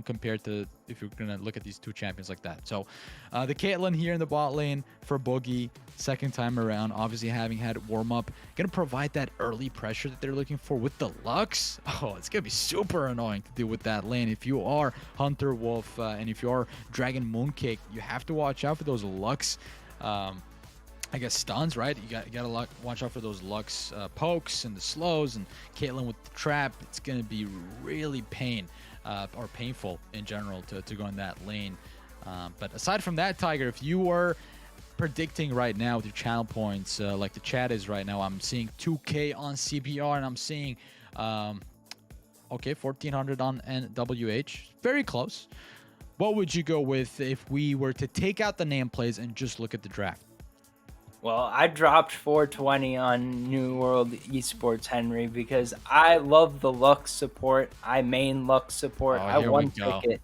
compared to if you're going to look at these two champions like that. So the Caitlyn here in the bot lane for Boogie, second time around, obviously having had warm up, going to provide that early pressure that they're looking for with the Lux. Oh, it's going to be super annoying to deal with that lane. If you are Hunter Wolf and if you are Dragon Mooncake, you have to watch out for those Lux. I guess stuns, right? You gotta watch out for those Lux pokes and the slows, and Caitlyn with the trap. It's gonna be really painful in general to go in that lane. But aside from that, Tiger, if you were predicting right now with your channel points, like the chat is right now, I'm seeing 2K on CBR, and I'm seeing 1400 on NWH. Very close. What would you go with if we were to take out the nameplays and just look at the draft? Well, I dropped 420 on New World Esports Henry because I love the Lux support. I main Lux support. I won ticket.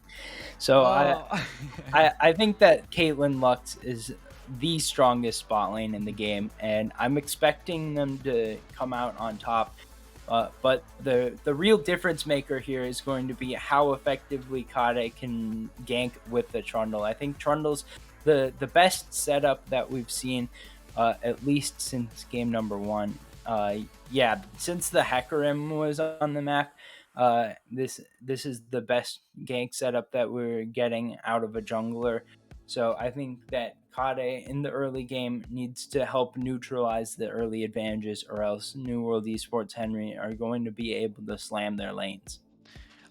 So I think that Caitlyn Lux is the strongest bot lane in the game, and I'm expecting them to come out on top. But the real difference maker here is going to be how effectively Kade can gank with the Trundle. I think Trundle's the best setup that we've seen, at least since game number 1. Since the Hecarim was on the map, this is the best gank setup that we're getting out of a jungler. So I think that Kade in the early game needs to help neutralize the early advantages, or else New World Esports Henry are going to be able to slam their lanes.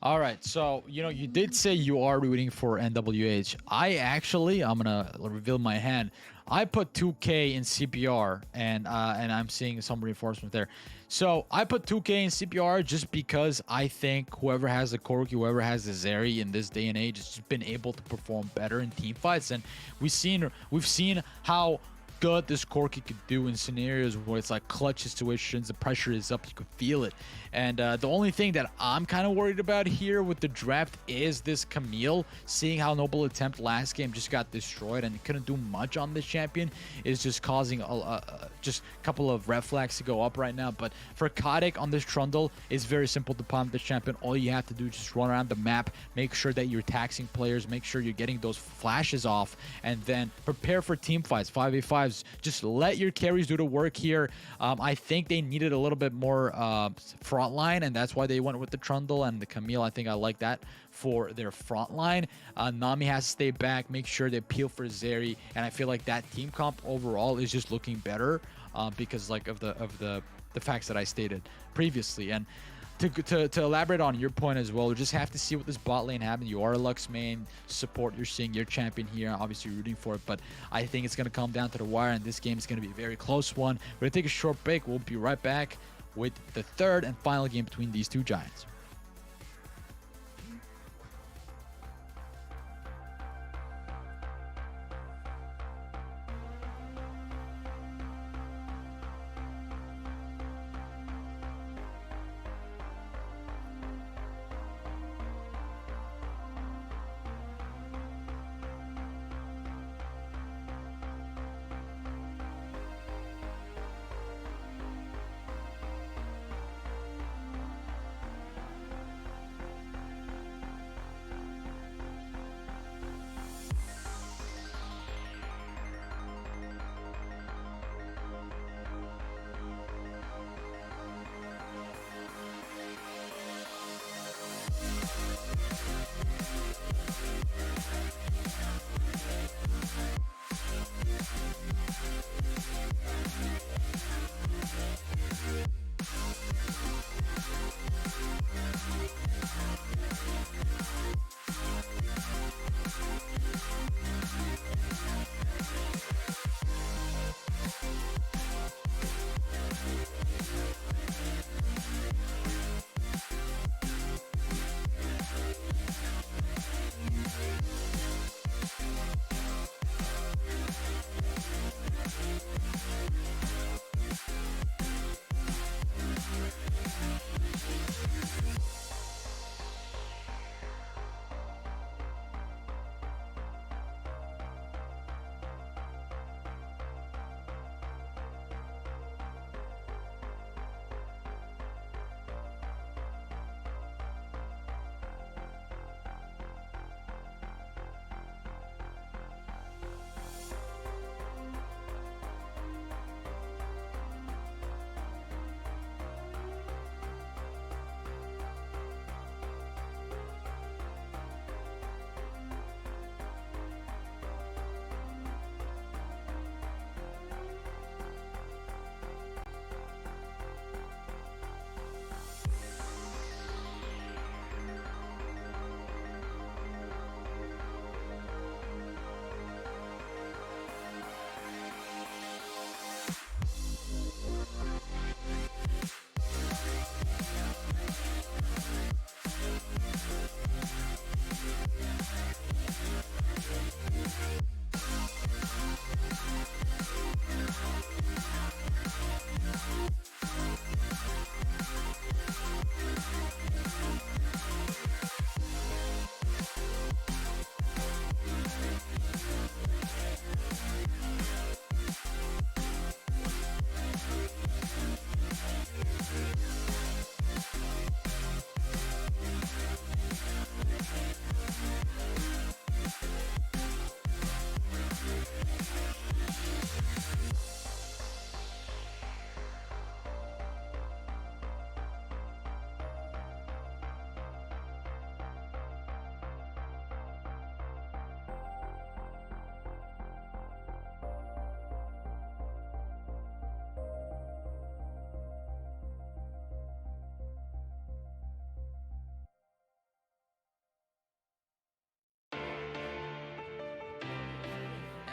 All right, so you did say you are rooting for NWH. I'm gonna reveal my hand. I put 2K in CPR, and I'm seeing some reinforcement there. So I put 2K in CPR just because I think whoever has the Corki, whoever has the Zeri in this day and age, has just been able to perform better in team fights, and we've seen how good this Corki could do in scenarios where it's like clutch situations, the pressure is up, you can feel it. And the only thing that I'm kind of worried about here with the draft is this Camille. Seeing how Noble Attempt last game just got destroyed and couldn't do much on this champion is just causing just a couple of red flags to go up right now. But for Kotick on this Trundle, it's very simple to pump this champion. All you have to do is just run around the map, make sure that you're taxing players, make sure you're getting those flashes off, and then prepare for team fights, 5v5s. Just let your carries do the work here. I think they needed a little bit more front line, and that's why they went with the Trundle and the Camille. I think I like that for their front line. Nami has to stay back, make sure they peel for Zeri, and I feel like that team comp overall is just looking better because like of the facts that I stated previously. And to elaborate on your point as well, we just have to see what this bot lane happens. You are a Lux main support. You're seeing your champion here, obviously rooting for it, but I think it's going to come down to the wire, and this game is going to be a very close one. We're going to take a short break. We'll be right back with the third and final game between these two giants.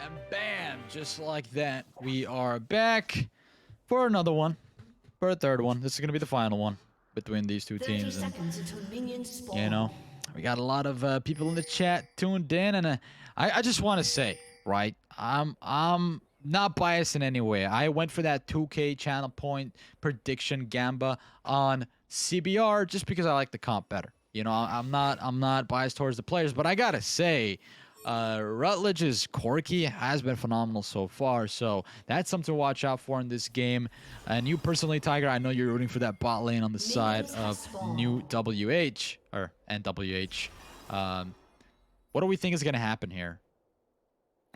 And bam, just like that, we are back for another one, for a third one. This is gonna be the final one between these two 30 teams, and seconds until minions spawn. you know, we got a lot of people in the chat tuned in, and I just want to say, right, I'm not biased in any way. I went for that 2K channel point prediction gamba on CBR just because I like the comp better. You know, I'm not biased towards the players, but I gotta say, Rutledge's Corki has been phenomenal so far, so that's something to watch out for in this game. And you personally, Tiger, I know you're rooting for that bot lane on the side of new WH or NWH. What do we think is going to happen here?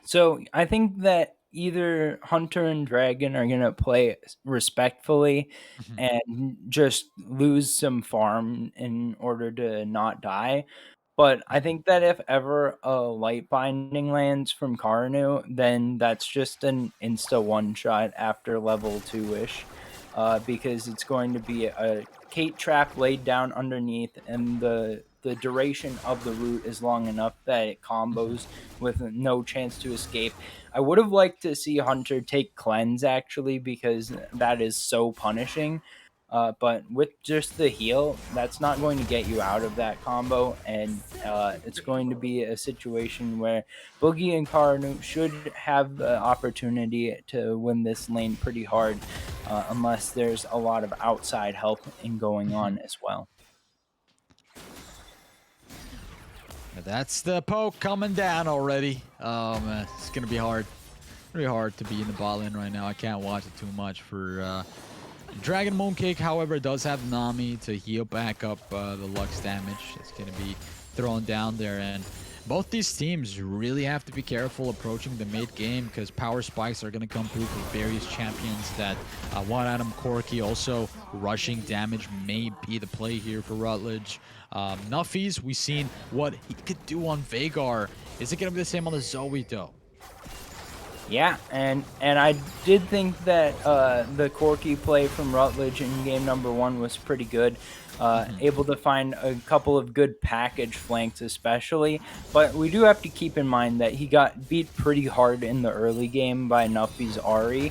So I think that either Hunter and Dragon are gonna play respectfully and just lose some farm in order to not die. But I think that if ever a light binding lands from Karnu, then that's just an insta one shot after level 2-ish. Because it's going to be a Kate trap laid down underneath, and the duration of the root is long enough that it combos with no chance to escape. I would have liked to see Hunter take cleanse actually, because that is so punishing. But with just the heal, that's not going to get you out of that combo, and it's going to be a situation where Boogie and Karnu should have the opportunity to win this lane pretty hard, unless there's a lot of outside help in going on as well. That's the poke coming down already. Oh man, it's gonna be hard. Pretty hard to be in the bot lane right now. I can't watch it too much for Dragon Mooncake. However, does have Nami to heal back up the Lux damage. It's gonna be thrown down there, and both these teams really have to be careful approaching the mid game, because power spikes are going to come through for various champions that want Adam Corki. Also, rushing damage may be the play here for Rutledge. Nuffies, we've seen what he could do on Veigar. Is it going to be the same on the Zoe, though? Yeah, and I did think that the Corki play from Rutledge in game number 1 was pretty good. Able to find a couple of good package flanks especially, but we do have to keep in mind that he got beat pretty hard in the early game by Nuffy's Ari,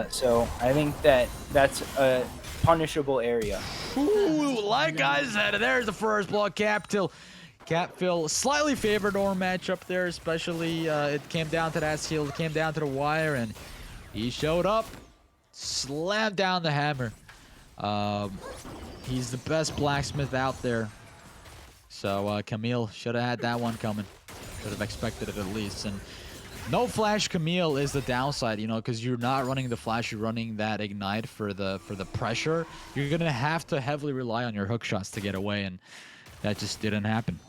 so I think that that's a punishable area. Ooh, like I said, there's the first block. Capfill slightly favored our matchup there, especially it came down to that seal, it came down to the wire, and he showed up, slammed down the hammer. He's the best blacksmith out there. So Camille should have had that one coming. Should have expected it at least. And no flash Camille is the downside, you know, because you're not running the flash, you're running that ignite for the pressure. You're gonna have to heavily rely on your hook shots to get away, and that just didn't happen.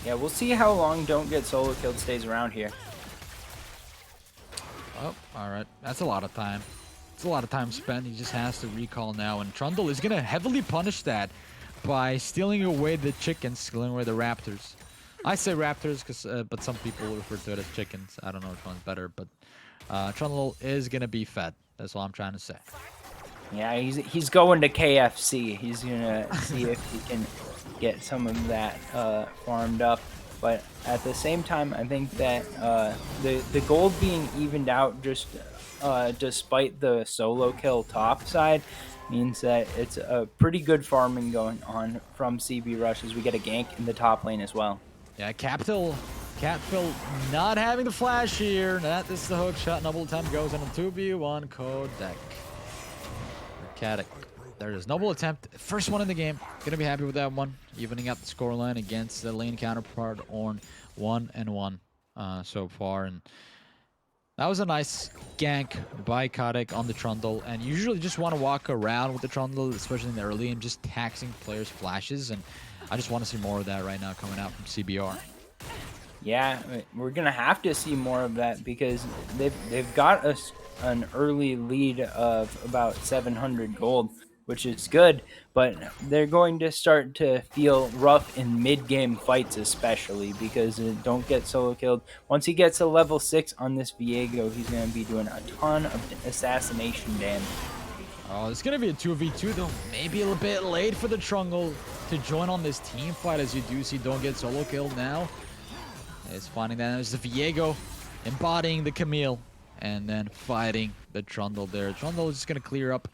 Yeah, we'll see how long Don't Get Solo Killed stays around here. Oh, alright. That's a lot of time. It's a lot of time spent. He just has to recall now, and Trundle is gonna heavily punish that by stealing away the chickens, stealing away the raptors. I say raptors, but some people refer to it as chickens. I don't know which one's better, but Trundle is gonna be fed. That's all I'm trying to say. Yeah, he's going to KFC. He's gonna see if he can get some of that farmed up. But at the same time, I think that the gold being evened out just despite the solo kill top side means that it's a pretty good farming going on from CB Rush as we get a gank in the top lane as well. Yeah, Capfill not having the flash here. That is the hook shot. Noble attempt goes on a 2v1 Kodak. Kadak. There it is. Noble attempt. First one in the game. Gonna be happy with that one. Evening out the scoreline against the lane counterpart on 1-1 so far. And that was a nice gank by Kadak on the Trundle. And you usually just want to walk around with the Trundle, especially in the early game, just taxing players' flashes. And I just want to see more of that right now coming out from CBR. Yeah, we're gonna have to see more of that because they've got an early lead of about 700 gold, which is good, but they're going to start to feel rough in mid-game fights especially because Don't Get Solo Killed. Once he gets to level 6 on this Viego, he's going to be doing a ton of assassination damage. Oh, it's going to be a 2v2 though. Maybe a little bit late for the Trundle to join on this team fight, as you do see Don't Get Solo Killed now. It's finding that there's the Viego. embodying the Camille and then fighting the Trundle there. Trundle is just going to clear up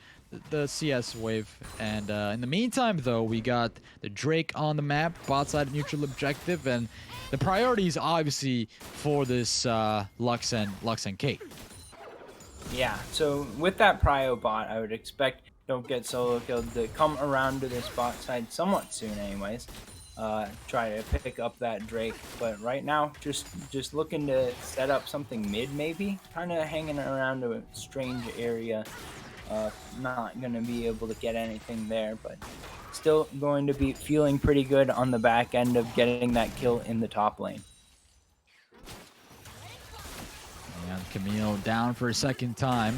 the CS wave. And in the meantime, though, we got the Drake on the map, bot side neutral objective, and the priority is obviously for this Lux and Kate. Yeah, so with that prio bot, I would expect Don't Get Solo Killed to come around to this bot side somewhat soon anyways. Try to pick up that Drake, but right now just looking to set up something mid maybe, kind of hanging around a strange area. Not gonna be able to get anything there, but still going to be feeling pretty good on the back end of getting that kill in the top lane. And Camille down for a second time.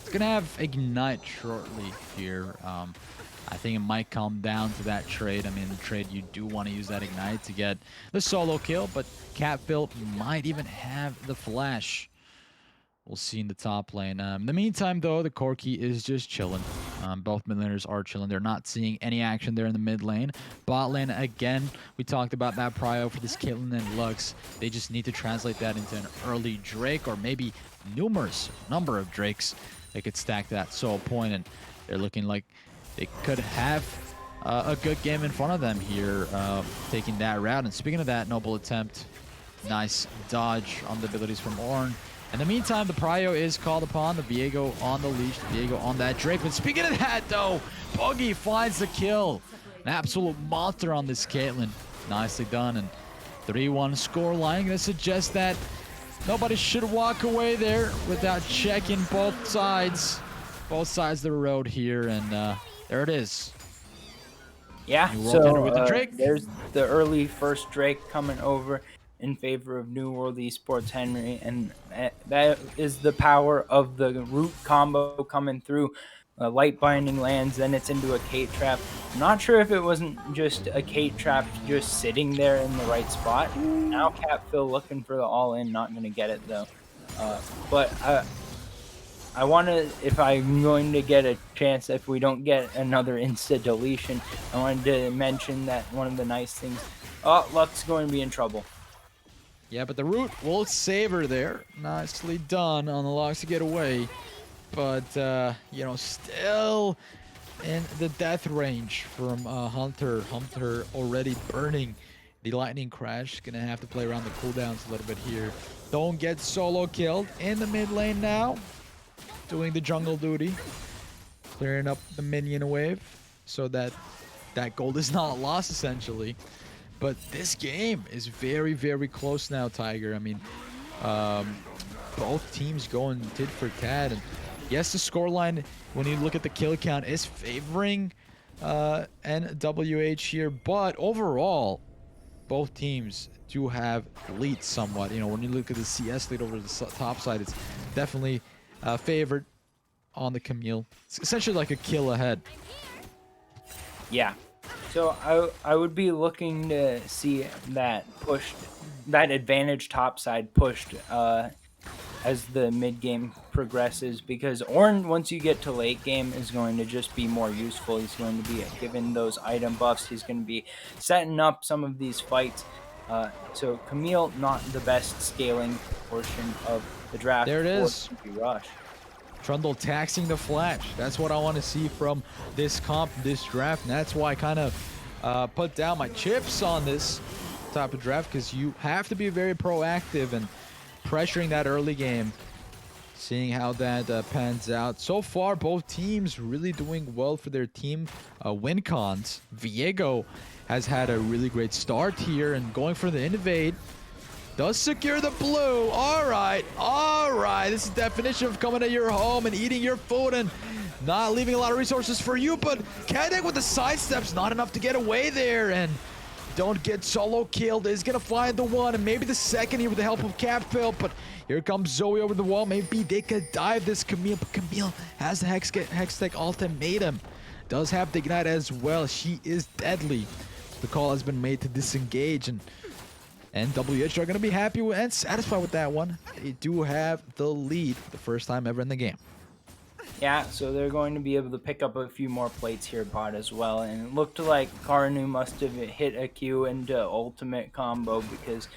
It's gonna have Ignite shortly here. I think it might come down to that trade. I mean, the trade, you do want to use that Ignite to get the solo kill, but Catfill might even have the flash. We'll see in the top lane. In the meantime, though, the Corki is just chilling. Both mid laners are chilling. They're not seeing any action there in the mid lane. Bot lane, again, we talked about that prio for this Caitlyn and Lux. They just need to translate that into an early Drake or maybe number of Drakes. They could stack that solo point, and they're looking like they could have a good game in front of them here, taking that route. And speaking of that, noble attempt. Nice dodge on the abilities from Ornn. In the meantime, the prio is called upon. The Viego on the leash. The Viego on that Drake. But speaking of that, though, Buggy finds the kill. An absolute monster on this Caitlyn. Nicely done. And 3-1 scoreline. Going to suggest that nobody should walk away there without checking both sides. Both sides of the road here. And there it is. Yeah, New World so Tender with the Drake. there's the early first Drake coming over in favor of New World Esports Henry, and that is the power of the root combo coming through. Light binding lands, then it's into a Kate trap. I'm not sure if it wasn't just a Kate trap just sitting there in the right spot. Now Catfill looking for the all-in, not going to get it though. But I want to, if I'm going to get a chance, if we don't get another insta deletion, I wanted to mention that one of the nice things, Luck's going to be in trouble. Yeah, but the root will save her there. Nicely done on the Lux to get away. But, you know, still in the death range from Hunter. Hunter already burning the lightning crash. Gonna have to play around the cooldowns a little bit here. Don't Get Solo Killed in the mid lane now. Doing the jungle duty. Clearing up the minion wave so that that gold is not lost, essentially. But this game is very, very close now, Tiger. I mean, both teams going tit for tat. And yes, the scoreline, when you look at the kill count, is favoring NWH here. But overall, both teams do have leads somewhat. You know, when you look at the CS lead over the top side, it's definitely favored on the Camille. It's essentially like a kill ahead. Yeah. So I would be looking to see that pushed, that advantage topside pushed as the mid game progresses, because Ornn, once you get to late game, is going to just be more useful. He's going to be given those item buffs. He's going to be setting up some of these fights. So Camille, not the best scaling portion of the draft. There it is. Rush. Trundle taxing the flash. That's what I want to see from this comp, this draft. And that's why I kind of put down my chips on this type of draft, because you have to be very proactive and pressuring that early game, seeing how that pans out. So far, both teams really doing well for their team win cons. Viego has had a really great start here and going for the invade. Does secure the blue. All right. This is the definition of coming to your home and eating your food and not leaving a lot of resources for you. But Kadek with the sidesteps, not enough to get away there. And Don't Get Solo Killed is going to find the one and maybe the second here with the help of Catfill. But here comes Zoe over the wall. Maybe they could dive this Camille. But Camille has the Hextech ultimatum. Does have the Ignite as well. She is deadly. The call has been made to disengage, and NWH are going to be happy with and satisfied with that one. They do have the lead for the first time ever in the game. Yeah, so they're going to be able to pick up a few more plates here bot as well. And it looked like Karnu must have hit a Q into ultimate combo, because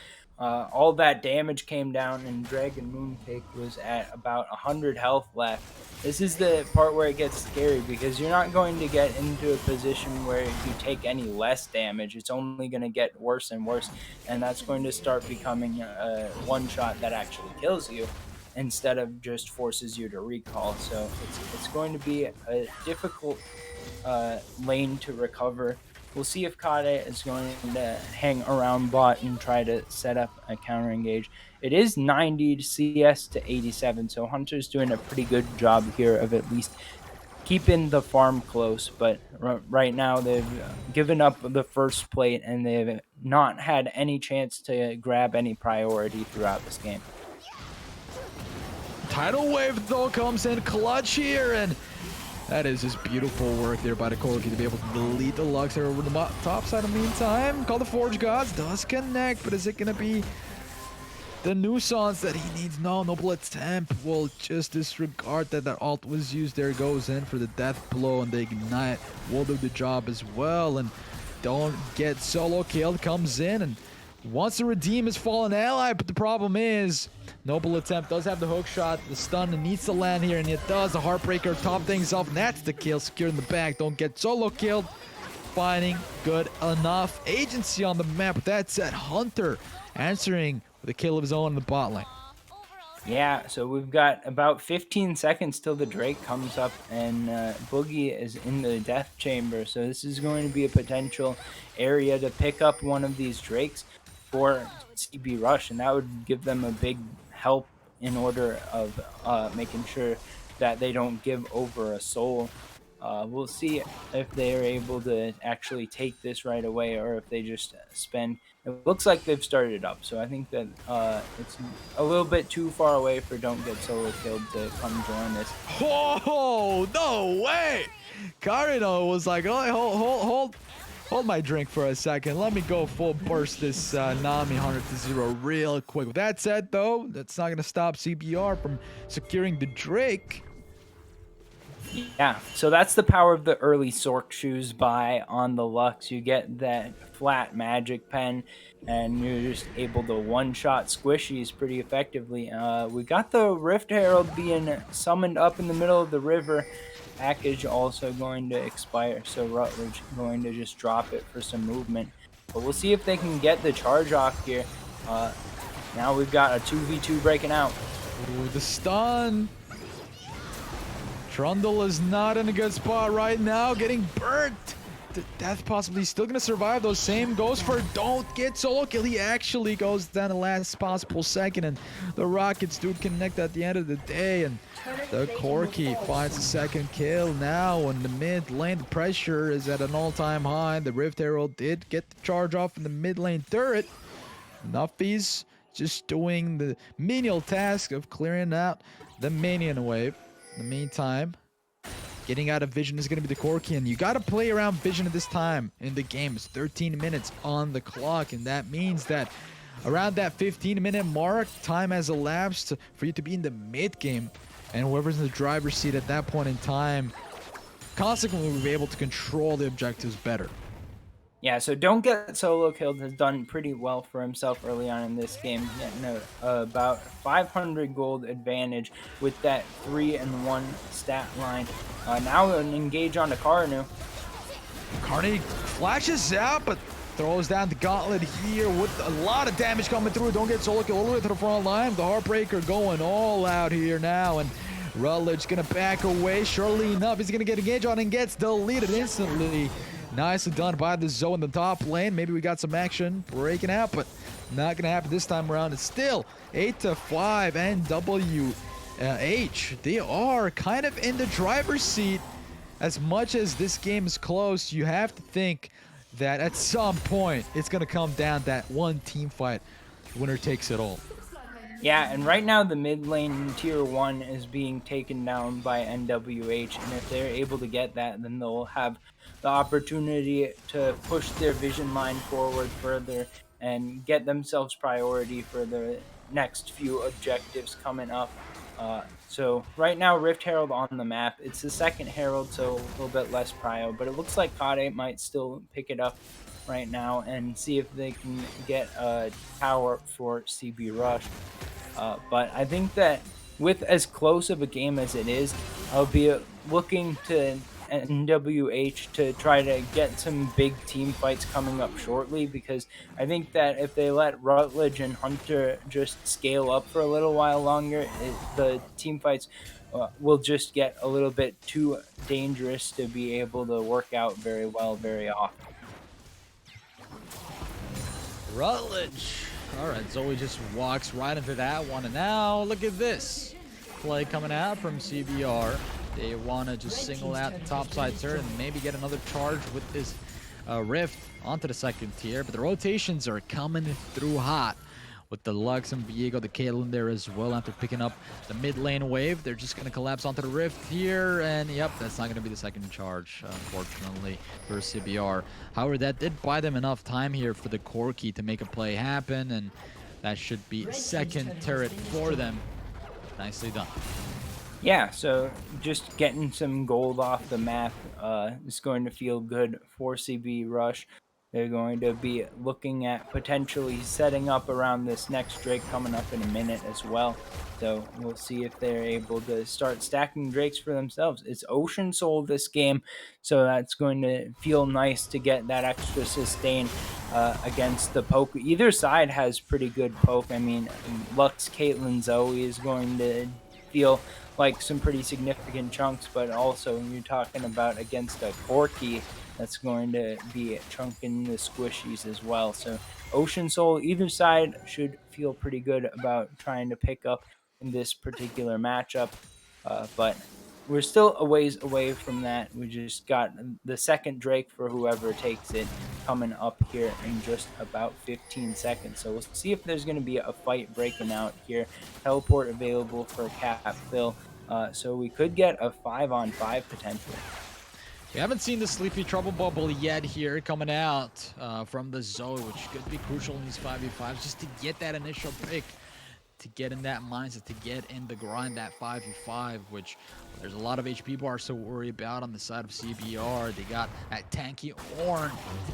all that damage came down, and Dragon Mooncake was at about 100 health left. This is the part where it gets scary, because you're not going to get into a position where you take any less damage. It's only going to get worse and worse, and that's going to start becoming a one shot that actually kills you instead of just forces you to recall. So it's going to be a difficult lane to recover. We'll see if Kade is going to hang around bot and try to set up a counter engage. It is 90 CS to 87, so Hunter's doing a pretty good job here of at least keeping the farm close. But right now they've given up the first plate, and they've not had any chance to grab any priority throughout this game. Tidal wave though comes in clutch here, and that is just beautiful work there by the Corki to be able to delete the Lux there over the top side. In the meantime, Call the Forge Gods does connect, but is it going to be the nuisance that he needs? No, Noble Attempt will just disregard that ult was used. There goes in for the death blow, and the ignite will do the job as well, and don't get solo killed. Comes in and wants to redeem his fallen ally, but the problem is Noble Attempt does have the hook shot, the stun, and needs to land here, and it does. The Heartbreaker top things off, and that's the kill. Secured in the back, don't get solo killed. Finding good enough agency on the map. But that said, Hunter answering with a kill of his own in the bot lane. Yeah, so we've got about 15 seconds till the Drake comes up, and Boogie is in the death chamber. So this is going to be a potential area to pick up one of these Drakes for CB Rush, and that would give them a big help in order of making sure that they don't give over a soul. We'll see if they are able to actually take this right away, or if they just spend. It looks like they've started up, so I think that it's a little bit too far away for Don't Get Solo Killed to come join this. Whoa, no way! Carino was like, oh, hold my drink for a second. Let me go full burst this Nami 100-0 real quick. With that said, though, that's not going to stop CBR from securing the Drake. Yeah, so that's the power of the early Sork shoes buy on the Lux. You get that flat magic pen, and you're just able to one-shot squishies pretty effectively. We got the Rift Herald being summoned up in the middle of the river. Package also going to expire, so Rutledge going to just drop it for some movement. But we'll see if they can get the charge off here. Now we've got a 2v2 breaking out. Ooh, the stun. Trundle is not in a good spot right now, getting burnt. Death possibly still going to survive, though. Same goes for Don't Get Solo Kill. He actually goes down the last possible second, and the Rockets do connect at the end of the day, and the Corki finds a second kill now in the mid lane. The pressure is at an all-time high. The Rift Herald did get the charge off in the mid lane turret. Nuffy's just doing the menial task of clearing out the minion wave. In the meantime, getting out of vision is going to be the Corki, and you got to play around vision at this time in the game. It's 13 minutes on the clock, and that means that around that 15-minute mark, time has elapsed for you to be in the mid game, and whoever's in the driver's seat at that point in time consequently will be able to control the objectives better. Yeah, so Don't Get Solo Killed has done pretty well for himself early on in this game, getting about 500 gold advantage with that 3-1 stat line. Now an engage on to Carnu. Carney flashes out, but throws down the gauntlet here with a lot of damage coming through. Don't Get Solo Kill all the way to the front line. The Heartbreaker going all out here now, and Rutledge gonna back away. Surely enough, he's gonna get engaged on and gets deleted instantly. Nicely done by the Zoe in the top lane. Maybe we got some action breaking out, but not going to happen this time around. It's still 8-5 NWE. They are kind of in the driver's seat. As much as this game is close, you have to think that at some point it's going to come down that one team fight. Winner takes it all. Yeah, and right now the mid lane tier 1 is being taken down by NWH, and if they're able to get that, then they'll have the opportunity to push their vision line forward further and get themselves priority for the next few objectives coming up. So right now, Rift Herald on the map. It's the second Herald, so a little bit less prio, but it looks like Kade might still pick it up right now and see if they can get a tower for CB Rush. But I think that with as close of a game as it is, I'll be looking to NWH to try to get some big team fights coming up shortly, because I think that if they let Rutledge and Hunter just scale up for a little while longer, the team fights will just get a little bit too dangerous to be able to work out very well very often. Rutledge. All right, Zoe just walks right into that one, and now look at this play coming out from CBR. They want to just single out the topside turret and maybe get another charge with this Rift onto the second tier, but the rotations are coming through hot with the Lux and Viego, the Caitlyn there as well. After picking up the mid lane wave, they're just going to collapse onto the Rift here, and yep, that's not going to be the second charge, unfortunately, for CBR. However, that did buy them enough time here for the Corki to make a play happen, and that should be second turret for them. Nicely done. Yeah, so just getting some gold off the map is going to feel good for CB Rush. They're going to be looking at potentially setting up around this next Drake coming up in a minute as well. So we'll see if they're able to start stacking Drakes for themselves. It's Ocean Soul this game, so that's going to feel nice to get that extra sustain against the poke. Either side has pretty good poke. I mean, Lux, Caitlyn, Zoe is going to feel like some pretty significant chunks, but also when you're talking about against a Corki, that's going to be chunking the squishies as well. So Ocean Soul, either side should feel pretty good about trying to pick up in this particular matchup. But we're still a ways away from that. We just got the second Drake for whoever takes it coming up here in just about 15 seconds. So we'll see if there's going to be a fight breaking out here. Teleport available for Cap Fill. So we could get a 5-on-5 potentially. We haven't seen the Sleepy Trouble Bubble yet here coming out from the Zoe, which could be crucial in these 5v5s just to get that initial pick, to get in that mindset, to get in the grind, that 5v5, which there's a lot of HP bars to worry about on the side of CBR. They got that tanky Ornn,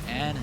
and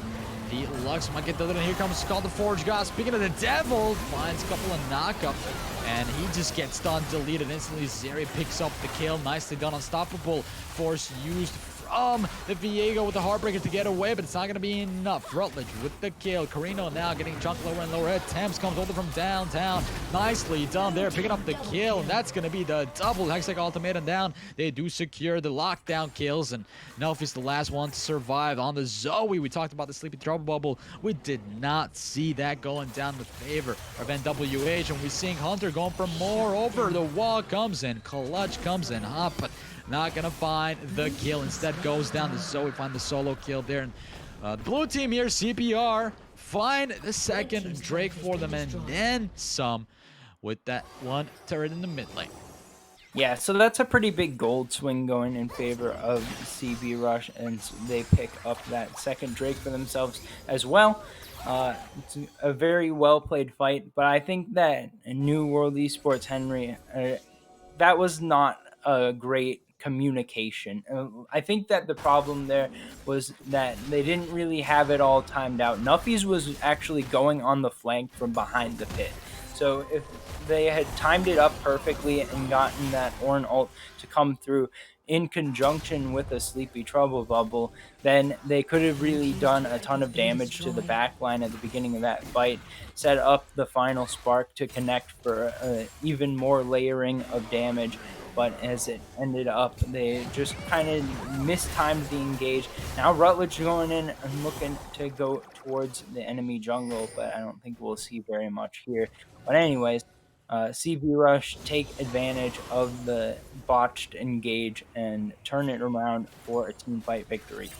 the Lux might get delivered. Here comes Scald the Forge God. Speaking of the Devil, finds a couple of knockups, and he just gets stunned, deleted instantly. Zeri picks up the kill. Nicely done. Unstoppable Force used from the Viego with the Heartbreaker to get away, but it's not going to be enough. Rutledge with the kill. Carino now getting chunked lower and lower. Thames comes over from downtown. Nicely done there, picking up the kill, and that's going to be the double Hextech Ultimatum down. They do secure the lockdown kills, and Nelphy's the last one to survive on the Zoe. We talked about the Sleepy Trouble Bubble. We did not see that going down the favor of NWH, and we're seeing Hunter going for more over. The wall comes in, Clutch comes in hot, but not gonna find the kill. Instead goes down to Zoe, find the solo kill there. And the blue team here, CPR, find the second Drake for them and then some with that one turret in the mid lane. Yeah, so that's a pretty big gold swing going in favor of CB Rush, and they pick up that second Drake for themselves as well. It's a very well played fight, but I think that New World Esports Henry, that was not a great communication. I think that the problem there was that they didn't really have it all timed out. Nuffies was actually going on the flank from behind the pit. So if they had timed it up perfectly and gotten that Ornn ult to come through in conjunction with a Sleepy Trouble Bubble, then they could have really done a ton of damage to the backline at the beginning of that fight, set up the final spark to connect for even more layering of damage. But as it ended up, they just kind of mistimed the engage. Now Rutledge going in and looking to go towards the enemy jungle, but I don't think we'll see very much here. But anyways, CB Rush take advantage of the botched engage and turn it around for a team fight victory.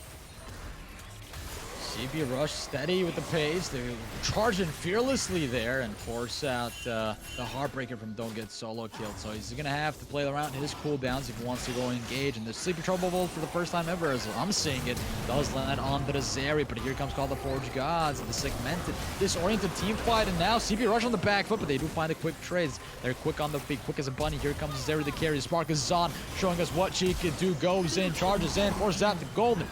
CB Rush steady with the pace. They're charging fearlessly there and force out the Heartbreaker from don't get solo killed. So he's going to have to play around his cooldowns if he wants to go engage. And the Sleepy Trouble Bolt for the first time ever, as I'm seeing it, does land onto the Zeri. But here comes Call the Forge Gods, the segmented, disoriented team fight. And now CB Rush on the back foot, but they do find the quick trades. They're quick on the feet, quick as a bunny. Here comes Zeri the carry. Spark is on, showing us what she can do. Goes in, charges in, forces out the golden.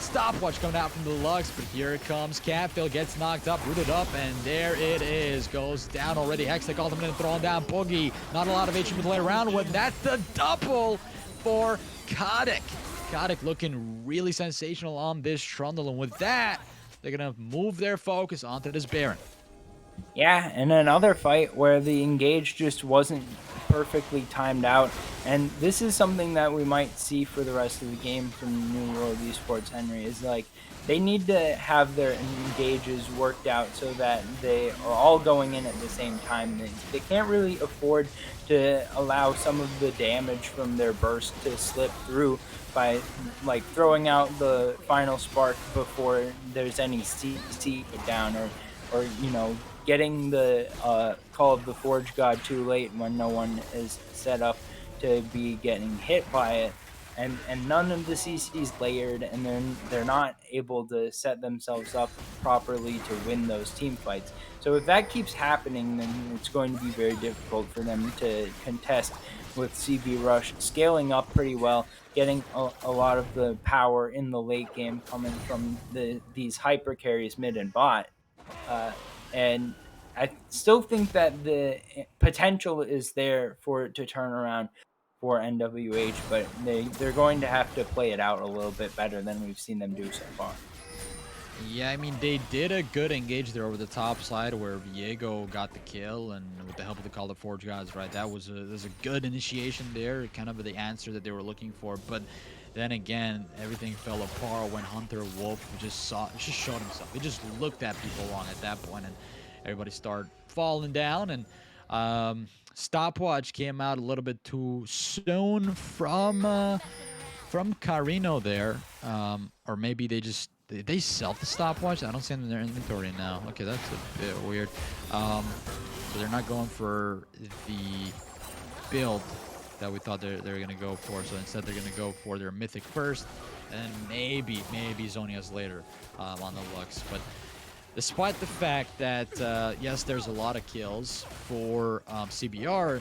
Stopwatch coming out from the Lux, but here it comes. Catfill gets knocked up, rooted up, and there it is. Goes down already. Hextech ultimate and throwing down Boogie. Not a lot of HP to play around with. That's the double for Kodik. Kodik looking really sensational on this Trundle, and with that, they're going to move their focus onto this Baron. Yeah, and another fight where the engage just wasn't perfectly timed out, and this is something that we might see for the rest of the game from New World Esports, Henry, is like they need to have their engages worked out so that they are all going in at the same time. They can't really afford to allow some of the damage from their burst to slip through by like throwing out the final spark before there's any CC down, or you know, getting the Call of the Forge God too late when no one is set up to be getting hit by it, and none of the CC's layered, and then they're not able to set themselves up properly to win those team fights. So if that keeps happening, then it's going to be very difficult for them to contest with CB Rush scaling up pretty well, getting a lot of the power in the late game coming from these hyper carries mid and bot. And I still think that the potential is there for it to turn around for NWH, but they're going to have to play it out a little bit better than we've seen them do so far. Yeah, I mean, they did a good engage there over the top side where Viego got the kill, and with the help of the Call of Forge Gods, right? That was a good initiation there, kind of the answer that they were looking for. But then again, everything fell apart when Hunter Wolf just showed himself. He just looked at people wrong at that point, and everybody started falling down. And Stopwatch came out a little bit too soon from Carino there, or maybe they sell the Stopwatch. I don't see them in their inventory now. Okay, that's a bit weird. So they're not going for the build that we thought they're going to go for. So instead, they're going to go for their Mythic first, and maybe Zonia's later on the Lux. But despite the fact that, yes, there's a lot of kills for CBR,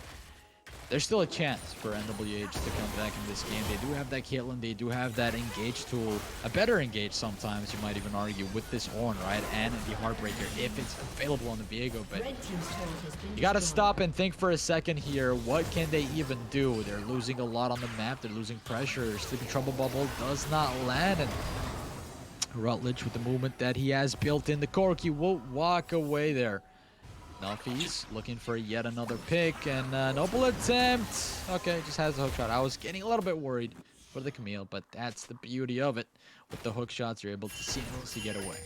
there's still a chance for NWH to come back in this game. They do have that Caitlyn, they do have that engage tool, a better engage sometimes, you might even argue, with this Ornn, right? And the Heartbreaker, if it's available on the Viego. But you gotta stop and think for a second here. What can they even do? They're losing a lot on the map, they're losing pressure. Sleepy Trouble Bubble does not land, and Rutledge, with the movement that he has built in, the Corki will walk away there. Nuffy's looking for yet another pick, and noble attempt. Okay, just has a hook shot. I was getting a little bit worried for the Camille, but that's the beauty of it. With the hook shots, you're able to seamlessly get away.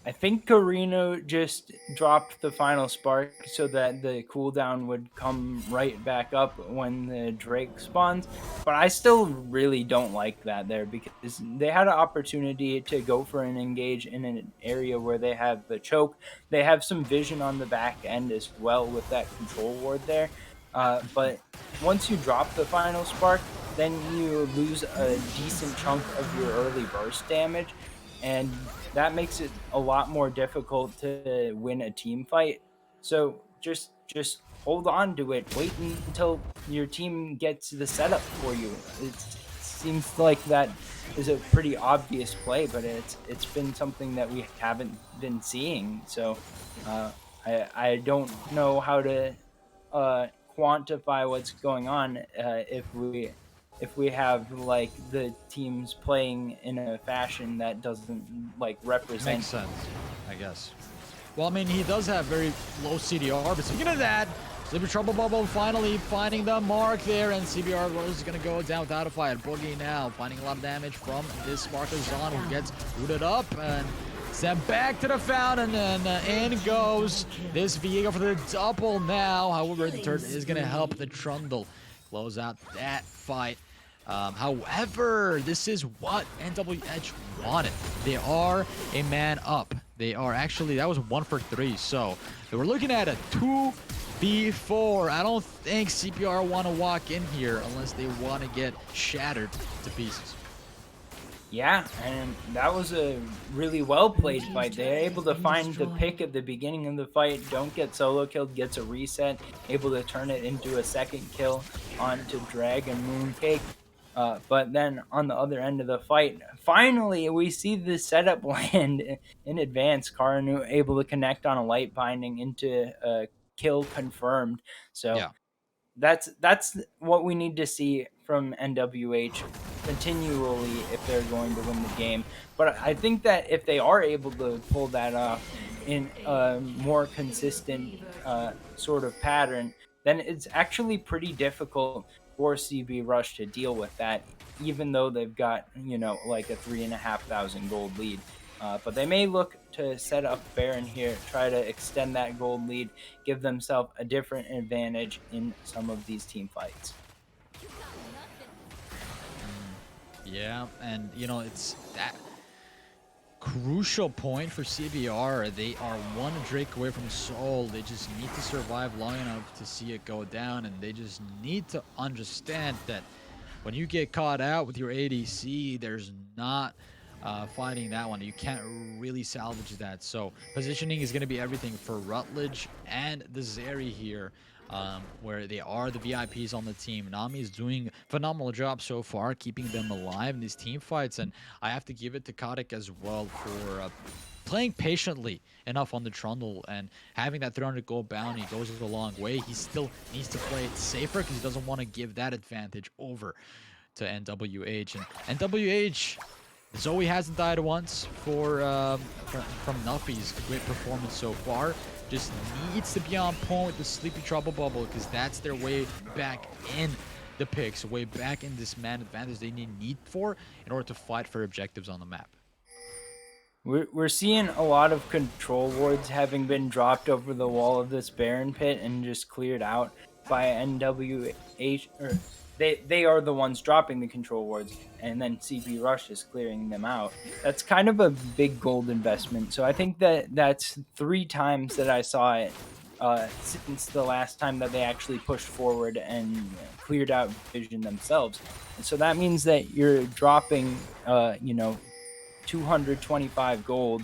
I think Carino just dropped the final spark so that the cooldown would come right back up when the Drake spawns. But I still really don't like that there, because they had an opportunity to go for an engage in an area where they have the choke. They have some vision on the back end as well with that control ward there. But once you drop the final spark, then you lose a decent chunk of your early burst damage. And that makes it a lot more difficult to win a team fight. So just hold on to it. Wait until your team gets the setup for you. It seems like that is a pretty obvious play, but it's been something that we haven't been seeing. So I don't know how to quantify what's going on if we have like the teams playing in a fashion that doesn't like represent. Makes sense, I guess. Well, I mean, he does have very low CDR, but speaking of that, Sleepy Trouble Bubble finally finding the mark there, and CBR is going to go down without a fight. Boogie now finding a lot of damage from this Sparkazon, who gets rooted up and sent back to the fountain, and in goes this Viego for the double now. However, the turret is going to help the Trundle close out that fight. However, this is what NWH wanted. They are a man up. They are actually, that was 1 for 3. So they were looking at a 2v4. I don't think CPR want to walk in here unless they want to get shattered to pieces. Yeah, and that was a really well played fight. They're able to find the pick at the beginning of the fight, don't get solo killed, gets a reset, able to turn it into a second kill onto Dragon Mooncake. But then on the other end of the fight, finally we see the setup land in advance. Karanu able to connect on a light binding into a kill confirmed. So Yeah. that's what we need to see from NWH continually if they're going to win the game. But I think that if they are able to pull that off in a more consistent sort of pattern, then it's actually pretty difficult for CB Rush to deal with that, even though they've got, you know, like a 3,500 gold lead. But they may look to set up Baron here, try to extend that gold lead, give themselves a different advantage in some of these team fights. Yeah, and you know, it's that crucial point for CBR. They are 1 Drake away from Soul. They just need to survive long enough to see it go down, and they just need to understand that when you get caught out with your ADC, there's not fighting that one. You can't really salvage that. So positioning is going to be everything for Rutledge and the Zeri here, where they are the VIPs on the team. Nami is doing a phenomenal job so far, keeping them alive in these team fights. And I have to give it to Kotick as well for playing patiently enough on the Trundle, and having that 300 gold bounty goes a long way. He still needs to play it safer because he doesn't want to give that advantage over to NWH. And NWH, Zoe hasn't died once from Nuffy's great performance so far. Just needs to be on point with the Sleepy Trouble Bubble, because that's their way back in the picks, way back in this man advantage they need for in order to fight for objectives on the map. We're seeing a lot of control wards having been dropped over the wall of this Baron pit and just cleared out by NWH. Or they are the ones dropping the control wards, and then CB Rush is clearing them out. That's kind of a big gold investment. So I think that that's 3 times that I saw it since the last time that they actually pushed forward and cleared out vision themselves. And so that means that you're dropping, 225 gold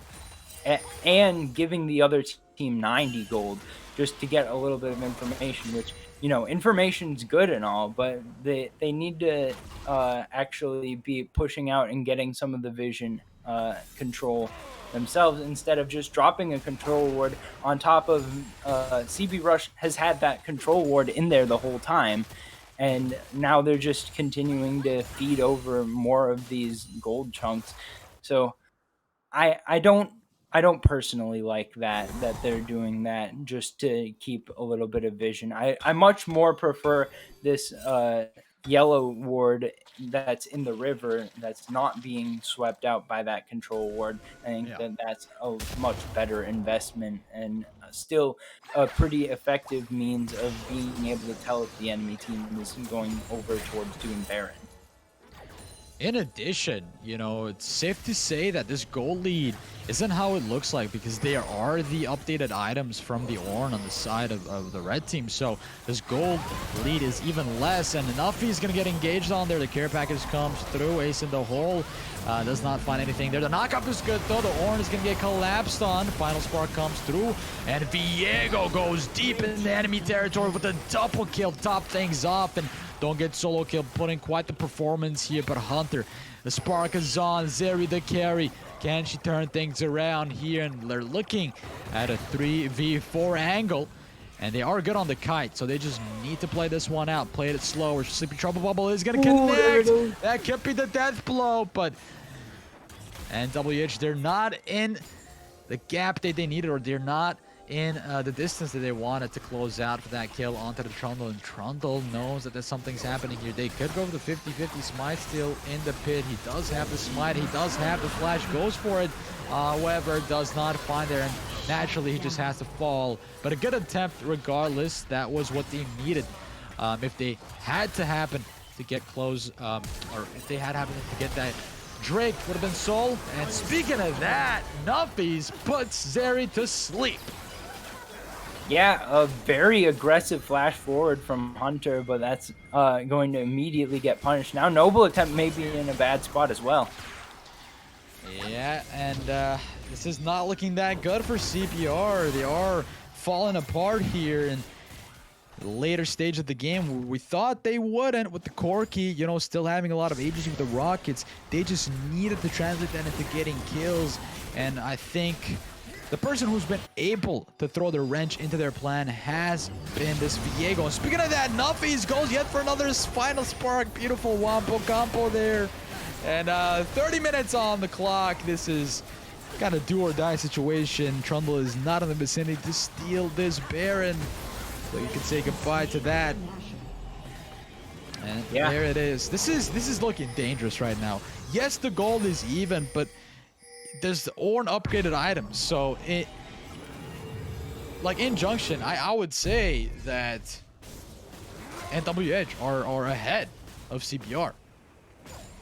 and giving the other team 90 gold just to get a little bit of information, which, you know, information's good and all, but they need to actually be pushing out and getting some of the vision control themselves, instead of just dropping a control ward on top of CB Rush has had that control ward in there the whole time, and now they're just continuing to feed over more of these gold chunks. So I don't personally like that they're doing that just to keep a little bit of vision. I much more prefer this yellow ward that's in the river that's not being swept out by that control ward. I think that's a much better investment, and still a pretty effective means of being able to tell if the enemy team is going over towards doing Baron. In addition, you know, it's safe to say that this gold lead isn't how it looks like, because there are the updated items from the Ornn on the side of the red team. So this gold lead is even less, and Nuffy's going to get engaged on there. The care package comes through, ace in the hole, does not find anything there. The knockup is good though. The Ornn is going to get collapsed on. Final spark comes through, and Viego goes deep in the enemy territory with a double kill, top things off, and don't get solo kill, putting quite the performance here. But Hunter, the spark is on. Zeri the carry. Can she turn things around here? And they're looking at a 3v4 angle. And they are good on the kite, so they just need to play this one out. Play it slower. Sleepy Trouble Bubble is going to connect. That could be the death blow, but NWH, they're not in the gap that they needed, or they're not in the distance that they wanted to close out for that kill onto the Trundle. And Trundle knows that there's something's happening here. They could go for the 50-50. Smite still in the pit. He does have the Smite. He does have the flash. Goes for it. However, does not find there. And naturally, he just has to fall. But a good attempt regardless. That was what they needed. If they had to happen to get close, or if they had happened to get that, Drake would have been sold. And speaking of that, Nuffies puts Zeri to sleep. Yeah, a very aggressive flash forward from Hunter, but that's going to immediately get punished. Now Noble Attempt may be in a bad spot as well. Yeah, and this is not looking that good for CBR. They are falling apart here in the later stage of the game. We thought they wouldn't with the Corki, you know, still having a lot of agency with the Rockets. They just needed to translate that into getting kills, and I think the person who's been able to throw the wrench into their plan has been this Viego. And speaking of that, Nuffies goes yet for another final spark. Beautiful Wampo combo there. And 30 minutes on the clock. This is kind of do or die situation. Trundle is not in the vicinity to steal this Baron. So you can say goodbye to that. And Yeah. there it is. This is looking dangerous right now. Yes, the gold is even, but there's Ornn upgraded items, so it, like in Junction, I would say that NWE are ahead of CBR.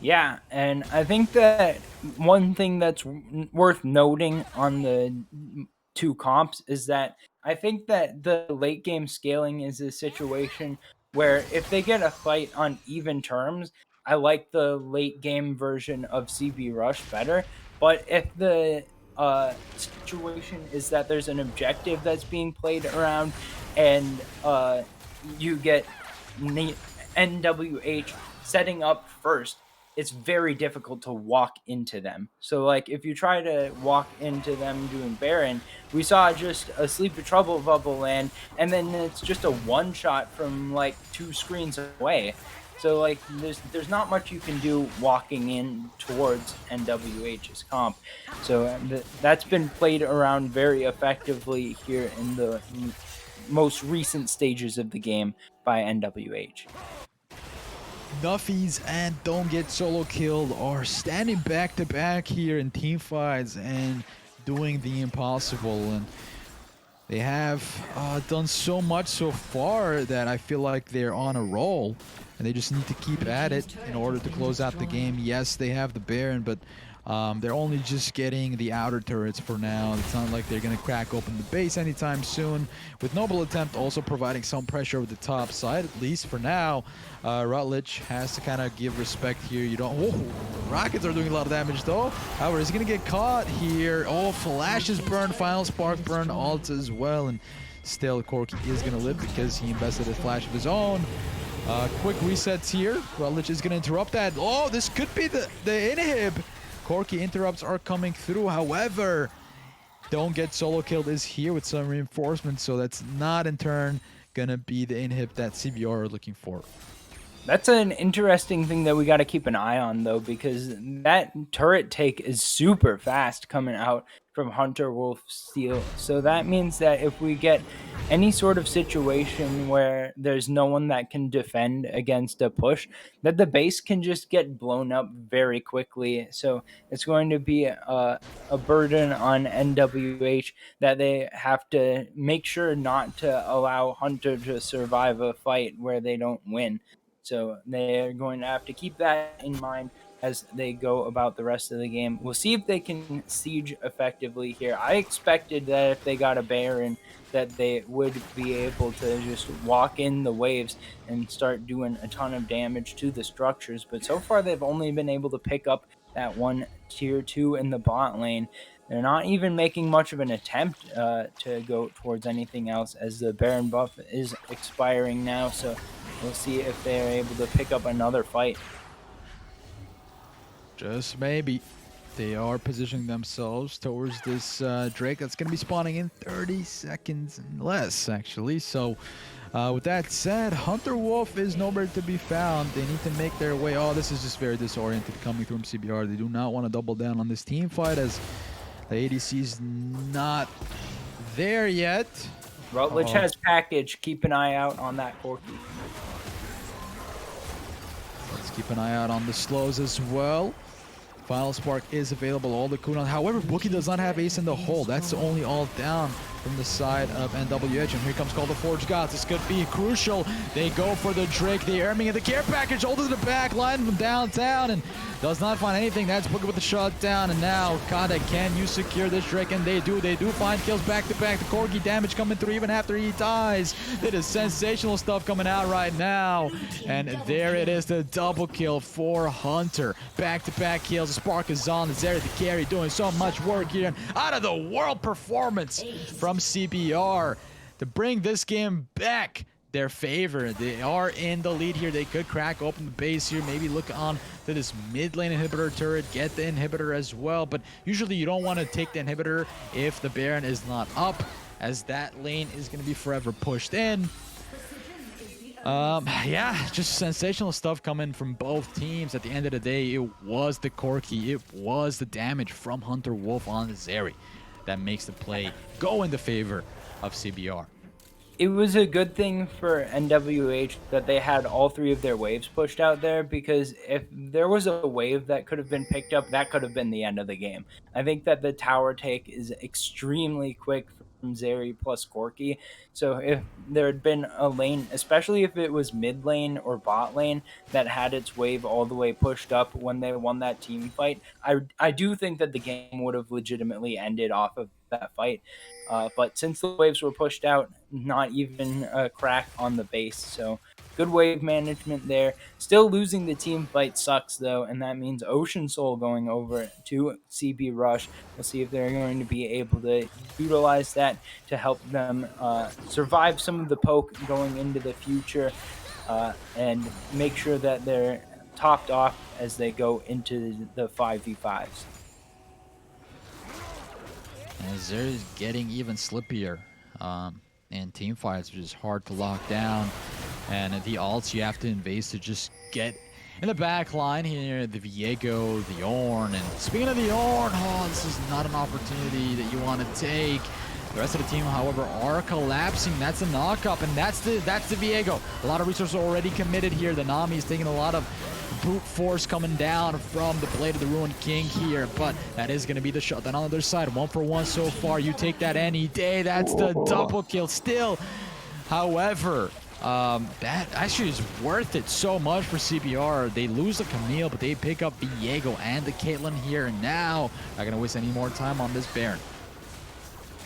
Yeah, and I think that one thing that's worth noting on the two comps is that I think that the late game scaling is a situation where if they get a fight on even terms, I like the late game version of CB Rush better. But if the situation is that there's an objective that's being played around and you get NWH setting up first, it's very difficult to walk into them. So like if you try to walk into them doing Baron, we saw just a Sleep of Trouble bubble land, and then it's just a one shot from like 2 screens away. So like there's not much you can do walking in towards NWH's comp. So that's been played around very effectively here in the most recent stages of the game by NWH. Nuffies and Don't Get Solo Killed are standing back to back here in team fights and doing the impossible. And they have done so much so far that I feel like they're on a roll. And they just need to keep at it in order to close out the game. Yes, they have the Baron, but they're only just getting the outer turrets for now. It's not like they're going to crack open the base anytime soon. With Noble Attempt also providing some pressure over the top side, at least for now. Rutledge has to kind of give respect here. You don't... Oh, Rockets are doing a lot of damage though. However, he's going to get caught here. Oh, flashes burn, final spark burn, ults as well. And still, Corki is going to live because he invested a flash of his own. Quick resets here. Rutledge is going to interrupt that. Oh, this could be the inhib. Corki interrupts are coming through. However, Don't Get Solo Killed is here with some reinforcements, so that's not in turn going to be the inhib that CBR are looking for. That's an interesting thing that we got to keep an eye on, though, because that turret take is super fast coming out from Hunter Wolf Steel. So that means that if we get any sort of situation where there's no one that can defend against a push, that the base can just get blown up very quickly. So it's going to be a burden on NWH that they have to make sure not to allow Hunter to survive a fight where they don't win. So they're going to have to keep that in mind as they go about the rest of the game. We'll see if they can siege effectively here. I expected that if they got a Baron, that they would be able to just walk in the waves and start doing a ton of damage to the structures. But so far, they've only been able to pick up that one tier 2 in the bot lane. They're not even making much of an attempt to go towards anything else as the Baron buff is expiring now. So we'll see if they're able to pick up another fight. Just maybe. They are positioning themselves towards this Drake that's going to be spawning in 30 seconds and less, actually. So with that said, Hunter Wolf is nowhere to be found. They need to make their way. Oh, this is just very disoriented coming from CBR. They do not want to double down on this team fight as the ADC's not there yet. Rutledge has package. Keep an eye out on that Corki. Let's keep an eye out on the slows as well. Final Spark is available, all the cooldown. However, Bookie does not have Ace in the hole. That's only all down from the side of NWE. And here comes Call the Forge Gods. This could be crucial. They go for the Drake. The aiming at the care package. Hold to the back line from downtown and does not find anything. That's Booker with the shutdown. And now, Kada, can you secure this Drake? And they do. They do find kills back to back. The Corgi damage coming through even after he dies. It is sensational stuff coming out right now. And there it is, the double kill for Hunter. Back-to-back kills. The spark is on. The Zeri, the carry, doing so much work here. And out of the world performance from CBR to bring this game back their favor. They are in the lead here. They could crack open the base here. Maybe look on to this mid lane inhibitor turret. Get the inhibitor as well. But usually you don't want to take the inhibitor if the Baron is not up, as that lane is going to be forever pushed in. Yeah, just sensational stuff coming from both teams. At the end of the day, it was the Corki, it was the damage from Hunter Wolf on the Zeri that makes the play go in the favor of CBR. It was a good thing for NWH that they had all three of their waves pushed out there, because if there was a wave that could have been picked up, that could have been the end of the game. I think that the tower take is extremely quick from Zeri plus Corki. So if there had been a lane, especially if it was mid lane or bot lane, that had its wave all the way pushed up when they won that team fight, I do think that the game would have legitimately ended off of that fight. But since the waves were pushed out, not even a crack on the base. So good wave management there. Still losing the team fight sucks though, and that means Ocean Soul going over to CB Rush. We'll see if they're going to be able to utilize that to help them survive some of the poke going into the future, and make sure that they're topped off as they go into the 5v5s. As they're getting even slippier in team fights, which is hard to lock down. And the ults you have to invade to just get in the back line here. The Viego, the Ornn. And speaking of the Ornn, oh, this is not an opportunity that you want to take. The rest of the team, however, are collapsing. That's a knock-up, and that's the Viego. A lot of resources already committed here. The Nami is taking a lot of brute force coming down from the Blade of the Ruined King here, but that is going to be the shutdown on the other side. 1 for 1 so far. You take that any day. That's the double kill still. However, that actually is worth it so much for CBR. They lose the Camille, but they pick up Viego and the Caitlyn here, and now not going to waste any more time on this Baron.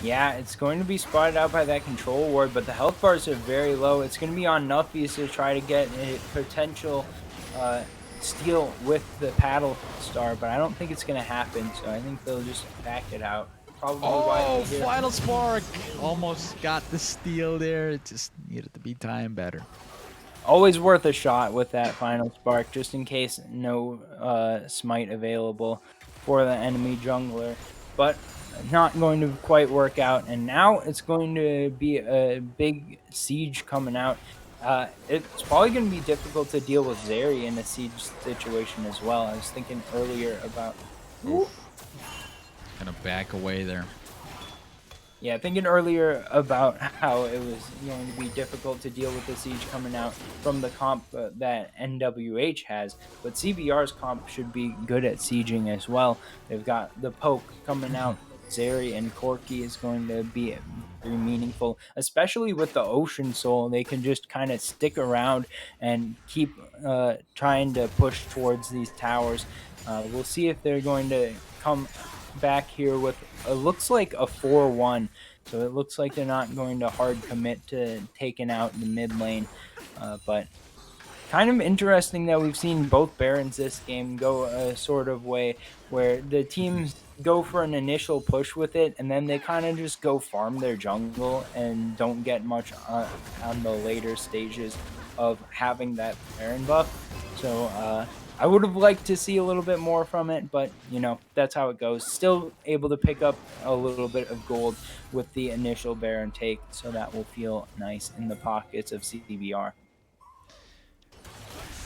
Yeah, it's going to be spotted out by that control ward, but the health bars are very low. It's going to be on Nuffies to try to get a potential steal with the paddle star, but I don't think it's going to happen, so I think they'll just back it out. Probably final spark. Almost got the steal there. It just needed to be timed better. Always worth a shot with that final spark, just in case no smite available for the enemy jungler. But not going to quite work out, and now it's going to be a big siege coming out. It's probably going to be difficult to deal with Zeri in a siege situation as well. I was thinking earlier about... Gonna back away there. Yeah, thinking earlier about how it was going to be difficult to deal with the siege coming out from the comp that NWH has, but CBR's comp should be good at sieging as well. They've got the poke coming out. Zeri and Corki is going to be very meaningful, especially with the Ocean Soul. They can just kind of stick around and keep trying to push towards these towers. We'll see if they're going to come back here with looks like a 4-1, so it looks like they're not going to hard commit to taking out the mid lane, but kind of interesting that we've seen both Barons this game go a sort of way where the teams go for an initial push with it, and then they kind of just go farm their jungle and don't get much on the later stages of having that Baron buff. So I would have liked to see a little bit more from it, but, you know, that's how it goes. Still able to pick up a little bit of gold with the initial Baron take, so that will feel nice in the pockets of CBR.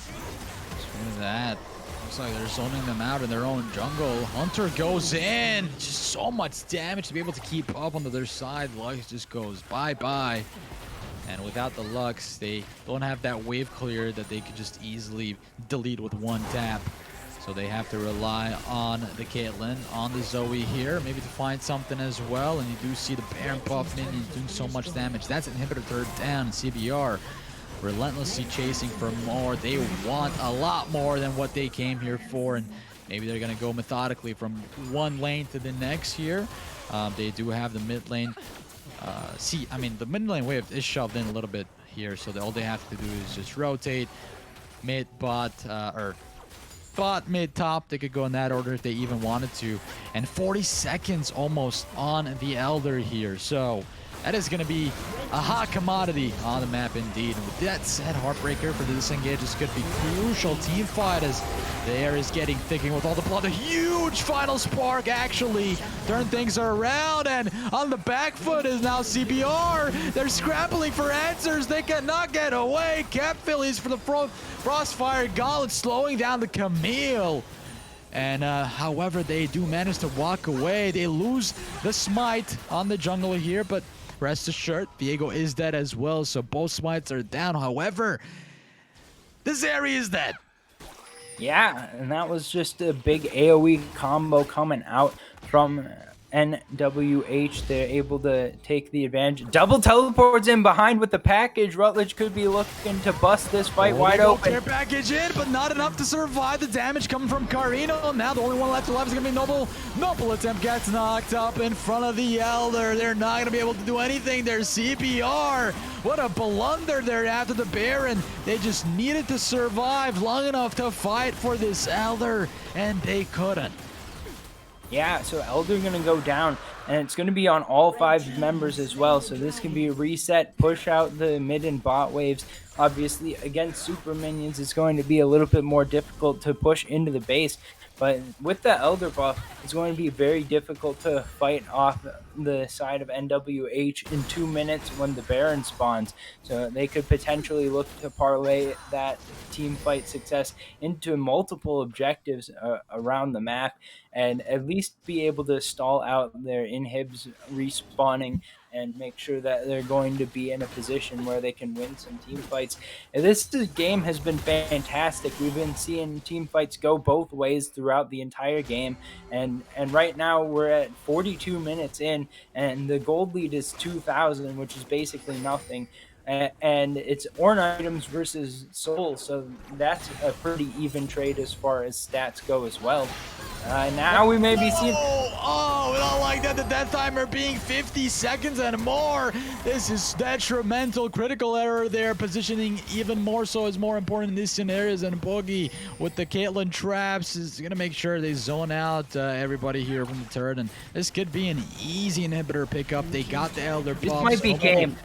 Look at that. Looks like they're zoning them out in their own jungle. Hunter goes in. Just so much damage to be able to keep up on the other side. Lux just goes bye-bye. And without the Lux, they don't have that wave clear that they could just easily delete with one tap. So they have to rely on the Caitlyn, on the Zoe here, maybe to find something as well. And you do see the Baron buff minions doing so much damage. That's inhibitor third down. CBR relentlessly chasing for more. They want a lot more than what they came here for, and maybe they're going to go methodically from one lane to the next here. They do have the mid lane. I mean, the mid lane wave is shoved in a little bit here, so all they have to do is just rotate mid, bot, or bot, mid, top. They could go in that order if they even wanted to. And 40 seconds almost on the Elder here. So that is going to be a hot commodity on the map indeed. And with that said, Heartbreaker for the disengage, this could be crucial team fight as the air is getting thickening with all the blood. A huge final spark actually turn things around, and on the back foot is now CBR. They're scrambling for answers. They cannot get away. Cap Phillies for the Frostfire Gauntlet slowing down the Camille. And however, they do manage to walk away. They lose the smite on the jungler here, but rest assured, Viego is dead as well, so both smites are down. However, this area is dead. Yeah, and that was just a big AoE combo coming out from NWH. They're able to take the advantage. Double teleports in behind with the package. Rutledge could be looking to bust this fight wide open. Care package in, but not enough to survive the damage coming from Carino. Now the only one left alive is going to be Noble. Noble attempt gets knocked up in front of the Elder. They're not going to be able to do anything. There's CPR. What a blunder there after the Baron. They just needed to survive long enough to fight for this Elder, and they couldn't. Yeah, so Elder going to go down, and it's going to be on all 5 members as well. So this can be a reset, push out the mid and bot waves. Obviously, against super minions, it's going to be a little bit more difficult to push into the base. But with the Elder buff, it's going to be very difficult to fight off the side of NWH in 2 minutes when the Baron spawns. So they could potentially look to parlay that team fight success into multiple objectives around the map, and at least be able to stall out their inhibs respawning and make sure that they're going to be in a position where they can win some team fights. And this game has been fantastic. We've been seeing team fights go both ways throughout the entire game, and right now we're at 42 minutes in, and the gold lead is 2,000, which is basically nothing. And it's Ornn items versus Soul, so that's a pretty even trade as far as stats go as well. Now we may be seeing... Oh, we don't like that. The death timer being 50 seconds and more. This is detrimental. Critical error there. Positioning even more so is more important in these scenarios. And Boogie with the Caitlyn traps is going to make sure they zone out everybody here from the turret. And this could be an easy inhibitor pickup. They got the Elder buffs. This might be game.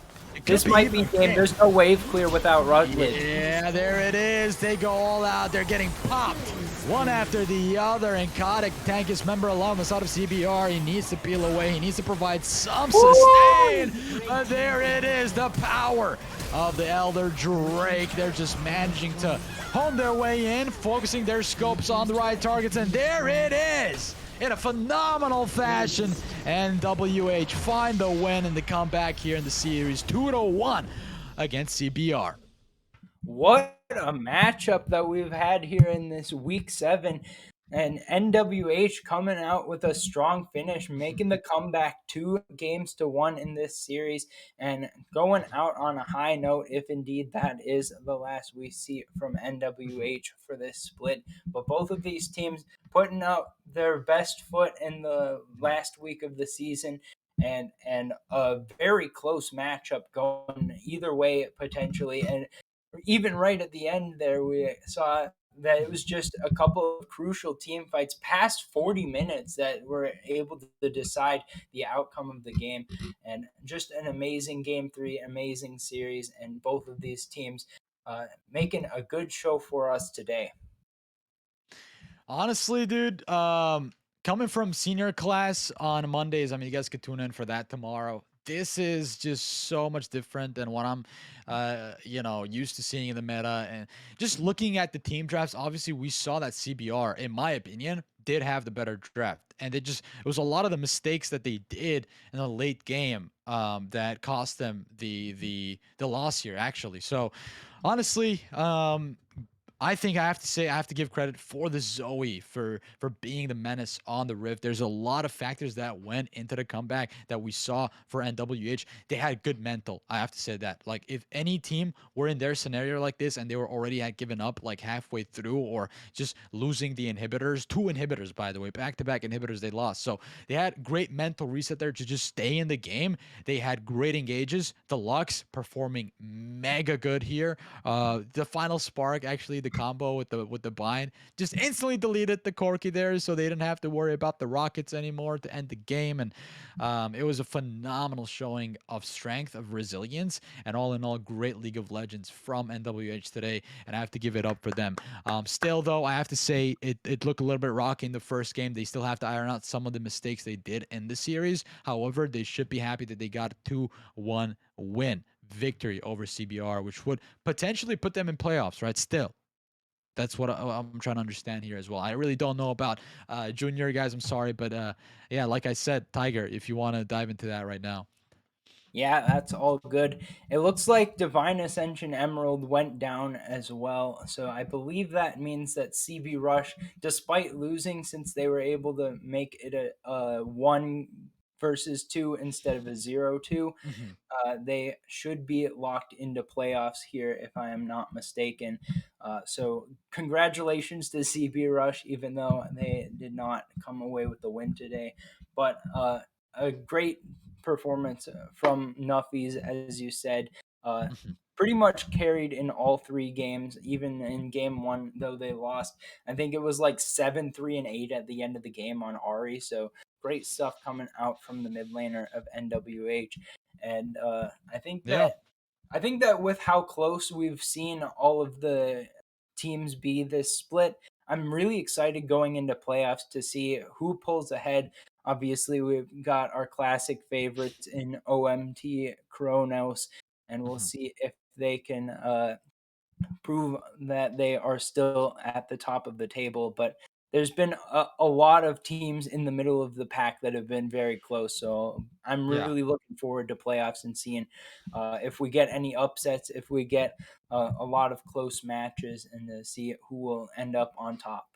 This might be game. There's no wave clear without Rutledge. Yeah, there it is. They go all out. They're getting popped one after the other. And Kotick, tankiest member along the side of CBR. He needs to peel away. He needs to provide some sustain. But there it is. The power of the Elder Drake. They're just managing to hone their way in, focusing their scopes on the right targets. And there it is. In a phenomenal fashion, and WH find the win in the comeback here in the series, 2-1 against CBR. What a matchup that we've had here in this week 7, and NWH coming out with a strong finish, making the comeback 2-1 in this series, and going out on a high note, if indeed that is the last we see from NWH for this split. But both of these teams putting out their best foot in the last week of the season, and a very close matchup going either way potentially. And even right at the end there, we saw that it was just a couple of crucial team fights past 40 minutes that were able to decide the outcome of the game. And just an amazing game 3, amazing series, and both of these teams making a good show for us today. Honestly, dude, coming from senior class on Mondays, I mean, you guys could tune in for that tomorrow. This is just so much different than what I'm, used to seeing in the meta. And just looking at the team drafts, obviously we saw that CBR, in my opinion, did have the better draft. And it was a lot of the mistakes that they did in the late game that cost them the loss here, actually. So honestly, I think I have to say I have to give credit for the Zoe for being the menace on the Rift. There's a lot of factors that went into the comeback that we saw for NWH. They had good mental. I have to say that. Like if any team were in their scenario like this and they were already had given up like halfway through or just losing the inhibitors, two inhibitors by the way, back-to-back inhibitors they lost. So they had great mental reset there to just stay in the game. They had great engages. The Lux performing mega good here. The final spark, actually, the combo with the bind, just instantly deleted the Corki there, so they didn't have to worry about the rockets anymore to end the game. And it was a phenomenal showing of strength, of resilience, and all in all, great League of Legends from NWH today. And I have to give it up for them. Still, though, I have to say it looked a little bit rocky in the first game. They still have to iron out some of the mistakes they did in the series. However, they should be happy that they got a 2-1 win victory over CBR, which would potentially put them in playoffs, right? Still, that's what I'm trying to understand here as well. I really don't know about junior guys. I'm sorry, but yeah, like I said, Tiger, if you want to dive into that right now. Yeah, that's all good. It looks like Divine Ascension Emerald went down as well. So I believe that means that CB Rush, despite losing, since they were able to make it a 1 versus 2 instead of a 0-2, Mhm. they should be locked into playoffs here, if I am not mistaken. So congratulations to CB Rush, even though they did not come away with the win today. But a great performance from Nuffies, as you said. Uh, Mhm. Pretty much carried in all 3 games, even in game one, though they lost. I think it was like 7-3-8 at the end of the game on Ari. So great stuff coming out from the mid laner of NWH. And Yeah. I think that with how close we've seen all of the teams be this split, I'm really excited going into playoffs to see who pulls ahead. Obviously, we've got our classic favorites in OMT Kronos, and we'll Mhm. see if they can prove that they are still at the top of the table. But there's been a lot of teams in the middle of the pack that have been very close. So I'm Yeah. really looking forward to playoffs and seeing if we get any upsets, if we get a lot of close matches, and to see who will end up on top.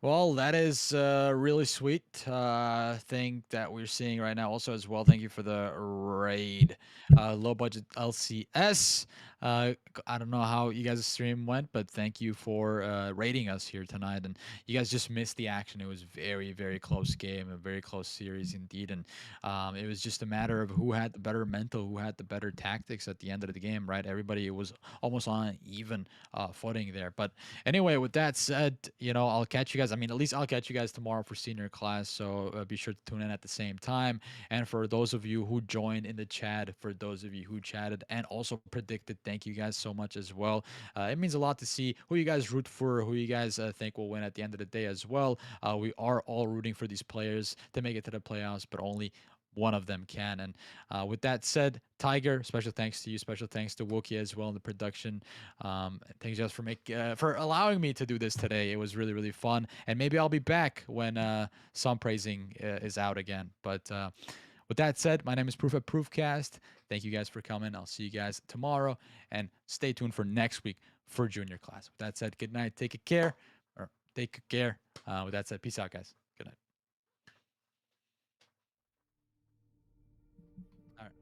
Well, that is a really sweet thing that we're seeing right now. Also, as well, thank you for the raid. Low budget LCS. I don't know how you guys' stream went, but thank you for raiding us here tonight. And you guys just missed the action. It was very, very close game, a very close series indeed. And it was just a matter of who had the better mental, who had the better tactics at the end of the game, right? Everybody was almost on an even footing there. But anyway, with that said, I'll catch you guys. I mean, at least I'll catch you guys tomorrow for senior class. So be sure to tune in at the same time. And for those of you who joined in the chat, for those of you who chatted and also predicted, thank you guys so much as well. It means a lot to see who you guys root for, who you guys think will win at the end of the day as well. We are all rooting for these players to make it to the playoffs, but only one of them can. And with that said, Tiger, special thanks to you. Special thanks to Wookie as well in the production. Thanks just for allowing me to do this today. It was really really fun, and maybe I'll be back when Sun Praising is out again. But with that said, my name is Proof at Proofcast. Thank you guys for coming. I'll see you guys tomorrow, and stay tuned for next week for junior class. With that said, good night. Take care, or take care. With that said, peace out, guys. Good night. All right.